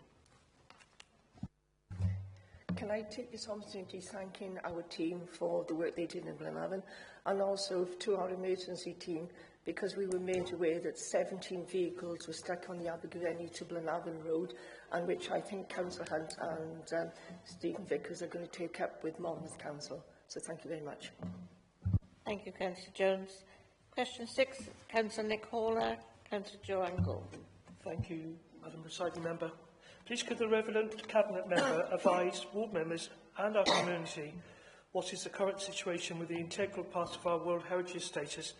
Can I take this opportunity thanking our team for the work they did in Glenavon, and also to our emergency team, because we were made aware that 17 vehicles were stuck on the Abergavenny to Glenavon Road, and which I think Councillor Hunt and Stephen Vickers are going to take up with Monmouth Council. So thank you very much. Thank you, Councillor Jones. Question 6, Councillor Nick Horler, Councillor Joanne Gordon. Thank you, Madam Presiding Member. Please could the relevant Cabinet Member advise ward members and our community what is the current situation with the integral part of our World Heritage status,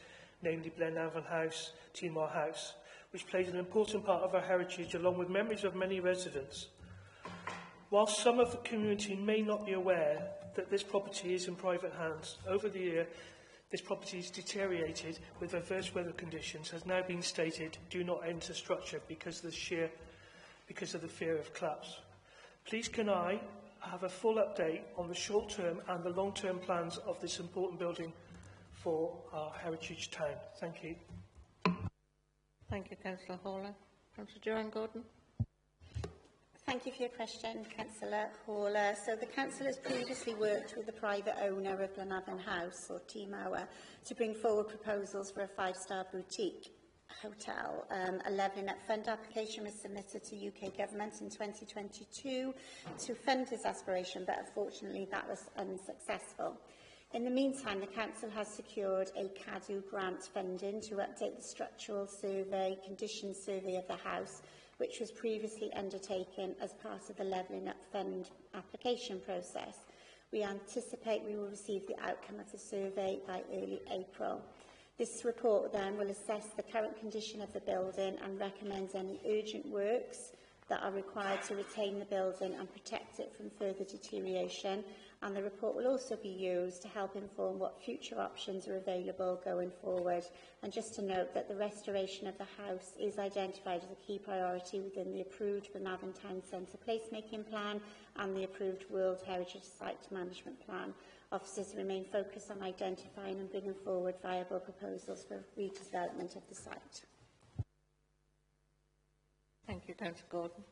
namely Glenavon House, Timor House, which plays an important part of our heritage along with memories of many residents. Whilst some of the community may not be aware that this property is in private hands, over the year this property is deteriorated with adverse weather conditions, has now been stated do not enter structure because of the fear of collapse. Please can I have a full update on the short-term and the long-term plans of this important building for our heritage town? Thank you. Thank you, Councillor Horler. Councillor Joanne Gordon. Thank you for your question, Councillor Horler. So the Council has previously worked with the private owner of Glenavon House, or Timor, to bring forward proposals for a 5-star boutique hotel. A Levelling Up Fund application was submitted to UK Government in 2022 to fund this aspiration, but unfortunately that was unsuccessful. In the meantime, the Council has secured a CADU grant funding to update the structural survey, condition survey of the house, which was previously undertaken as part of the Levelling Up Fund application process. We anticipate we will receive the outcome of the survey by early April. This report then will assess the current condition of the building and recommends any urgent works that are required to retain the building and protect it from further deterioration. And the report will also be used to help inform what future options are available going forward. And just to note that the restoration of the house is identified as a key priority within the approved Glenavon Town Centre placemaking plan and the approved World Heritage Site Management Plan. Officers remain focused on identifying and bringing forward viable proposals for redevelopment of the site. Thank you, Councillor Gordon.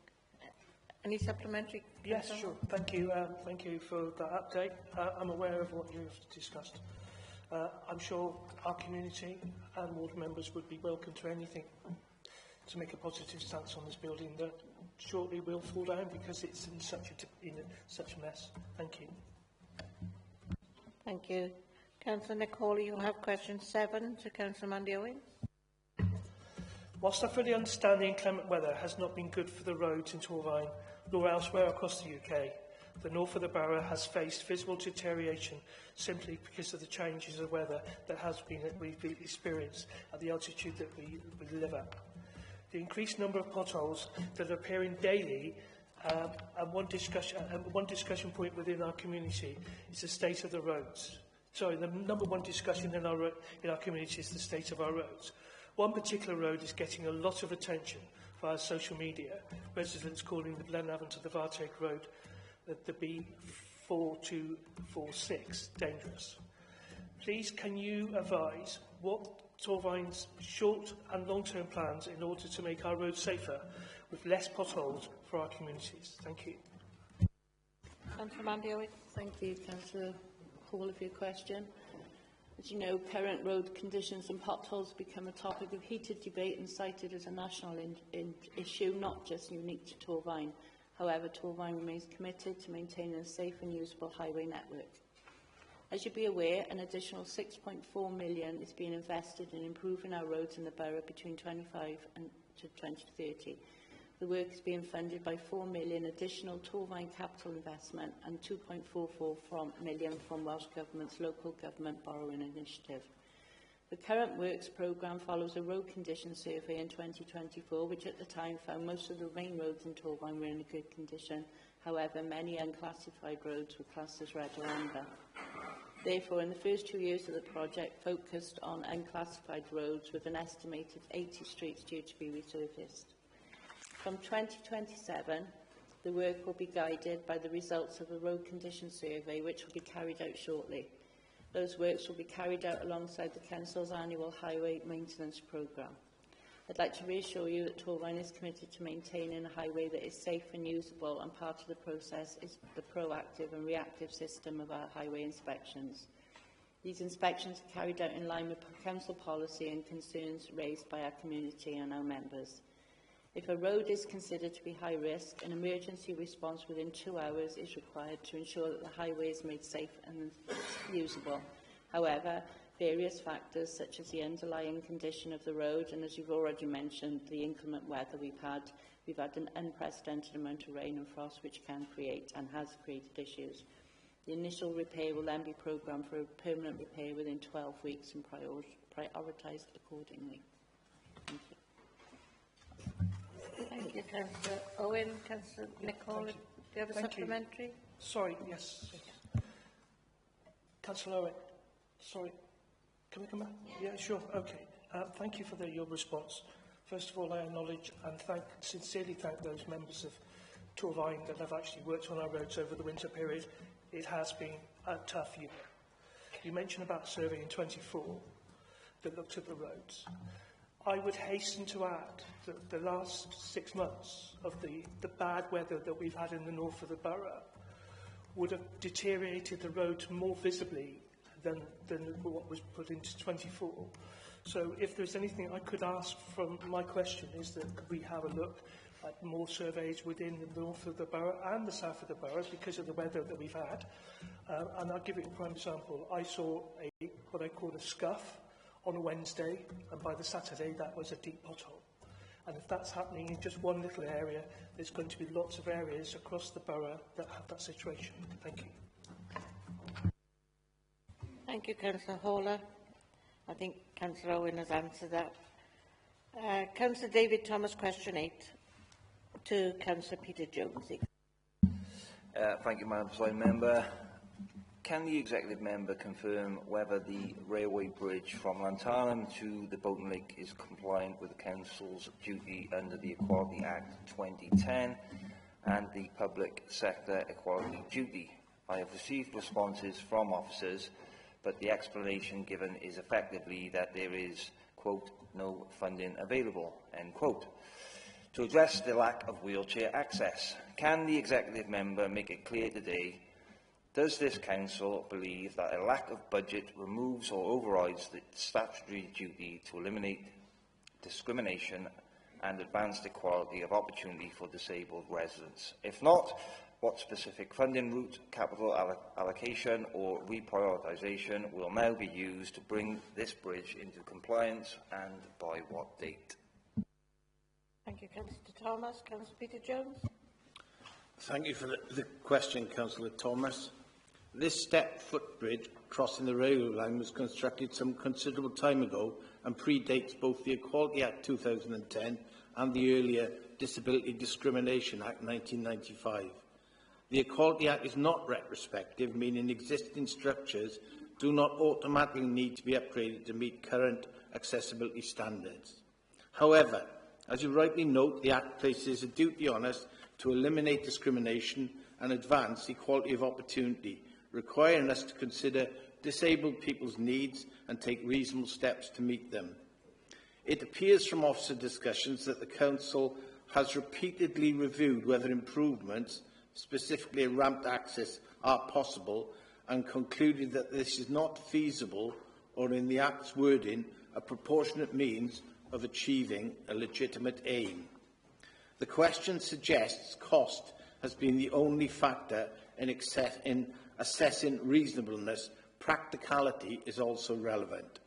Any supplementary? Yes, sure. Thank you. Thank you for that update. I'm aware of what you've discussed. I'm sure our community and ward members would be welcome to anything to make a positive stance on this building that shortly will fall down because it's in such a mess. Thank you. Thank you. Councillor Nick Hawley, you have question 7 to Councillor Mandy Owen. Whilst I fully understand the inclement weather has not been good for the roads in Torfaen nor elsewhere across the UK, the north of the borough has faced visible deterioration simply because of the changes of weather that we've experienced at the altitude that we live at. The increased number of potholes that are appearing daily, and one discussion point within our community is the state of the roads. Sorry, the number one discussion in our community is the state of our roads. One particular road is getting a lot of attention via social media, residents calling the Glenavon to the Vartake Road the B4246 dangerous. Please, can you advise what Torvine's short and long-term plans in order to make our roads safer with less potholes for our communities? Thank you. Councillor Mandy Owen. Thank you, Councillor Hall, for your question. As you know, current road conditions and potholes become a topic of heated debate and cited as a national issue, not just unique to Torvine. However, Torvine remains committed to maintaining a safe and usable highway network. As you'll be aware, an additional £6.4 million is being invested in improving our roads in the borough between 2025 and to 2030. The work is being funded by £4 million additional Torvine capital investment and £2.44 million from Welsh Government's Local Government Borrowing Initiative. The current works programme follows a road condition survey in 2024, which at the time found most of the main roads in Torvine were in a good condition. However, many unclassified roads were classed as red or amber. Therefore, in the first 2 years of the project, focused on unclassified roads with an estimated 80 streets due to be resurfaced. From 2027, the work will be guided by the results of a road condition survey, which will be carried out shortly. Those works will be carried out alongside the Council's annual highway maintenance programme. I'd like to reassure you that Torvine is committed to maintaining a highway that is safe and usable, and part of the process is the proactive and reactive system of our highway inspections. These inspections are carried out in line with Council policy and concerns raised by our community and our members. If a road is considered to be high risk, an emergency response within 2 hours is required to ensure that the highway is made safe and usable. However, various factors such as the underlying condition of the road and, as you've already mentioned, the inclement weather we've had an unprecedented amount of rain and frost which can create and has created issues. The initial repair will then be programmed for a permanent repair within 12 weeks and prioritised accordingly. Thank you. Thank you, Councillor Owen. Councillor Nicola, do you have a supplementary? Sorry, yes. Councillor Owen, sorry. Can we come back? Yeah, sure. Okay. Thank you for your response. First of all, I acknowledge and sincerely thank those members of Torvine that have actually worked on our roads over the winter period. It has been a tough year. You mentioned about a survey in 24 that looked at the roads. I would hasten to add that the last 6 months of the bad weather that we've had in the north of the borough would have deteriorated the road more visibly than what was put into 24. So if there's anything I could ask from my question is that could we have a look at more surveys within the north of the borough and the south of the borough because of the weather that we've had. And I'll give you a prime example. I saw what I call a scuff on a Wednesday, and by the Saturday that was a deep pothole. And if that's happening in just one little area, there's going to be lots of areas across the borough that have that situation. Thank you. Thank you, Councillor Haller. I think Councillor Owen has answered that. Councillor David Thomas, question 8 to Councillor Peter Jones. Thank you, Madam Presiding Member. Can the Executive Member confirm whether the railway bridge from Llantarnam to the Bolton Lake is compliant with the Council's duty under the Equality Act 2010 and the Public Sector Equality Duty? I have received responses from officers, but the explanation given is effectively that there is, quote, no funding available, end quote. To address the lack of wheelchair access, can the Executive Member make it clear today, does this Council believe that a lack of budget removes or overrides the statutory duty to eliminate discrimination and advance equality of opportunity for disabled residents? If not, what specific funding route, capital allocation or reprioritisation will now be used to bring this bridge into compliance, and by what date? Thank you, Councillor Thomas. Councillor Peter Jones. Thank you for the question, Councillor Thomas. This step footbridge crossing the railway line was constructed some considerable time ago and predates both the Equality Act 2010 and the earlier Disability Discrimination Act 1995. The Equality Act is not retrospective, meaning existing structures do not automatically need to be upgraded to meet current accessibility standards. However, as you rightly note, the Act places a duty on us to eliminate discrimination and advance equality of opportunity, requiring us to consider disabled people's needs and take reasonable steps to meet them. It appears from officer discussions that the Council has repeatedly reviewed whether improvements, specifically ramped access, are possible and concluded that this is not feasible or, in the Act's wording, a proportionate means of achieving a legitimate aim. The question suggests cost has been the only factor in assessing reasonableness. Practicality is also relevant.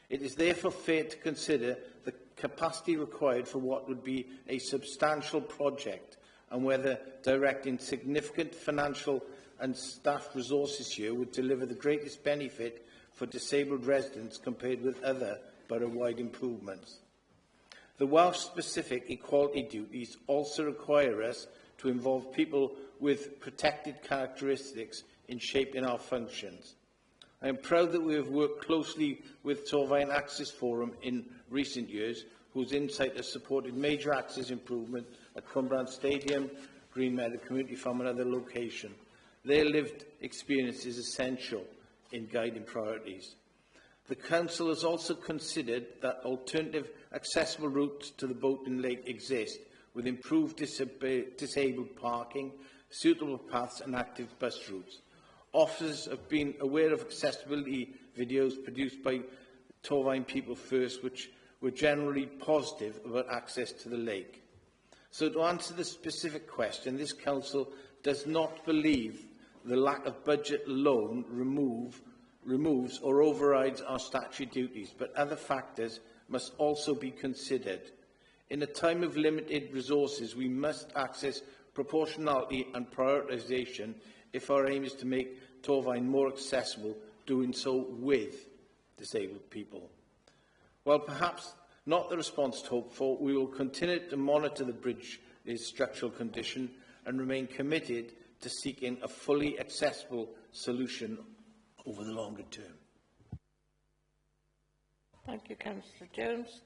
It is therefore fair to consider the capacity required for what would be a substantial project and whether directing significant financial and staff resources here would deliver the greatest benefit for disabled residents compared with other borough-wide improvements. The Welsh-specific equality duties also require us to involve people with protected characteristics in shaping our functions. I am proud that we have worked closely with Torfaen Access Forum in recent years, whose insight has supported major access improvement at Cumbrae Stadium, Green Meadow Community Farm and other locations. Their lived experience is essential in guiding priorities. The Council has also considered that alternative accessible routes to the boating lake exist, with improved disabled parking, suitable paths and active bus routes. Officers have been aware of accessibility videos produced by Torfaen People First, which were generally positive about access to the lake. So to answer the specific question, this Council does not believe the lack of budget alone removes or overrides our statutory duties, but other factors must also be considered. In a time of limited resources, we must access proportionality and prioritisation if our aim is to make Torfaen more accessible, doing so with disabled people. While perhaps not the response hoped for, we will continue to monitor the bridge's structural condition and remain committed to seeking a fully accessible solution over the longer term. Thank you, Councillor Jones.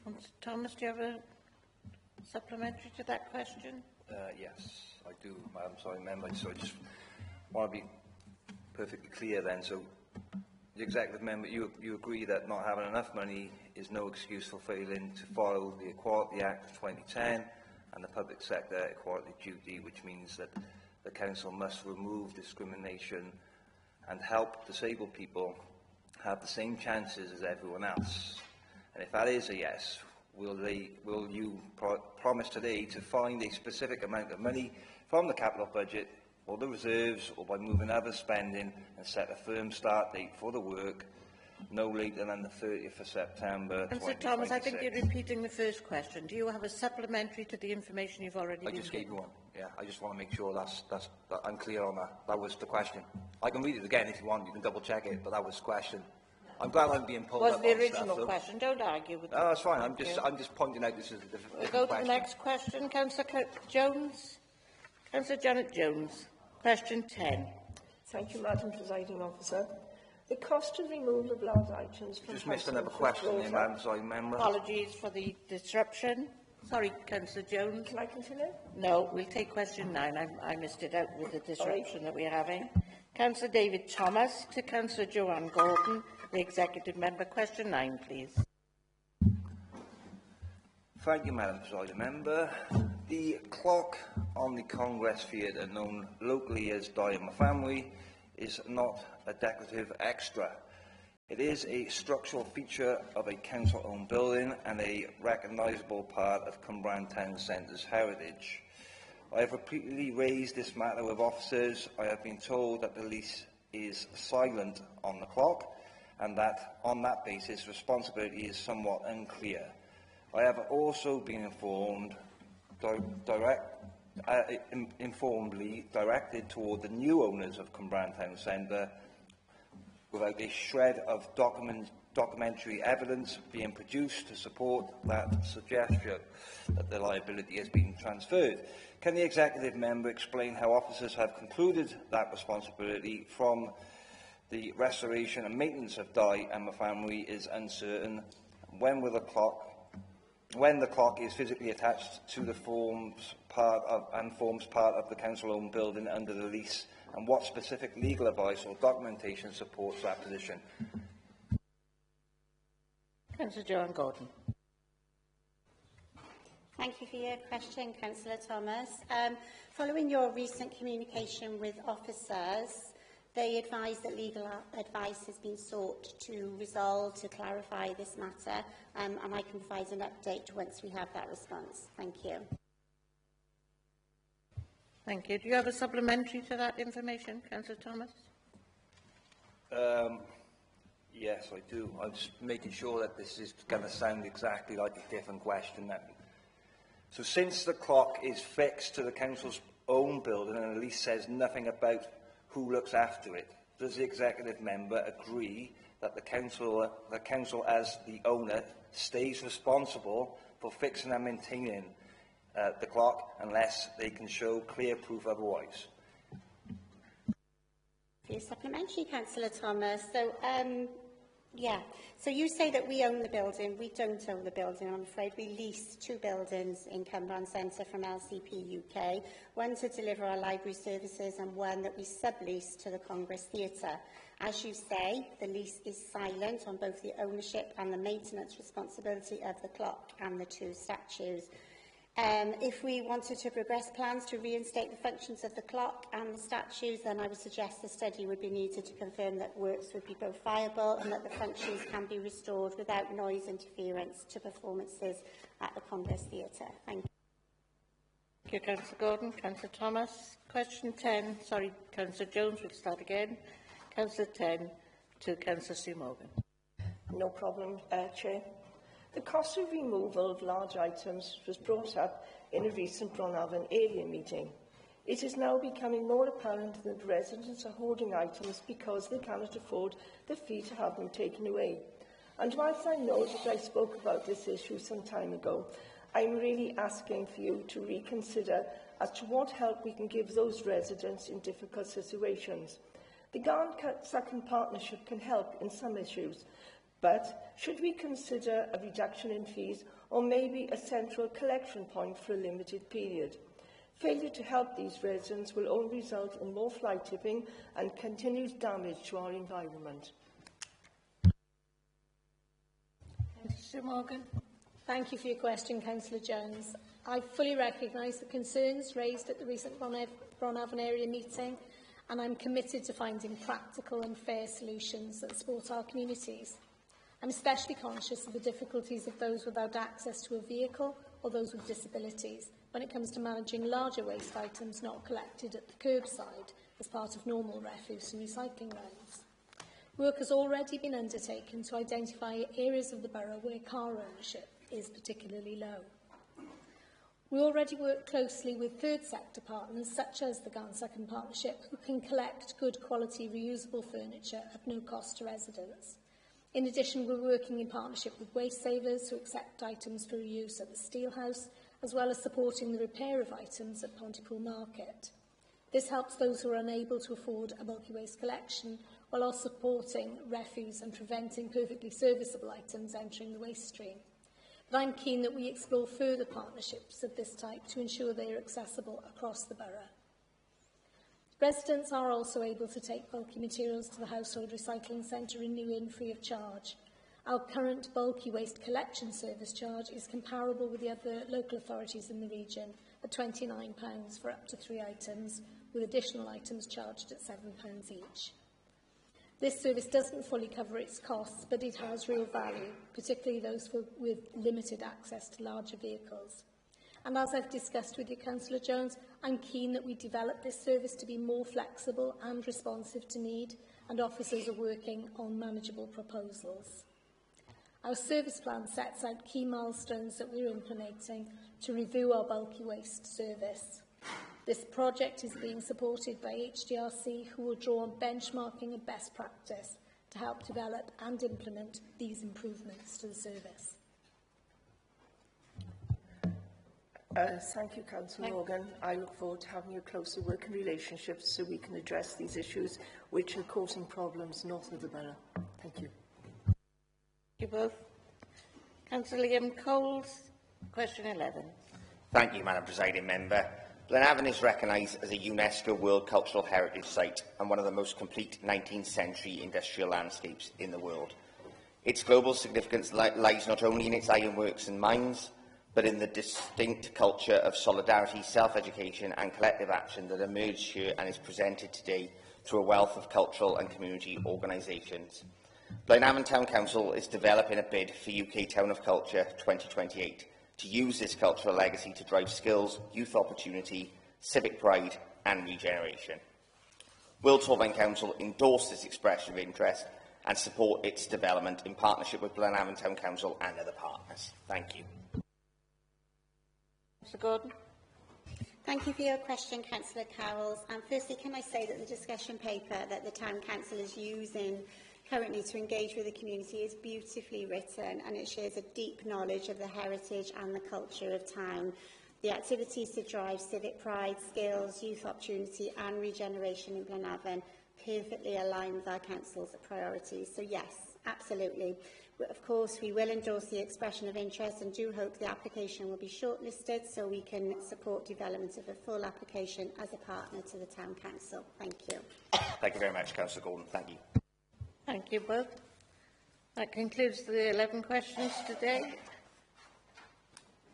Councillor Thomas, do you have a supplementary to that question? Yes, I do, Madam Sorry Member. So I just want to be perfectly clear then. So the Executive Member, you agree that not having enough money is no excuse for failing to follow the Equality Act of 2010 and the Public Sector Equality Duty, which means that the Council must remove discrimination and help disabled people have the same chances as everyone else. And if that is a yes, will you promise today to find a specific amount of money from the capital budget or the reserves, or by moving other spending, and set a firm start date for the work no later than the 30th of September 2026? Councillor Thomas, I think you're repeating the first question. Do you have a supplementary to the information you've already been given? I just gave you one. Yeah, I just want to make sure that I'm clear on that. That was the question. I can read it again if you want. You can double check it, but that was the question. I'm glad I'm being pulled up on Was the stuff, original so. question? Don't argue with. No, that's fine. I'm just pointing out this is a different We'll go to question. the next question. Councillor Jones. Councillor Janet Jones. Question 10. Thank you, Madam Presiding Officer. The cost to remove of large items from Just missed another question there, Madam Presiding Member. Apologies for the disruption. Sorry, Councillor Jones. Can I continue? No, we'll take question 9. I missed it out with the disruption that we're having. Councillor David Thomas to Councillor Joanne Gordon, the Executive Member. Question 9, please. Thank you, Madam Presiding Member. The clock on the Congress Theatre, known locally as Die in My Family, is not a decorative extra. It is a structural feature of a council-owned building and a recognisable part of Cumbrae Town Centre's heritage. I have repeatedly raised this matter with officers. I have been told that the lease is silent on the clock and that on that basis responsibility is somewhat unclear. I have also been informed informally directed toward the new owners of Cwmbran Town Centre without a shred of documentary evidence being produced to support that suggestion that the liability has been transferred. Can the executive member explain how officers have concluded that responsibility from the restoration and maintenance of Dai and Family is uncertain? When the clock is physically attached to the forms part of the council-owned building under the lease, and what specific legal advice or documentation supports that position? Councillor Joanne Gordon. Thank you for your question, Councillor Thomas. Following your recent communication with officers, they advise that legal advice has been sought to clarify this matter, and I can provide an update once we have that response. Thank you. Thank you. Do you have a supplementary to that information, Councillor Thomas? Yes, I do. I'm just making sure that this is going to sound exactly like a different question. So since the clock is fixed to the council's own building and the lease says nothing about who looks after it, does the executive member agree that the council as the owner stays responsible for fixing and maintaining the clock unless they can show clear proof otherwise? For your supplementary, Councillor Thomas. So you say that we own the building. We don't own the building, I'm afraid. We lease 2 buildings in Cwmbran Centre from LCP UK, one to deliver our library services and one that we sublease to the Congress Theatre. As you say, the lease is silent on both the ownership and the maintenance responsibility of the clock and the 2 statues. If we wanted to progress plans to reinstate the functions of the clock and the statues, then I would suggest a study would be needed to confirm that works would be both viable and that the functions can be restored without noise interference to performances at the Congress Theatre. Thank you. Thank you, Councillor Gordon. Councillor Thomas. Question 10. Sorry, Councillor Jones, we'll start again. Councillor 10 to Councillor Sue Morgan. No problem, Chair. The cost of removal of large items was brought up in a recent Bronavon area meeting. It is now becoming more apparent that residents are holding items because they cannot afford the fee to have them taken away. And whilst I know that I spoke about this issue some time ago, I'm really asking for you to reconsider as to what help we can give those residents in difficult situations. The Garn-Sucken Partnership can help in some issues, but should we consider a reduction in fees or maybe a central collection point for a limited period? Failure to help these residents will only result in more fly tipping and continued damage to our environment. Councillor Morgan. Thank you for your question, Councillor Jones. I fully recognise the concerns raised at the recent Bronavon area meeting, and I'm committed to finding practical and fair solutions that support our communities. I'm especially conscious of the difficulties of those without access to a vehicle or those with disabilities when it comes to managing larger waste items not collected at the curbside as part of normal refuse and recycling runs. Work has already been undertaken to identify areas of the borough where car ownership is particularly low. We already work closely with third sector partners such as the Garn-Sucken Partnership, who can collect good quality reusable furniture at no cost to residents. In addition, we're working in partnership with Waste Savers, who accept items for reuse at the Steelhouse, as well as supporting the repair of items at Pontypool Market. This helps those who are unable to afford a bulky waste collection, while also supporting refuse and preventing perfectly serviceable items entering the waste stream. But I'm keen that we explore further partnerships of this type to ensure they are accessible across the borough. Residents are also able to take bulky materials to the Household Recycling Centre in New Inn free of charge. Our current bulky waste collection service charge is comparable with the other local authorities in the region at £29 for up to 3 items, with additional items charged at £7 each. This service doesn't fully cover its costs, but it has real value, particularly those with limited access to larger vehicles. And as I've discussed with you, Councillor Jones, I'm keen that we develop this service to be more flexible and responsive to need, and officers are working on manageable proposals. Our service plan sets out key milestones that we're implementing to review our bulky waste service. This project is being supported by HDRC, who will draw on benchmarking and best practice to help develop and implement these improvements to the service. Thank you, Councillor Morgan. I look forward to having a closer working relationship so we can address these issues which are causing problems north of the borough. Thank you. Thank you both. Councillor Liam Coles, question 11. Thank you, Madam Presiding Member. Glenavon is recognised as a UNESCO World Cultural Heritage Site and one of the most complete 19th century industrial landscapes in the world. Its global significance lies not only in its ironworks and mines, but in the distinct culture of solidarity, self-education and collective action that emerged here and is presented today through a wealth of cultural and community organisations. Blaenavon Town Council is developing a bid for UK Town of Culture 2028 to use this cultural legacy to drive skills, youth opportunity, civic pride and regeneration. Will Torfaen Council endorse this expression of interest and support its development in partnership with Blaenavon Town Council and other partners? Thank you. Mr Gordon. Thank you for your question, Councillor Cowles. Firstly, can I say that the discussion paper that the Town Council is using currently to engage with the community is beautifully written, and it shares a deep knowledge of the heritage and the culture of town. The activities to drive civic pride, skills, youth opportunity and regeneration in Blaenavon perfectly align with our council's priorities. So yes, absolutely. Of course, we will endorse the expression of interest and do hope the application will be shortlisted so we can support development of a full application as a partner to the Town Council. Thank you. Thank you very much, Councillor Gordon. Thank you. Thank you both. That concludes the 11 questions today.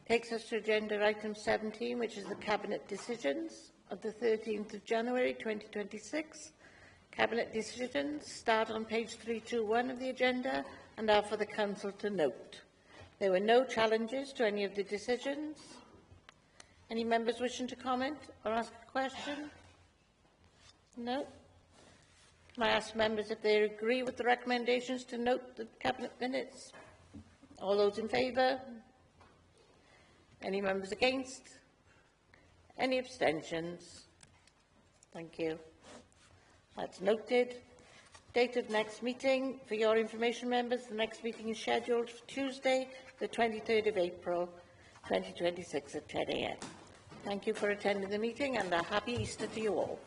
Takes us to agenda item 17, which is the Cabinet decisions of the 13th of January 2026. Cabinet decisions start on page 321 of the agenda and are for the Council to note. There were no challenges to any of the decisions. Any members wishing to comment or ask a question? No? Can I ask members if they agree with the recommendations to note the Cabinet minutes? All those in favour? Any members against? Any abstentions? Thank you. That's noted. Date of next meeting. For your information, members, the next meeting is scheduled for Tuesday, the 23rd of April, 2026 at 10 a.m. Thank you for attending the meeting and a happy Easter to you all.